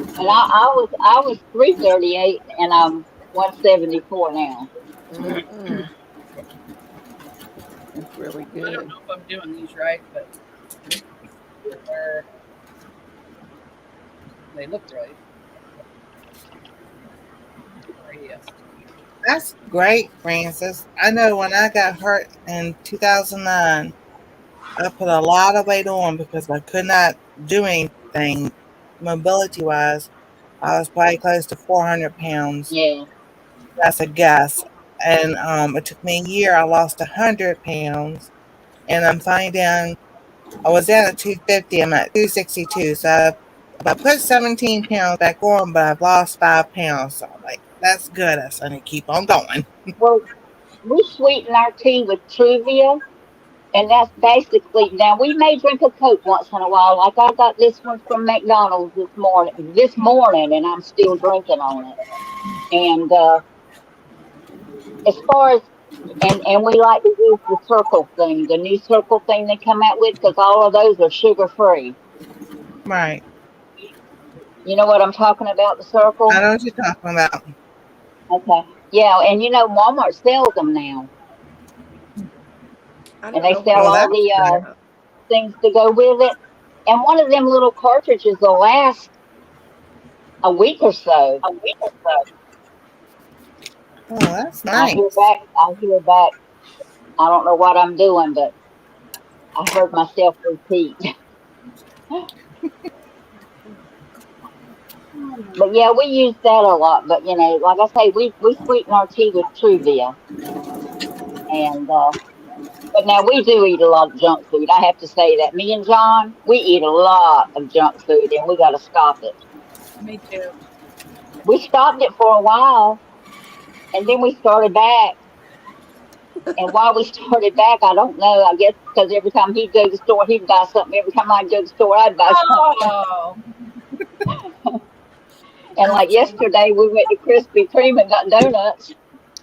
And I was 338, and I'm 174 now. Mm-mm. That's really I don't good. know if I'm doing these right, but they're, they look right. Yes. That's great, Francis. I know when I got hurt in 2009, I put a lot of weight on because I could not do anything mobility wise. I was probably close to 400 pounds. Yeah. That's a guess. And it took me a year. I lost 100 pounds. And I'm finally down. I was down at 250. I'm at 262. So I put 17 pounds back on, but I've lost 5 pounds. So I'm like, that's good. I said, I need to keep on going. Well, we sweeten our tea with Truvia, and that's basically now we may drink a Coke once in a while. Like I got this one from McDonald's this morning. This morning, and I'm still drinking on it. And as far as and we like to use the circle thing, the new circle thing they come out with, because all of those are sugar free. Right. You know what I'm talking about? The I circle. know what you're talking about. Okay. Yeah, and Walmart sells them now, I and don't they know what sell Well, you're all that's talking the good. about. things to go with it. And one of them little cartridges will last a week or so. Oh, that's I hear nice. back. I hear back. I don't know what I'm doing, but I heard myself repeat. But yeah, we use that a lot. But like I say, we sweeten our tea with Truvia, and but now we do eat a lot of junk food. I have to say that. Me and John, we eat a lot of junk food, and we got to stop it. Me too. We stopped it for a while, and then we started back. And why we started back, I don't know. I guess because every time he'd go to the store, he'd buy something. Every time I'd go to the store, I'd buy something. Oh, And like yesterday, we went to Krispy Kreme and got donuts.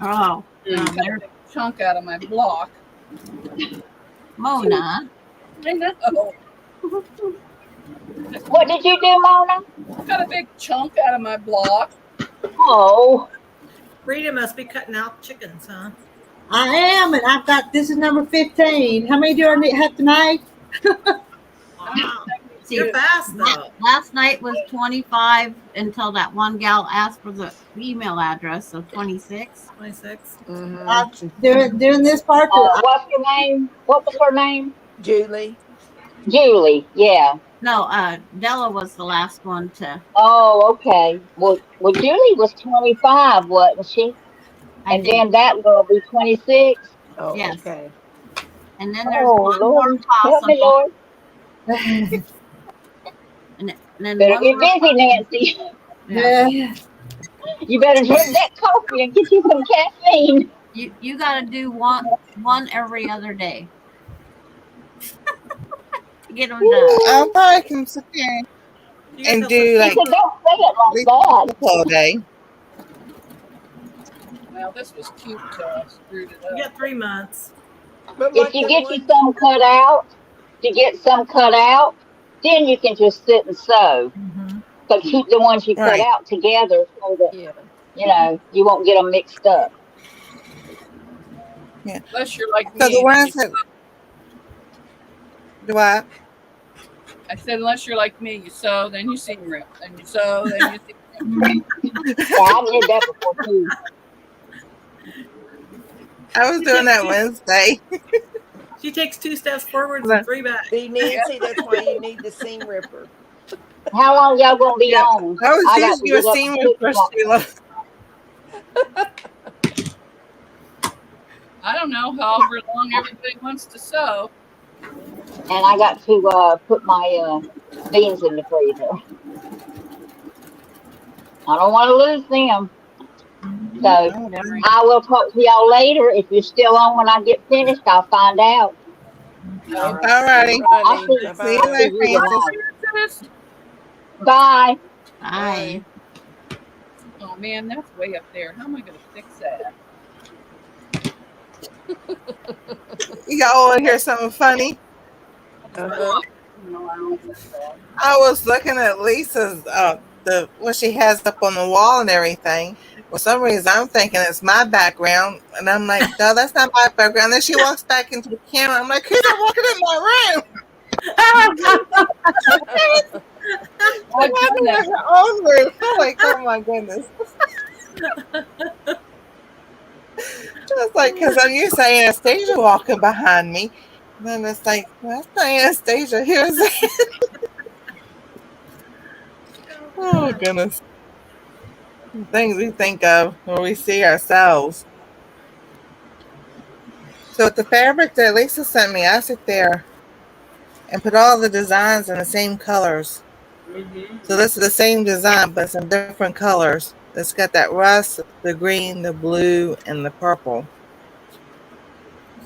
Oh, got a there, big chunk out of my block. Mona. I know. What did you do, Mona? Got a big chunk out of my block. Oh, Rita must be cutting out chickens, huh? I am, and I've got this is number 15. How many do I have to make? Wow. See, You're fast though. last night was 25 until that one gal asked for the email address of 26. 26. Mm-hmm. Doing this part. what's your name? What was her name? Julie. Julie. Yeah. No, Della was the last one to. Oh, okay. Well, Julie was 25, wasn't she? I And did. then that girl be 26. Oh, Yes. okay. And then there's Oh, one more Lord, help me, possible. Lord. And then Better one get more. busy, Nancy. Yeah. You better drink that coffee and get you some caffeine. You got to do one every other day to get them done. I'll probably can sit there You got and till do She like said, don't say it at like least that. a couple a day. Well, this was cute till I screwed it you up. got 3 months. But If like you that get you one, some cut out, then you can just sit and sew. Mm-hmm. So keep the ones you cut Right. out together so that, yeah. you won't get them mixed up. Yeah. Unless you're like So the me. ones that do I? I said, unless you're like me, you sew, then you seam rip, then you sew, then you seam rip. Yeah, I did that before too. I was She doing takes that two, Wednesday. she takes 2 steps forwards and 3 back. See, Nancy, that's why you need the seam ripper. How long y'all gonna be Yeah, on? I was I got to using your get up seam and fix ripper, my, Sheila. I don't know however long everybody wants to sew. and I got to put my beans in the freezer. I don't want to lose them. So Oh, wow. I will talk to y'all later. If you're still on when I get finished, I'll find out. Okay. All righty. I'll Alrighty. see. Bye See you I'll bye. see later, you Francis. tomorrow. Sis. Bye. Hi. Oh man, that's way up there. How am I gonna fix that? Y'all want to hear something funny? Uh-huh. I was looking at Lisa's the what she has up on the wall and everything. For some reason, I'm thinking it's my background, and I'm like, no, that's not my background. Then she walks back into the camera. I'm like, who's walking in my room? My Walking in goodness. her own room. I'm like, oh my goodness. It's like, because I'm used to Anastasia walking behind me. And then it's like, well, that's not Anastasia. Here's oh goodness. Things we think of when we see ourselves. So with the fabric that Lisa sent me, I sit there and put all the designs in the same colors. So this is the same design, but it's in different colors. It's got that rust, the green, the blue, and the purple.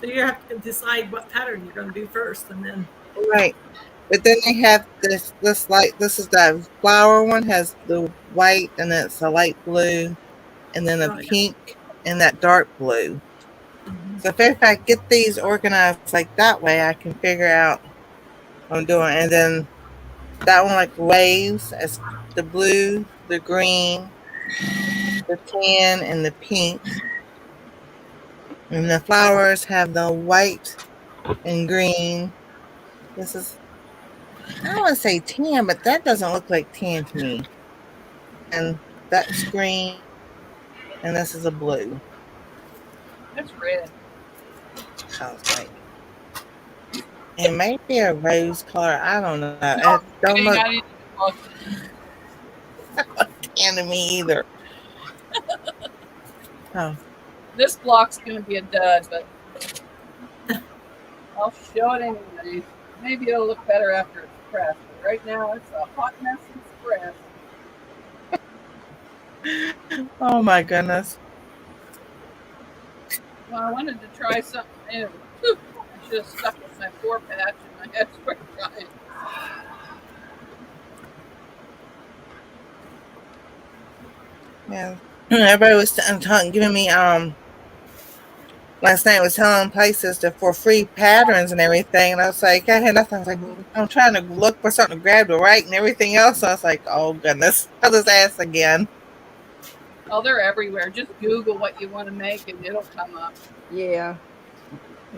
So you have to decide what pattern you're going to do first, and then Right. But then they have this light. This is the flower one has the white, and then it's a light blue, and then a oh yeah. pink, and that dark blue. So if I get these organized like that way, I can figure out what I'm doing. And then that one like waves as the blue, the green, the tan, and the pink. And the flowers have the white and green. This is, I don't want to say tan, but that doesn't look like tan to me. And that's green, and this is a blue. That's red. I was like, it might be a rose color. I don't know. No It don't kidding, look I didn't look. tan to me either. Oh, This block's gonna be a dud, but I'll show it anyway. Maybe it'll look better after it's pressed. But right now it's a hot mess it's pressed. oh my goodness. Well, I wanted to try something new. I should have stuck with my 4-patch and my hairspray drying. Yeah. Everybody was giving me last night was telling places for free patterns and everything, and I was like, I had nothing. I was like, I'm trying to look for something to grab to write and everything else. So I was like, oh goodness, I'll just ask again. Oh, they're everywhere. Just Google what you want to make and it'll come up. Yeah.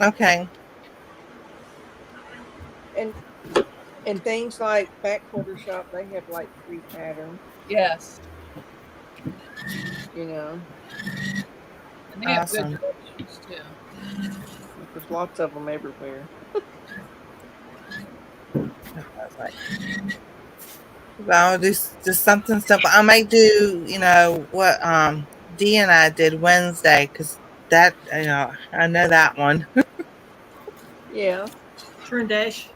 Okay. And things like Back Quarter Shop, they have like free patterns, Yes. you know. And they have Awesome. good directions too. There's lots of them everywhere. I was like, I'll do just something simple. I might do, what Dee and I did Wednesday, because that, I know that one. Yeah. turn dash.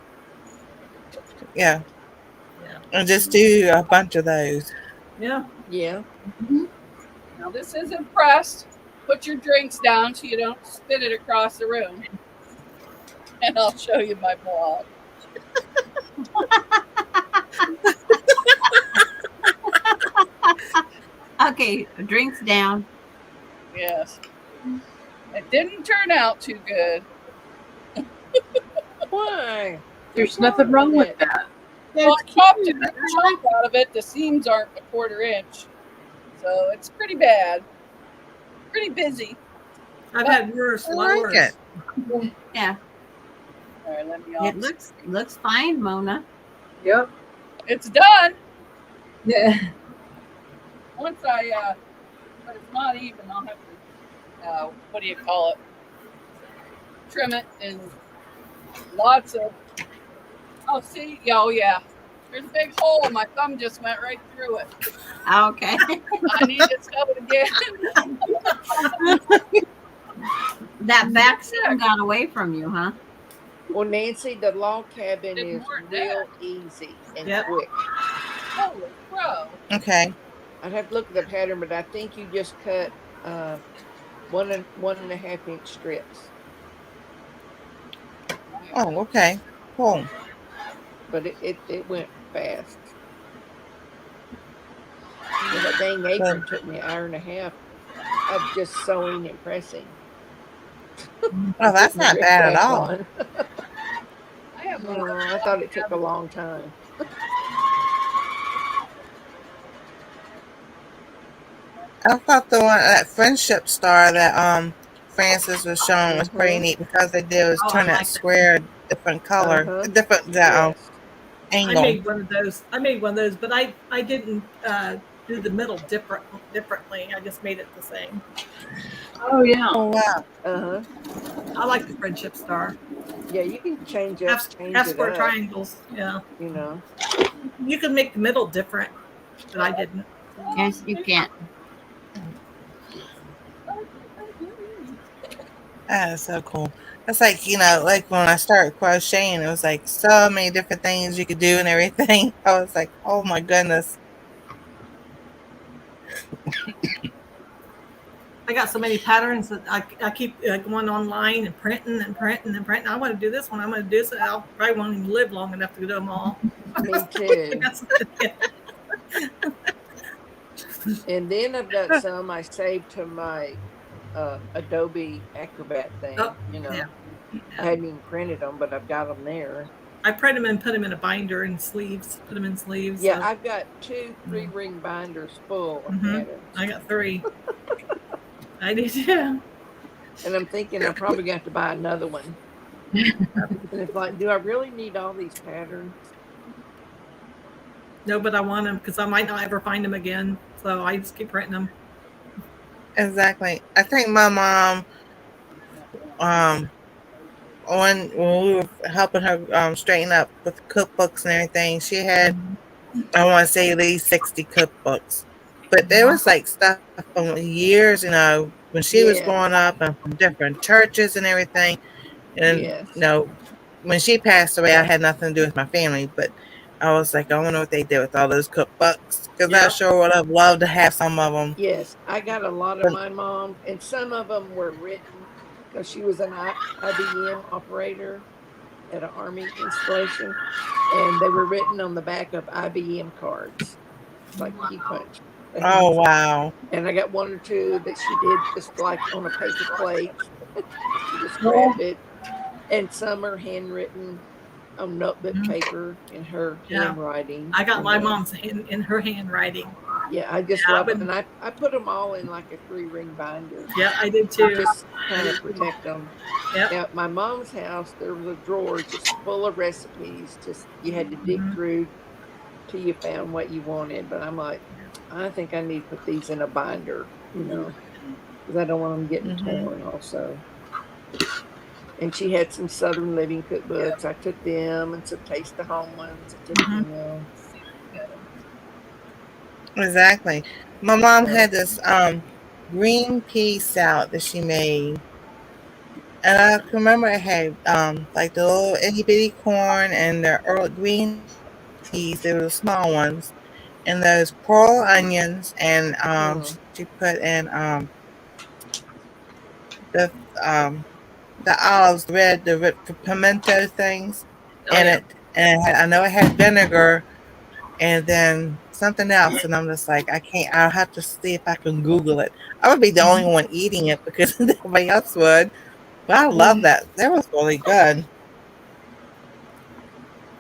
Yeah. Yeah. And just do a bunch of those. Yeah. Yeah. Now this isn't pressed. Put your drinks down so you don't spit it across the room. And I'll show you my blog. Okay, drinks down. Yes. It didn't turn out too good. Why? There's nothing wrong with that. Well, I chopped a good chunk out of it. The seams aren't a 1/4 inch. So it's pretty bad. Pretty busy. I've had worse, a I lot like it. worse. Yeah, All right, let me it off. looks fine, Mona. Yep. It's done. Yeah. Once but it's not even. I'll have to, what do you call it? Trim it and lots of. Oh, see, oh yeah. There's a big hole. My thumb just went right through it. Okay. I need to sew it again. That back seam got away from you, huh? Well, Nancy, the log cabin Didn't is work real there. easy and Yep. quick. Holy crow. Okay. I'd have to look at the pattern, but I think you just cut 1.5 inch strips. Oh, okay. Cool. But it went fast. Yeah, that dang apron took me an hour and a half of just sewing and pressing Oh, and that's putting the not rip bad at back all. on. I have one. Oh, I thought it took a long time. I thought the one that friendship star that Francis was showing was pretty Mm-hmm. neat because they did was Oh, I turn that like that. square a different color, Uh-huh. different Yes. I angle. made one of those. But I didn't do the middle differently. I just made it the same. Oh yeah. Oh wow. Uh-huh. I like the friendship star. Yeah, you can change Half it square up, triangles. Yeah, you know. you can make the middle different, but I didn't. Yes, you can. That is so cool. That's like, like when I started crocheting, it was like so many different things you could do and everything. I was like, oh my goodness. I got so many patterns that I keep going online and printing and printing and printing. I want to do this one. I'm going to do this. And I'll probably won't even live long enough to do them all. Me too. Yeah. And then I've got some I saved to my Adobe Acrobat thing, Oh, you yeah. know. I hadn't even printed them, but I've got them there. I print them and put them in a binder and sleeves. Put them in sleeves. Yeah, So. I've got 2 3-ring binders full of patterns. I got 3. I did too. And I'm thinking I'm probably going to have to buy another one. And it's like, do I really need all these patterns? No, but I want them because I might not ever find them again. So I just keep printing them. Exactly. I think my mom, um, when we were helping her straighten up with cookbooks and everything, she had, I want to say, at least 60 cookbooks. But there was like stuff from years, when she was Yes. growing up and from different churches and everything. And, Yes. when she passed away, I had nothing to do with my family, but I was like, I wonder what they did with all those cookbooks because I Yep. sure would have loved to have some of them. Yes. I got a lot of my mom, and some of them were written because she was an IBM operator at an Army installation, and they were written on the back of IBM cards, like key punch. Oh, wow. And I got 1 or 2 that she did just like on a paper plate. She just grabbed it. And some are handwritten on notebook paper in her handwriting. I got my mom's in her handwriting. Yeah, I just love it. And I put them all in like a 3-ring binder. Yeah, I did too. Just kind of protect them. Yep. Now, at my mom's house, there was a drawer just full of recipes. Just you had to dig through till you found what you wanted. But I'm like, I think I need to put these in a binder, because I don't want them getting torn also. And she had some Southern Living cookbooks. I took them, and some Taste of Home ones. I took them. Exactly. My mom had this green pea salad that she made. And I can remember it had like the little itty bitty corn and the early green peas, they were the small ones, and those pearl onions, and she put in the um the olives, the red pimento things in it, and I know it had vinegar and then something else, and I'm just like, I can't. I'll have to see if I can Google it. I would be the only one eating it because nobody else would. But I love that. That was really good.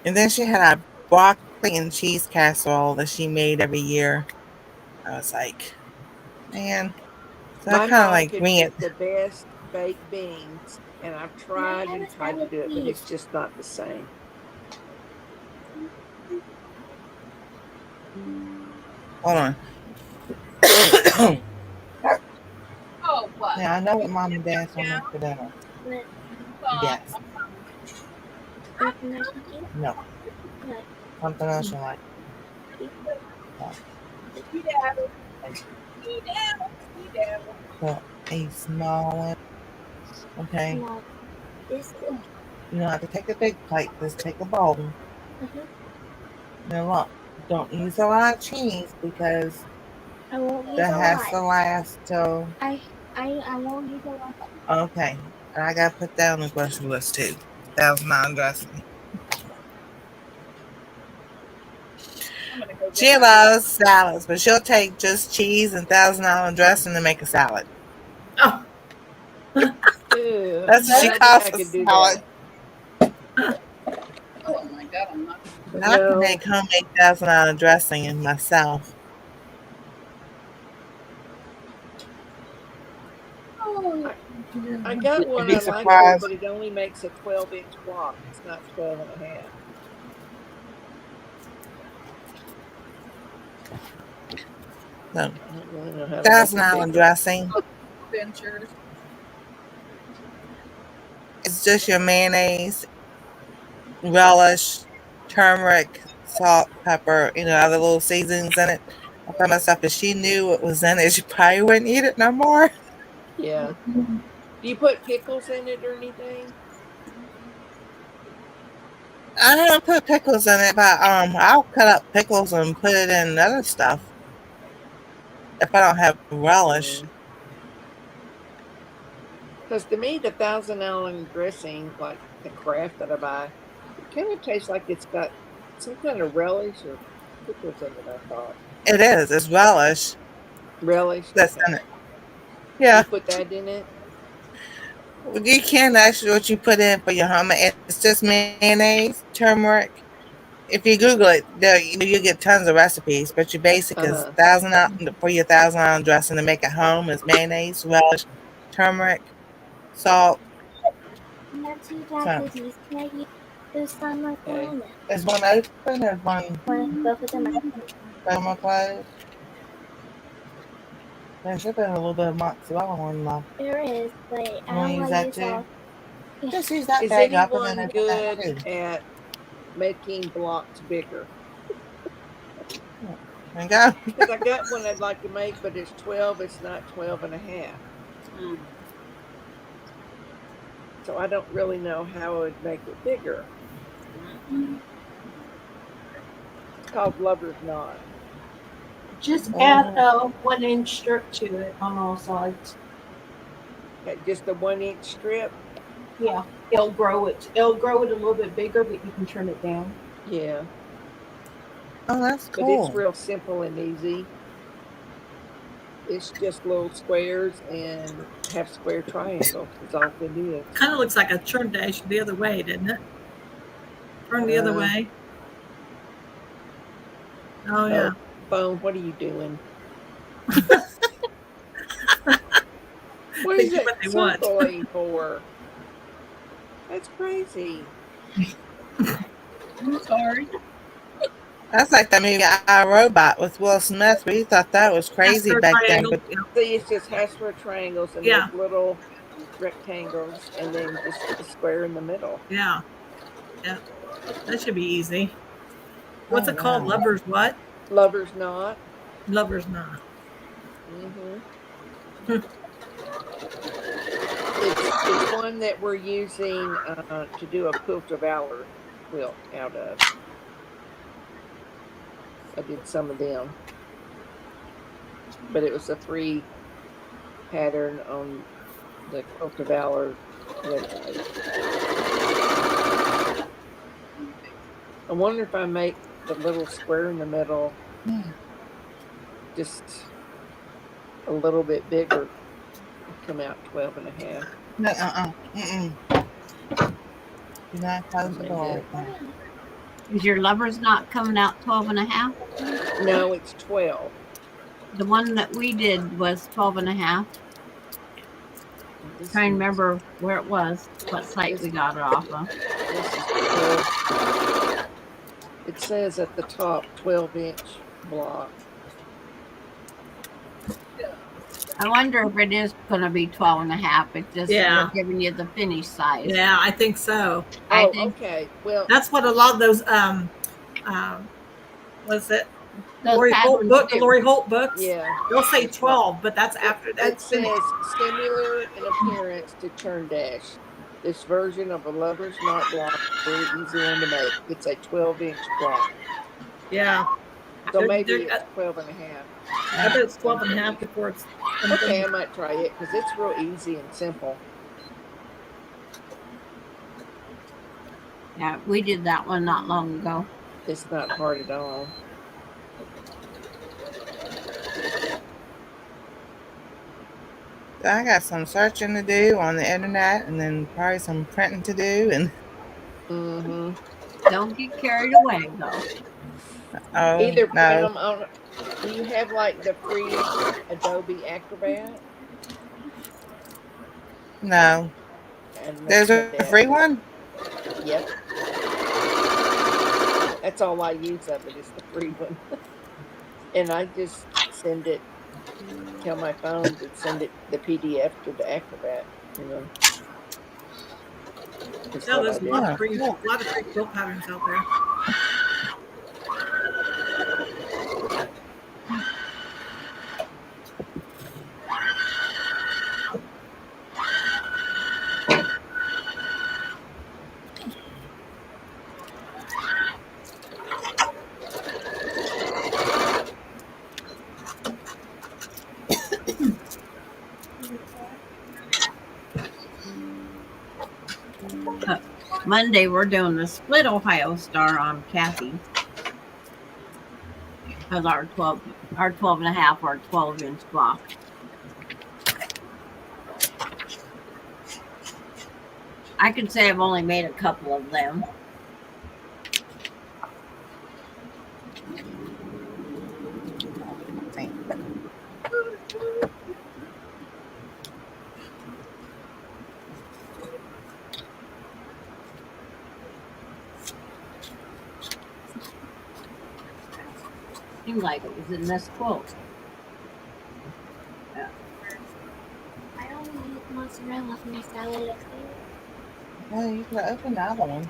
And then she had a broccoli and cheese casserole that she made every year. I was like, man. So I My kind of mom like could wing it. make the best baked beans, and I've tried and tried to do it, but it's just not the same. Hold on. Oh, what? Now I know what mom and dad's gonna make for dinner. Yes. No. Something else you like. No. So a small one. Okay. You don't have to take a big plate. Just take a bowl. Now look, don't use a lot of cheese because I won't use that a has lot. to last till. I won't use a lot. Okay. And I gotta put that on the grocery list too. $1,000 dressing. She loves salads, but she'll take just cheese and $1,000 dressing to make a salad. Oh, Ew, That's what I she don't think calls I a could do salad. that. Oh my God, I'm not. And I can make homemade $1,000 dressing in myself. I got You'd one be I like here, surprised. but it only makes a 12-inch block. It's not 12 and a half. So, I don't really know how to make it $1,000 bigger. dressing. Ventures. It's just your mayonnaise, relish, turmeric, salt, pepper, other little seasonings in it. I thought myself, if she knew what was in it, she probably wouldn't eat it no more. Yeah. Do you put pickles in it or anything? I don't put pickles in it, but I'll cut up pickles and put it in other stuff if I don't have relish. Because to me, the $1,000 dressing, like the Kraft that I buy, it kind of tastes like it's got some kind of relish or pickles in it. I thought It is. It's relish relish. that's Okay, in it. you Yeah. put that in it. You can actually what you put in for your homemade. It's just mayonnaise, turmeric. If you Google it, you get tons of recipes. But your basic is Uh-huh. $1,000 for your $1,000 dressing to make at home is mayonnaise, relish, turmeric, salt. So, There's some like one Okay. on there. is one open or one Both of them are open. closed? There should have been a little bit of mozzarella one left. There is, but I You want to don't use want to that use too? all. Just use that Is bag up and then anyone open that good too. at making blocks bigger? There you go. Because I got one I'd like to make, but it's 12. It's not 12 and a half. So I don't really know how I would make it bigger. It's called Lover's Knot. Just add a 1-inch strip to it on all sides. Okay, just a 1-inch strip. Yeah, it'll grow it. It'll grow it a little bit bigger, but you can turn it down. Yeah. Oh, that's But it's cool. real simple and easy. It's just little squares and half square triangles is all it is. kind of looks like a churn dash the other way, doesn't it? Turn the other way. Oh, yeah. Phone, what are you doing? What is They do what it they want. circling for? That's crazy. I'm sorry. That's like that movie I, Robot with Will Smith. We thought that was crazy Square back then. triangle. But See, it's just half square triangles and Yeah. there's little rectangles and then just a square in the middle. Yeah. Yeah. That should be easy. What's it called? Lover's what? Lover's Knot. Lover's Knot. It's one that we're using to do a quilt of valor quilt out of. I did some of them, but it was a free pattern on the quilt of valor website. I wonder if I make the little square in the middle just a little bit bigger, come out 12 and a half. No, do not close the door. Is your Lover's Knot coming out 12 and a half? No, it's 12. The one that we did was 12 and a half. This Trying to is- remember where it was, what site we got it off of. This is 12. It says at the top 12-inch block. I wonder if it is going to be 12 and a half. It's just Yeah. they're giving you the finished size. Yeah, I think so. I Oh, think okay. Well, That's what a lot of those was it those Lori Holt patterns book, the do. Lori Holt books? yeah. They'll say That's right. 12, but that's after It that's finished. says similar in appearance to churn dash. This version of a lover's knot block is a very easy one to make. It's a 12-inch block. Yeah. So They're- maybe they're- it's 12 and a half. I bet it's 12 and a half before it's Okay, I might try it because it's real easy and simple. Yeah, we did that one not long ago. It's not hard at all. So I got some searching to do on the internet, and then probably some printing to do. And Mm-hmm. Don't get carried away, though. oh Either print no, them on. Do you have like the free Adobe Acrobat? no. And There's a that. free one. Yep. That's all I use of it is the free one. And I just send it, tell my phone to send it the PDF to the Acrobat, you know. That's No, what there's I a do. lot of free quilt patterns out there. Monday, we're doing the split Ohio Star on Kathy. Because our 12 and a half or 12-inch block. I can say I've only made a couple of them. Seemed like it was in this quilt. I only eat mozzarella for my salad yesterday. Oh, you could open the other one.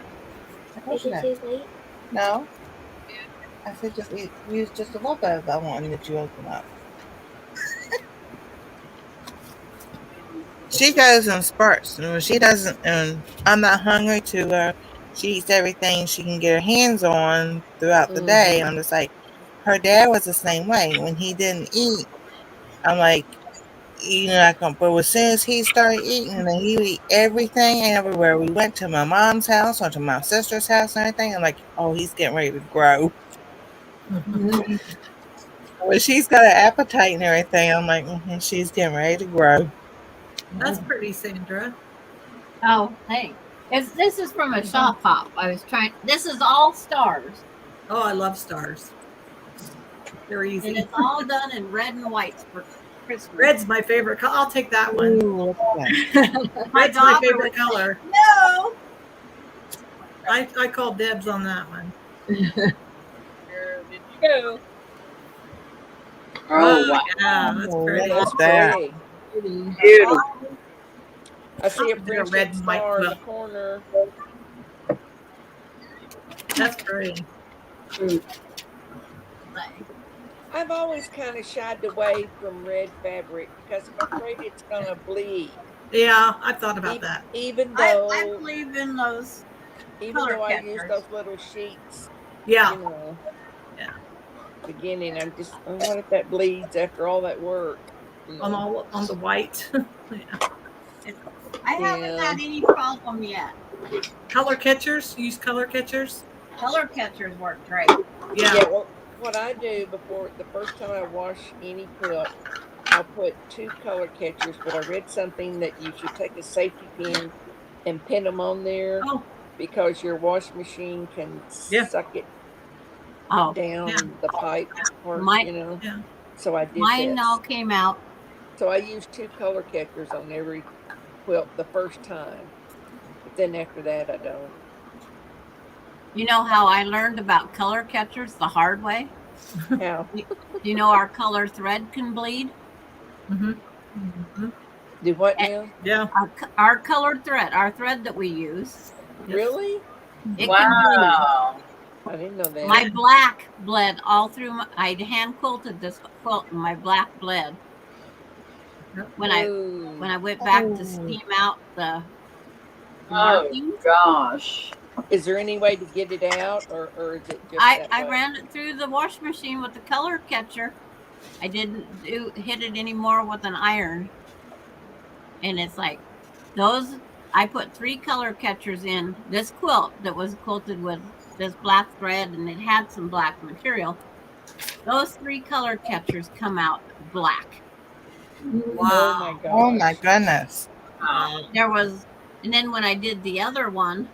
Of course Is you it did. too late? No. I said just use just a little bit of that one that you open up. She goes in spurts, and when she doesn't, and I'm not hungry to her, she eats everything she can get her hands on throughout the day. And I'm just like, her dad was the same way. When he didn't eat, I'm like, but as soon as he started eating, and he would eat everything everywhere. We went to my mom's house or to my sister's house and everything. I'm like, oh, he's getting ready to grow. When she's got an appetite and everything, I'm like, she's getting ready to grow. That's pretty, Sandra. Oh, hey. This is from a shop pop. This is all stars. Oh, I love stars. They're easy. And it's all done in red and white for Christmas. Red's my favorite color. I'll take that one. Ooh, Red's my daughter favorite was color. No. I call dibs on that one. Where did you go? Oh, wow. Yeah, that's pretty. That's that. pretty. Beautiful. I see a I'll do a printed red and white star in the quilt. corner. That's pretty. I've always kind of shied away from red fabric because I'm afraid it's gonna bleed. Yeah, I've thought about that. Even though I believe in those. even color though I use catchers. those little sheets, Yeah. you know. Yeah. Beginning, I'm just, what if that bleeds after all that work? You know? On the white. Yeah. I haven't Yeah. had any problem yet. Color catchers. Use color catchers. Color catchers work great. Yeah. Yeah, well, what I do before the first time I wash any quilt, I'll put 2 color catchers, but I read something that you should take a safety pin and pin them on there Oh. because your wash machine can Yeah. suck it Oh, down Yeah. the pipe part, Mine- you know. Yeah. So I did mine that. all came out. So I use 2 color catchers on every quilt the first time. But then after that, I don't. You know how I learned about color catchers the hard way? How? You know our color thread can bleed? Do what And now? Yeah. our colored thread, our thread that we use, Really? it can bleed. Wow. I didn't know that. My black bled all through my, I hand quilted this quilt and my black bled. When I went back to steam out the Oh markings, gosh. Is there any way to get it out, or is it just I that way? ran it through the wash machine with the color catcher. I didn't hit it anymore with an iron. And it's like those, I put 3 color catchers in this quilt that was quilted with this black thread and it had some black material. Those 3 color catchers come out black. Oh my gosh. Oh my goodness. There was, and then when I did the other one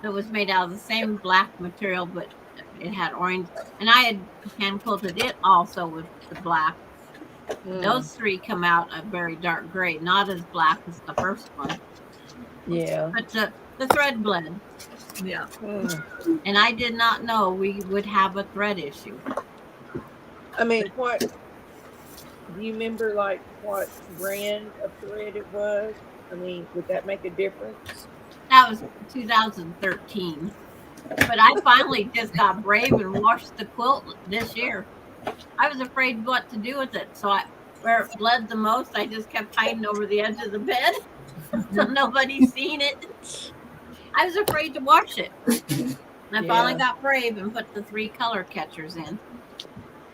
that was made out of the same black material, but it had orange, and I had hand quilted it also with the black. Those 3 come out a very dark gray, not as black as the first one. Yeah. But the thread bled. Yeah. And I did not know we would have a thread issue. I mean, what do you remember? Like what brand of thread it was? I mean, would that make a difference? That was 2013. But I finally just got brave and washed the quilt this year. I was afraid what to do with it. So where it bled the most, I just kept hiding over the edge of the bed so nobody's seen it. I was afraid to wash it. And I finally got brave and put the 3 color catchers in.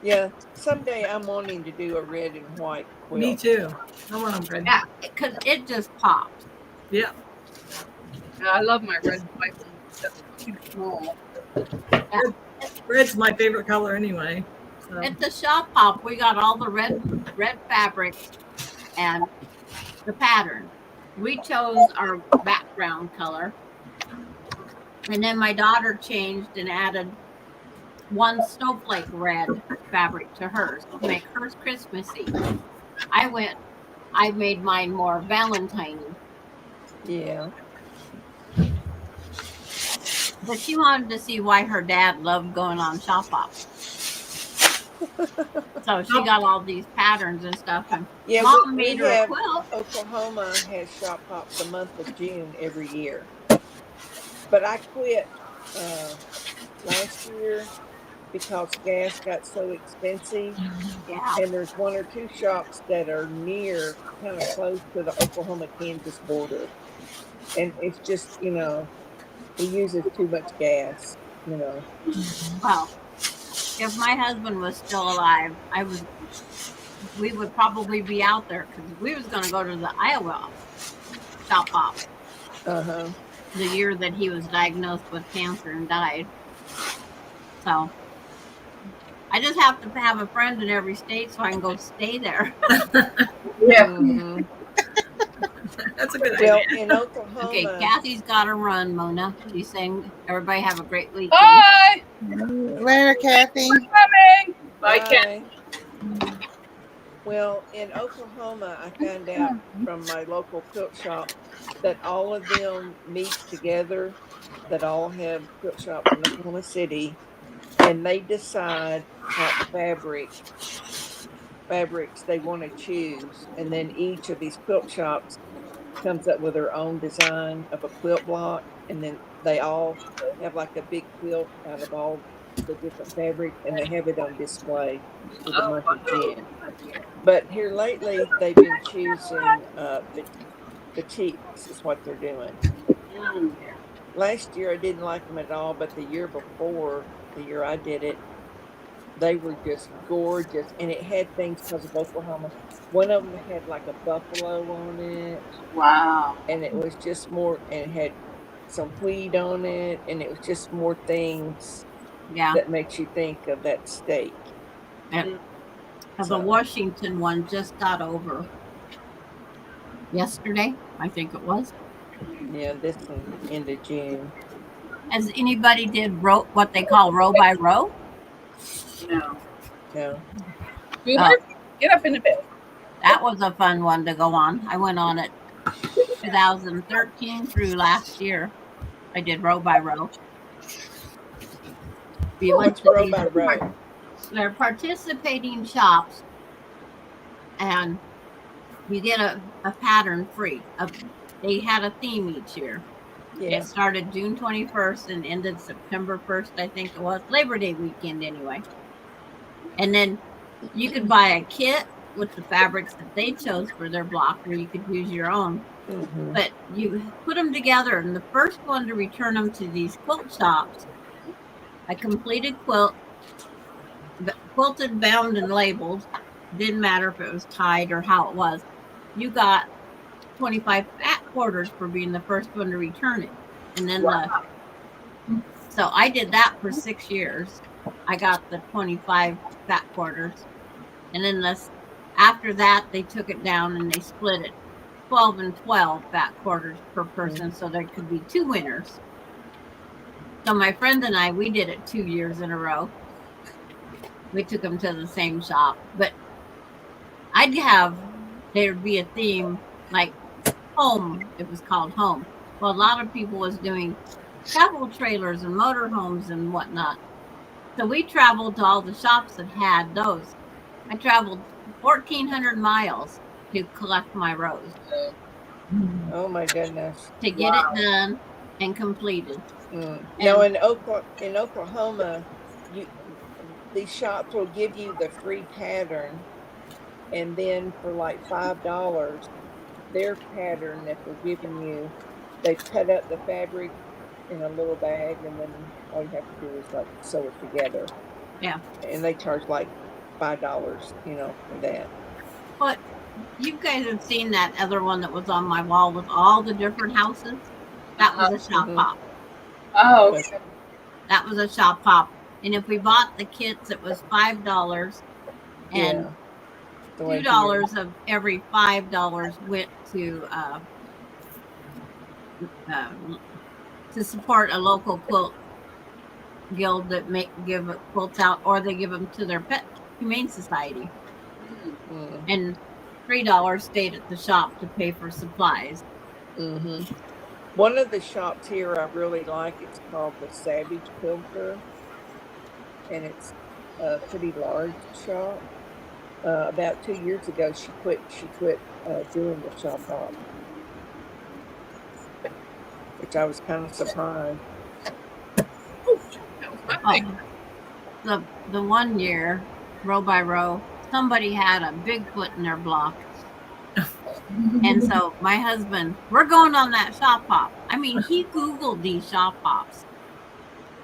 Yeah, someday I'm wanting to do a red and white quilt. Me too. I want them red. Yeah, because it just popped. Yeah. I love my red and white one. That's too small. Red's my favorite color anyway. So. At the shop pop, we got all the red fabric and the pattern. We chose our background color. And then my daughter changed and added 1 snowflake red fabric to hers to make hers Christmassy. I made mine more Valentine-y. Yeah. But she wanted to see why her dad loved going on shop pop. So she got all these patterns and stuff. And Yeah, Mom made her a quilt. Oklahoma has shop pop the month of June every year. But I quit last year because gas got so expensive. Yeah. And there's 1 or 2 shops that are near, kind of close to the Oklahoma-Kansas border. And it's just, it uses too much gas, Well, if my husband was still alive, we would probably be out there because we was going to go to the Iowa shop pop. Uh-huh. The year that he was diagnosed with cancer and died. So I just have to have a friend in every state so I can go stay there. Yeah. Mm-hmm. That's a good idea. Well, in Oklahoma. Okay, Kathy's got to run, Mona. She's saying everybody have a great weekend. Bye. Later, Kathy. Coming. Bye, Kathy. Well, in Oklahoma, I found out from my local quilt shop that all of them meet together, that all have quilt shops in Oklahoma City, and they decide what fabrics they want to choose. And then each of these quilt shops comes up with their own design of a quilt block, and then they all have like a big quilt out of all the different fabrics, and they have it on display for the month of June. But here lately, they've been choosing batiks is what they're doing. Last year, I didn't like them at all, but the year before, the year I did it, they were just gorgeous, and it had things because of Oklahoma. One of them had like a buffalo on it. Wow. And it was just more, and it had some wheat on it, and it was just more things that makes you think of that state. And the Washington one just got over yesterday, I think it was. Yeah, this one end of June. Has anybody did what they call row by row? No. No. Get up in the bed. That was a fun one to go on. I went on it 2013 through last year. I did row by row. We went What's to row these by row? they're participating shops, and you get a pattern free. They had a theme each year. Yeah. It started June 21st and ended September 1st, I think it was. Labor Day weekend, anyway. And then you could buy a kit with the fabrics that they chose for their block, or you could use your own. Mm-hmm. But you put them together, and the first one to return them to these quilt shops, a completed quilt, quilted, bound, and labeled. Didn't matter if it was tied or how it was. You got 25 fat quarters for being the first one to return it. And then so I did that for 6 years. I got the 25 fat quarters. And then after that, they took it down and they split it 12 and 12 fat quarters per person. So there could be 2 winners. So my friend and I, we did it 2 years in a row. We took them to the same shop, but there'd be a theme like home. It was called home. Well, a lot of people was doing travel trailers and motorhomes and whatnot. So we traveled to all the shops that had those. I traveled 1,400 miles to collect my rows. Oh my goodness. To get it done and completed. Now in Oklahoma, these shops will give you the free pattern, and then for like $5, their pattern that they're giving you, they cut up the fabric in a little bag, and then all you have to do is like sew it together. Yeah. And they charge like $5, for that. But you guys have seen that other one that was on my wall with all the different houses? That was a shop hop. Oh, okay. That was a shop hop. And if we bought the kits, it was $5, and $2 of every $5 went to support a local quilt guild that give quilts out, or they give them to their pet humane society. And $3 stayed at the shop to pay for supplies. One of the shops here I really like, it's called the Savage Quilter, and it's a pretty large shop. About 2 years ago, she quit doing the shop hop, which I was kind of surprised. The one year, row by row, somebody had a Bigfoot in their block. And so my husband, we're going on that shop hop. I mean, he Googled these shop hops.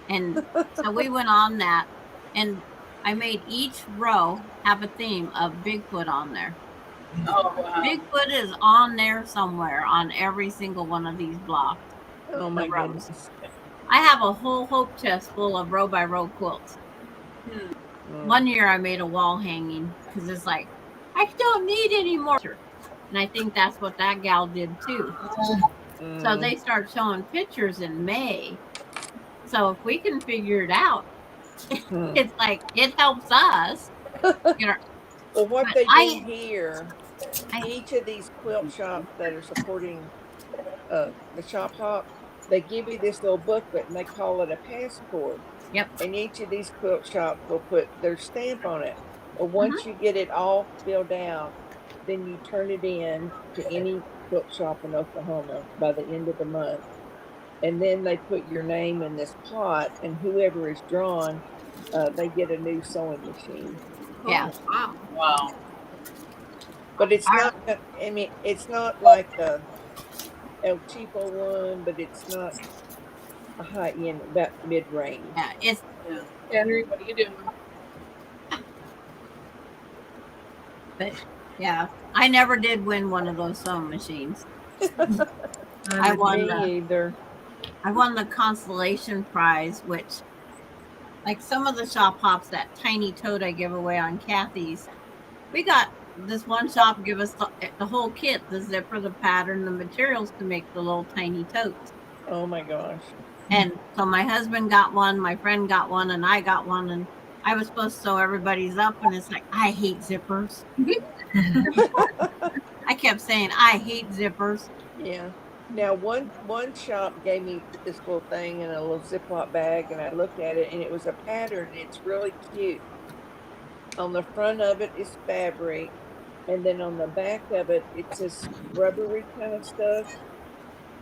And so we went on that, and I made each row have a theme of Bigfoot on there. Oh, wow. Bigfoot is on there somewhere on every single one of these blocks. Oh my goodness. I have a whole hope chest full of row by row quilts. One year I made a wall hanging because it's like, I don't need any more. And I think that's what that gal did too. So they start showing pictures in May. So if we can figure it out, it's like, it helps us. Well, what they do here, each of these quilt shops that are supporting the shop hop, they give you this little booklet, and they call it a passport. Yep. And each of these quilt shops will put their stamp on it. But once you get it all filled out, then you turn it in to any quilt shop in Oklahoma by the end of the month. And then they put your name in this pot, and whoever is drawn, they get a new sewing machine. Yeah. Wow. But it's not, I mean, it's not like the El Cheapo one, but it's not a high end, about mid-range. Yeah, Henry, what are you doing? But yeah, I never did win one of those sewing machines. I won the consolation prize, which, like some of the shop hops, that tiny tote I give away on Kathy's, we got this one shop give us the whole kit, the zipper, the pattern, the materials to make the little tiny totes. Oh my gosh. And so my husband got one, my friend got one, and I got one, and I was supposed to sew everybody's up, and it's like, I hate zippers. I I kept saying I hate zippers. Yeah. Now one shop gave me this little thing in a little Ziploc bag, and I looked at it, and it was a pattern. And it's really cute. On the front of it is fabric, and then on the back of it, it's this rubbery kind of stuff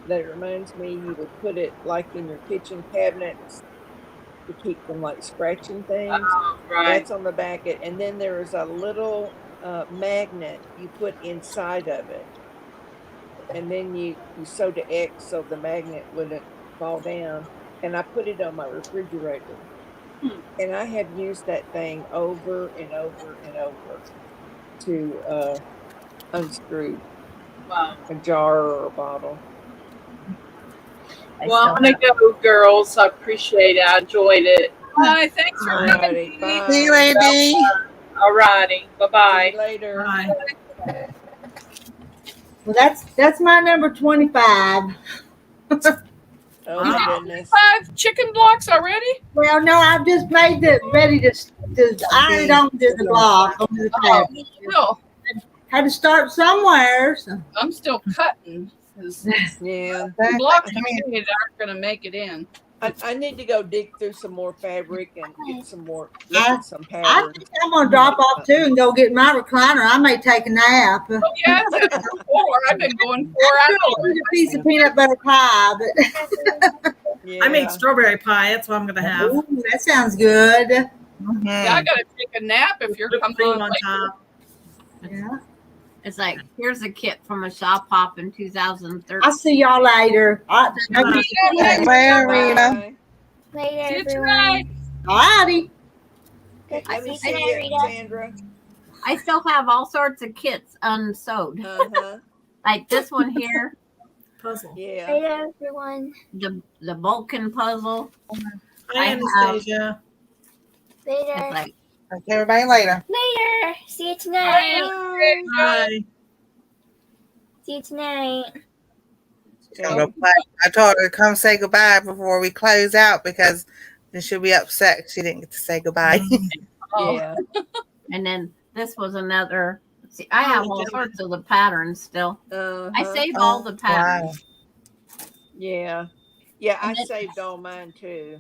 that reminds me you would put it like in your kitchen cabinets to keep from like scratching things. Right. That's on the back. And then there is a little magnet you put inside of it, and then you sew the X so the magnet wouldn't fall down. And I put it on my refrigerator, and I have used that thing over and over and over to unscrew Wow. a jar or a bottle. Well, I'm gonna go, girls. I appreciate it. I enjoyed it. Bye. Thanks for coming. Alrighty, Dee. bye. See you later, Dee. All righty. Bye See bye. you later. Bye. Well, that's my number 25. Oh You my did goodness. 5 chicken blocks already? Well, no, I've just made it ready to iron it onto the block, onto the Oh, fabric. no. Had to start somewhere. So. I'm still cutting. 'Cause Yeah. blocks I made aren't going to make it in. I need to go dig through some more fabric and get some more, look I- at some I patterns. think I'm gonna drop off too and go get my recliner. I may take a nap. Oh, yeah, it's at 4. I've been going 4 hours. A piece of peanut butter pie, but Yeah. I made strawberry pie. That's what I'm gonna have. ooh, that sounds good. Yeah, I got to take a nap if you're Whipped coming cream on on late. top. Yeah. It's like, here's a kit from a shop hop in 2013. I'll see y'all later. Bye. Well, Rita. Bye. Later, See you everyone. tonight. Alrighty. Good Let to me see see you, it, Rita. Sandra. I still have all sorts of kits unsewed. Uh-huh. Like this one here, Puzzle. Yeah. Later, everyone. the Vulcan puzzle. Hi, Anastasia. It's Later. like, Talk to everybody later. Later. See you tonight. Bye. See you tonight. Gonna go play. I told her to come say goodbye before we close out because then she'll be upset she didn't get to say goodbye. Oh, Yeah. and then this was another. See, I have all sorts of the patterns still. Uh-huh. I saved all the patterns. Yeah. Yeah, I And then- saved all mine too.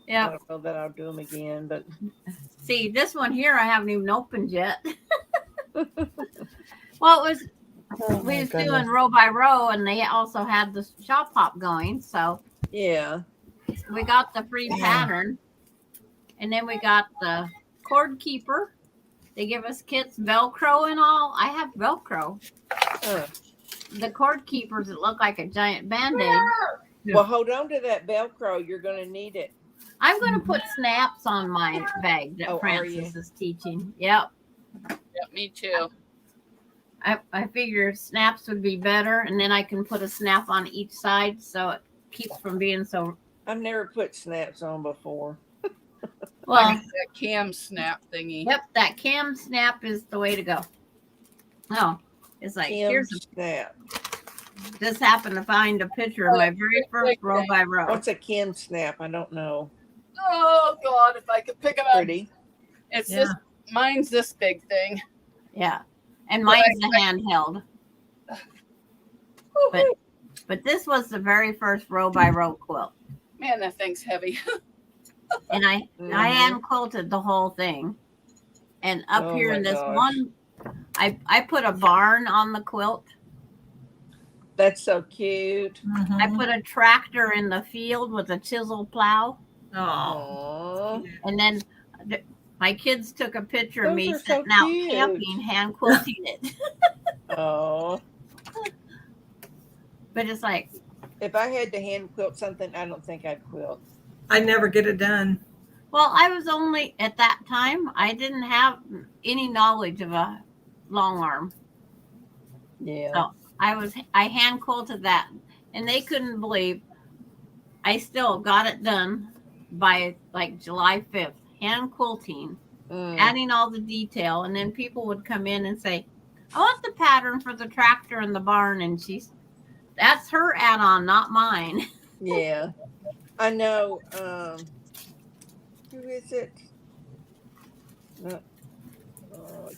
I Yeah. don't know that I'll do them again, but See, this one here I haven't even opened yet. Well, it was Oh, we my was goodness. doing row by row, and they also had the shop hop going, so yeah. we got the free Yeah. pattern, and then we got the cord keeper. They give us kits, Velcro and all. I have Velcro. Uh, The cord keepers that look like a giant band-aid. Well, hold on to that Velcro. You're going to need it. I'm going to put snaps on my bag that Oh, are Francis you? is teaching. Yep. yeah, me too. I figure snaps would be better, and then I can put a snap on each side so it keeps from being so I've never put snaps on before. well. Like that cam snap thingy. Yep, that cam snap is the way to go. Oh, it's like Kim here's a, snap. just happened to find a picture of my very first row by row. What's a Kim snap? I don't know. Oh, God, if I could pick it up. Pretty. It's Yeah. just, mine's this big thing. Yeah, and mine's the handheld. But this was the very first row by row quilt, Man, that thing's heavy. and I Mhm. hand quilted the whole thing. And up Oh here my in this gosh. one, I put a barn on the quilt. That's so cute. I put a tractor in the field with a chisel plow. Oh. Aw. And then my kids took a picture of Those me are so sitting out cute. camping, hand quilting it. Oh. But it's like, If I had to hand quilt something, I don't think I'd quilt. I never get it done. well, I was only at that time, I didn't have any knowledge of a long arm. Yeah. So I hand quilted that, and they couldn't believe I still got it done by like July 5th, hand quilting, adding all the detail. And then people would come in and say, I want the pattern for the tractor and the barn. And that's her add-on, not mine. Yeah. I know. Who is it?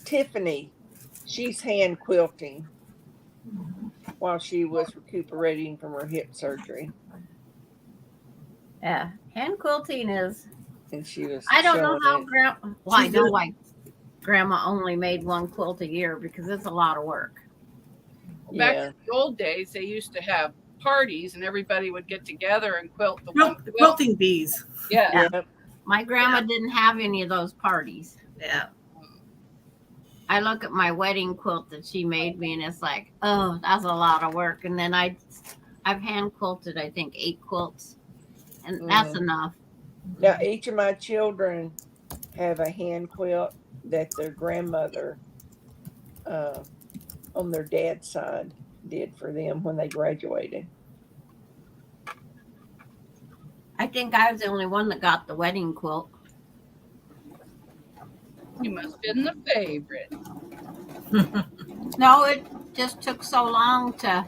Tiffany. She's hand quilting. while she was recuperating from her hip surgery. Yeah, hand quilting is. And she was I don't know showing how it. Grandma. Well, I She's know good. why Grandma only made one quilt a year because it's a lot of work. Back Yeah. in the old days, they used to have parties and everybody would get together and quilt the one quilt. Quilting bees. Yeah. Yep. My grandma didn't have any of those parties. Yeah. I look at my wedding quilt that she made me, and it's like, oh, that's a lot of work. And then I've hand quilted, I think, 8 quilts, and that's enough. Now, each of my children have a hand quilt that their grandmother on their dad's side did for them when they graduated. I think I was the only one that got the wedding quilt. You must have been the favorite. No, it just took so long to.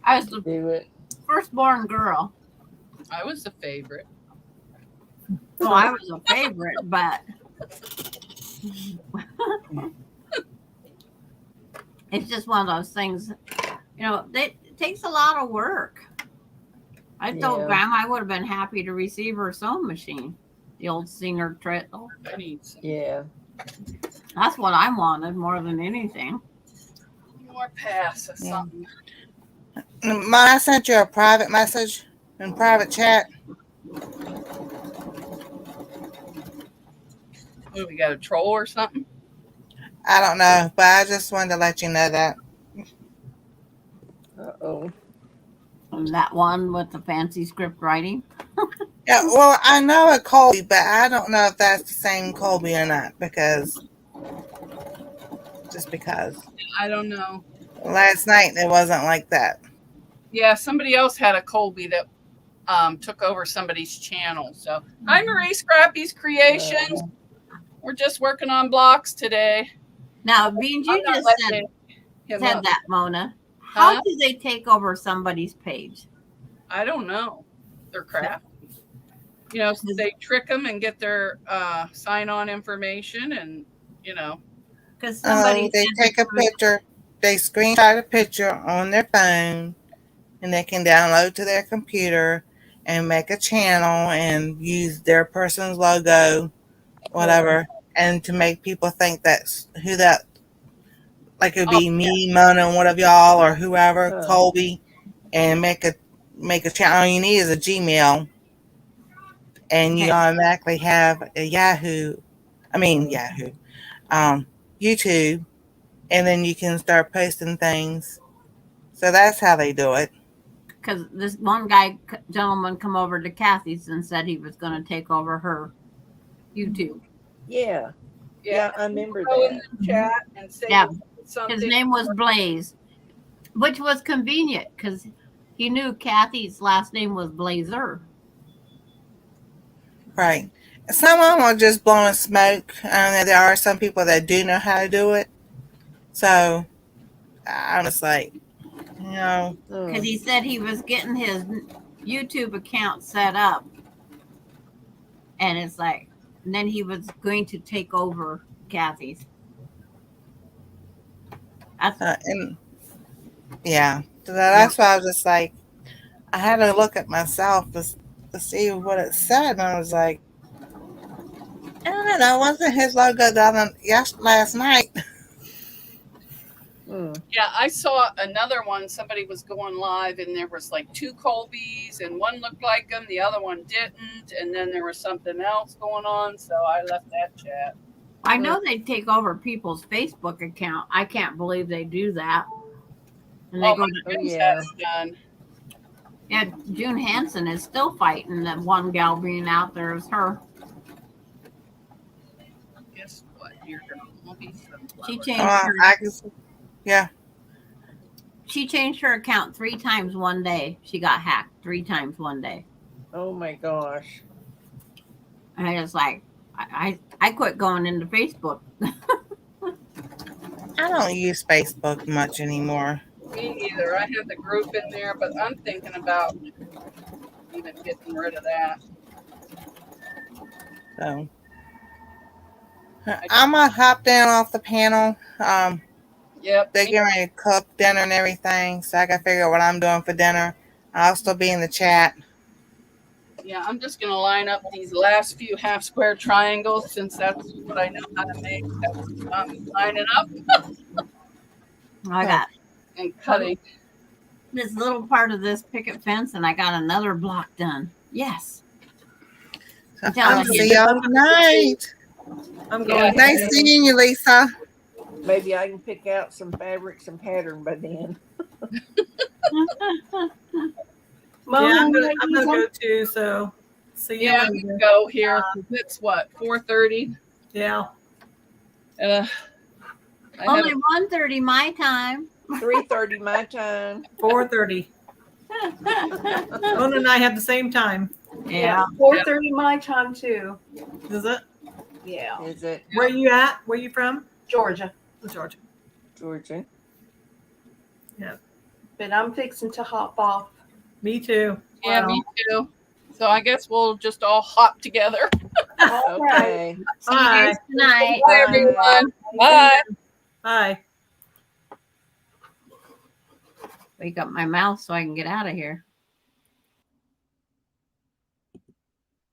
I was the Do it. firstborn girl. I was the favorite. Well, I was a favorite, but it's just one of those things. You know, it takes a lot of work. I told Grandma I would have been happy to receive her sewing machine, the old Singer Treadle. I need some That's what I wanted more than anything. more pass or something. Ma, I sent you a private message in private chat. What, we got a troll or something? I don't know, but I just wanted to let you know that. Uh-oh. That one with the fancy script writing? Yeah, well, I know a Colby, but I don't know if that's the same Colby or not because. I don't know. Last night it wasn't like that. Yeah, somebody else had a Colby that took over somebody's channel. So, hi, Marie Scrappy's Creations. We're just working on blocks today. Now, being you just said that, Mona. How do they take over somebody's page? I don't know. They're crafty. You know, they trick them and get their sign-on information, and you know. Because they take a picture, they screenshot a picture on their phone, and they can download to their computer and make a channel and use their person's logo, whatever, and to make people think that's who that. Like it'd be me, Mona, and one of y'all, or whoever, Colby, and make a channel. All you need is a Gmail, and you automatically have a YouTube, and then you can start posting things. So that's how they do it. Because this one gentleman come over to Kathy's and said he was going to take over her YouTube. Yeah, I remember Go in that. the chat and say something. His name was Blaze, which was convenient because he knew Kathy's last name was Blazer. Right. Some of them are just blowing smoke. There are some people that do know how to do it. So I'm just like, you know. Because he said he was getting his YouTube account set up. And it's like, and then he was going to take over Kathy's. That's why I was just like, I had to look at myself to see what it said, and I was like, I don't know, wasn't his logo last night? Yeah, I saw another one. Somebody was going live, and there was like 2 Colbys, and one looked like him, the other one didn't, and then there was something else going on. So I left that chat. I know they take over people's Facebook account. I can't believe they do that. And they go to done. Yeah, June Hansen is still fighting that one gal being out there as her. Guess what? You're gonna be She changed her. She changed her account 3 times one day. She got hacked 3 times one day. Oh my gosh. And I was like, I quit going into Facebook. I don't use Facebook much anymore. Me either. I have the group in there, but I'm thinking about even getting rid of that. So I'm gonna hop down off the panel. Yep. They're getting ready to cook dinner and everything, so I gotta figure out what I'm doing for dinner. I'll still be in the chat. Yeah, I'm just gonna line up these last few half square triangles since that's what I know how to make. That's lining up I got and cutting. this little part of this picket fence, and I got another block done. Yes. So I'm telling I'll you. see y'all tonight. I'm Yeah. going. Nice seeing you, Lisa. Maybe I can pick out some fabrics and pattern by then. Yeah, I'm Mom, gonna go too. So see you Yeah, we later. go here. It's what, 4:30? Yeah. I Only have 1:30 my time. 3:30 my time. 4:30. Ona and I have the same time. Yeah. 4:30 my time too. Is it? Yeah, Is it Where you at? Where you from? Georgia. Georgia. Georgia? But I'm fixing to hop off. Me too. yeah, Wow. me too. So I guess we'll just all hop together. All right. Okay. See you guys tonight. Bye, everyone. Bye. Bye. Wake up my mouth so I can get out of here.